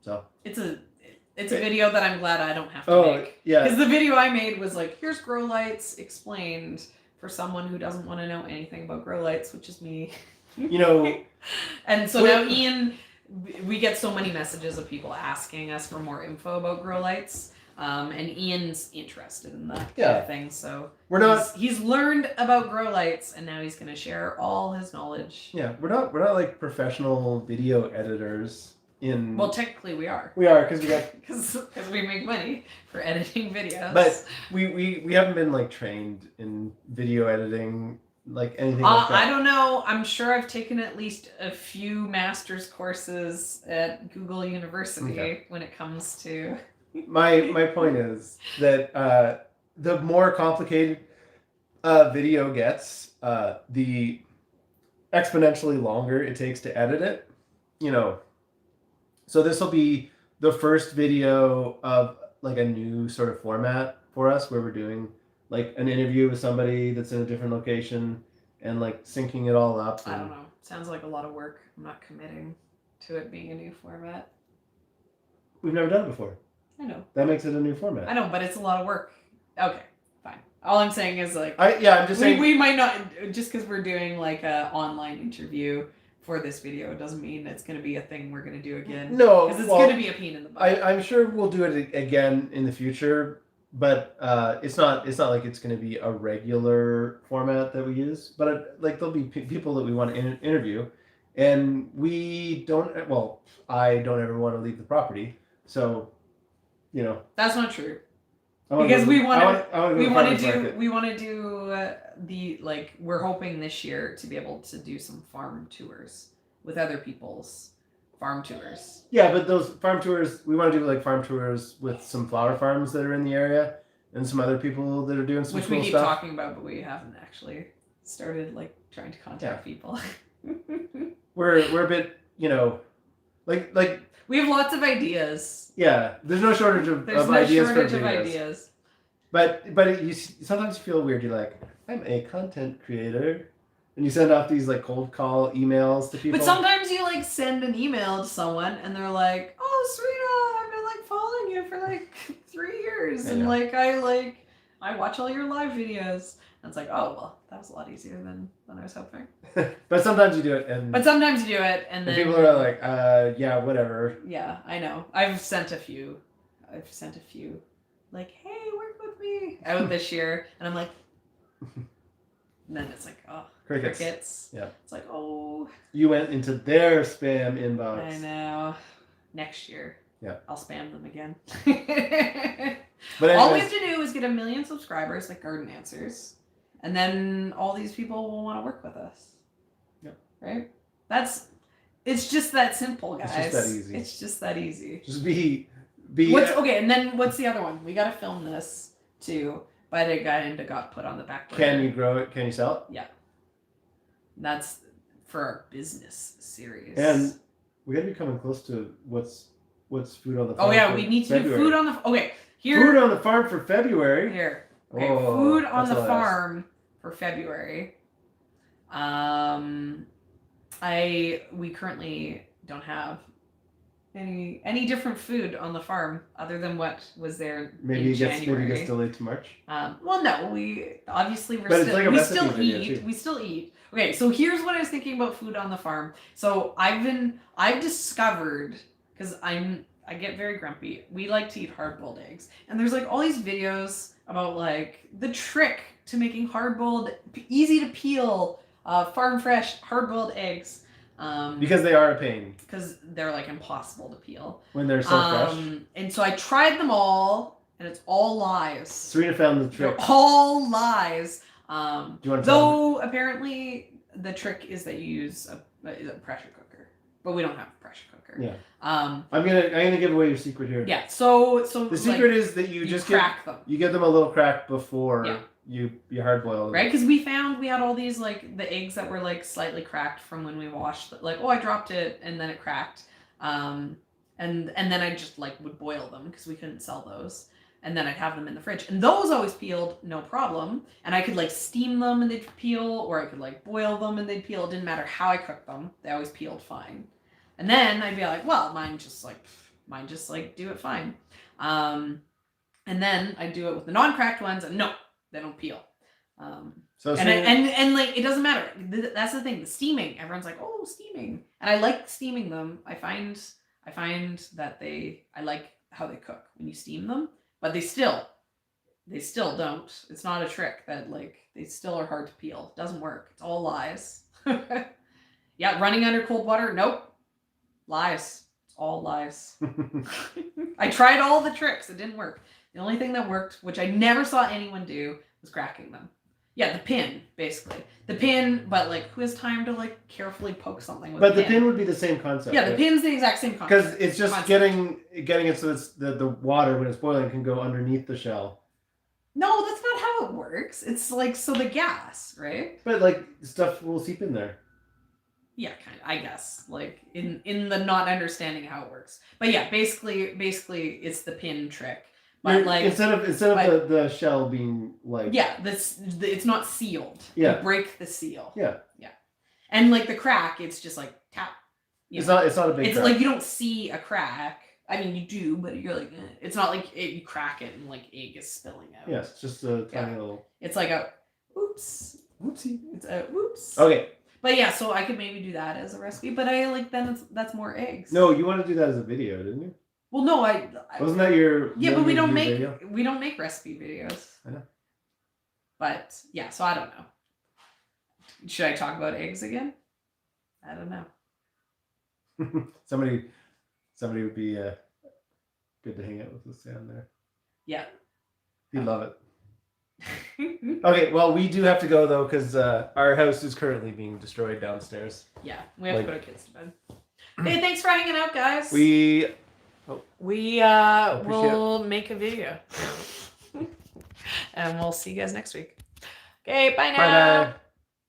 So it's a video that I'm glad I don't have to make. Yeah. Because the video I made was like, here's grow lights explained for someone who doesn't want to know anything about grow lights, which is me. You know. And so now Ian, we get so many messages of people asking us for more info about grow lights. And Ian's interested in that kind of thing. So he's learned about grow lights, and now he's going to share all his knowledge. Yeah, we're not like professional video editors. Well, technically we are. We are because we make money for editing videos. But we haven't been like trained in video editing, like anything like that. I don't know. I'm sure I've taken at least a few master's courses at Google University when it comes to. My point is that the more complicated video gets, the exponentially longer it takes to edit it. You know. So this will be the first video of like a new sort of format for us where we're doing like an interview with somebody that's in a different location and like syncing it all up. I don't know. Sounds like a lot of work. I'm not committing to it being a new format. We've never done it before. I know. That makes it a new format. I know, but it's a lot of work. Okay, fine. All I'm saying is like... I'm just saying... We might not... Just because we're doing like an online interview for this video doesn't mean it's going to be a thing we're going to do again. No, because it's going to be a pain in the butt. I'm sure we'll do it again in the future, but it's not like it's going to be a regular format that we use. But like there'll be people that we want to interview, and we don't. Well, I don't ever want to leave the property, so you know. That's not true. Because we want to do the like we're hoping this year to be able to do some farm tours with other people's farm tours. Yeah, but those farm tours, we want to do like farm tours with some flower farms that are in the area and some other people that are doing some cool stuff. Which we keep talking about, but we haven't actually started like trying to contact people. We're a bit, you know, like we have lots of ideas. Yeah, there's no shortage of ideas. But you sometimes feel weird. You're like, I'm a content creator. and you send off these like cold call emails to people. But sometimes you like send an email to someone and they're like, "Oh, Serena, I've been like following you for like 3 years, I and know. I watch all your live videos." And it's like, "Oh, well, that was a lot easier than I was hoping." But sometimes you do it, and and then people are like, yeah, whatever. Yeah, I know. I've sent a few, like, "Hey, work with me," out this year, and I'm like, and then it's like, oh, crickets. Yeah. It's like, oh. You went into their spam inbox. I know. Next year. Yeah. I'll spam them again. But anyways, all we have to do is get 1 million subscribers, like Garden Answers, and then all these people will want to work with us. Yep. Right? It's just that simple, guys. It's just that easy. It's just that easy. Just be. Okay, and then what's the other one? We gotta film this too. By the guy and got put on the back burner. Can you grow it? Can you sell it? Yeah. That's for our business series. And we gotta be coming close to what's food on the farm. Oh yeah, we need to do food on the. Okay, here. Food on the farm for February. Here. Okay, Oh, food on that's the a lot. farm for February. We currently don't have any different food on the farm other than what was there Maybe in it gets January. delayed to March. Well, no, we obviously But it's like a we recipe still video, eat. too. We still eat. Okay, so here's what I was thinking about food on the farm. So I've discovered, because I get very grumpy. We like to eat hard-boiled eggs, and there's like all these videos about like the trick to making hard-boiled, easy to peel, farm fresh hard-boiled eggs. Because they are a pain. Because they're like impossible to peel when they're so fresh. And so I tried them all, and it's all lies. Serena found the trick. They're all lies. Do you want to tell Though apparently the trick is that you use a pressure cooker, but we don't have a pressure cooker. Yeah. I'm gonna give away your secret here. Yeah. So the secret is that you just crack them. You give them a little crack before you hard boil them. Right, because we had all these like the eggs that were like slightly cracked from when we washed. Like, oh, I dropped it and then it cracked. And then I just like would boil them because we couldn't sell those. And then I'd have them in the fridge. And those always peeled, no problem. And I could like steam them and they'd peel, or I could like boil them and they'd peel. It didn't matter how I cooked them. They always peeled fine. And then I'd be like, well, mine just do it fine. And then I'd do it with the non-cracked ones, and no, they don't peel. And like, it doesn't matter. That's the thing. The steaming, everyone's like, oh, steaming. And I like steaming them. I find that I like how they cook when you steam them. But they still don't. It's not a trick that like they still are hard to peel. It doesn't work. It's all lies. Yeah, running under cold water. Nope. Lies. It's all lies. I tried all the tricks. It didn't work. The only thing that worked, which I never saw anyone do, was cracking them. Yeah, the pin, basically. The pin, but like, who has time to like carefully poke something with a pin? But the pin would be the same concept. Yeah, the pin's the exact same concept. Because it's just getting it so it's the water, when it's boiling, can go underneath the shell. No, that's not how it works. It's like, so the gas, right? But like, stuff will seep in there. Yeah, kind of, I guess. Like, in the not understanding how it works. But yeah, basically it's the pin trick. But like, instead of the shell being like, yeah, it's not sealed. Yeah, you break the seal. Yeah, and like the crack, it's just like tap. It's not a big. It's crack. like you don't see a crack. I mean, you do, but you're like, it's not like you crack it and like egg is spilling out. Yeah, it's just a tiny little. It's like a whoopsie. It's a whoops. Okay. But yeah, so I could maybe do that as a recipe, but I like that's more eggs. No, you want to do that as a video, didn't you? Well, no, wasn't that your? Yeah, but we don't video? make recipe videos. I know. But yeah, so I don't know. Should I talk about eggs again? I don't know. somebody would be good to hang out with us down there. Yeah. He'd love it. Okay, well, we do have to go though, because our house is currently being destroyed downstairs. Yeah, we have to put our kids to bed. Hey, thanks for hanging out, guys. We will make a video. And we'll see you guys next week. Okay, bye now. Bye now.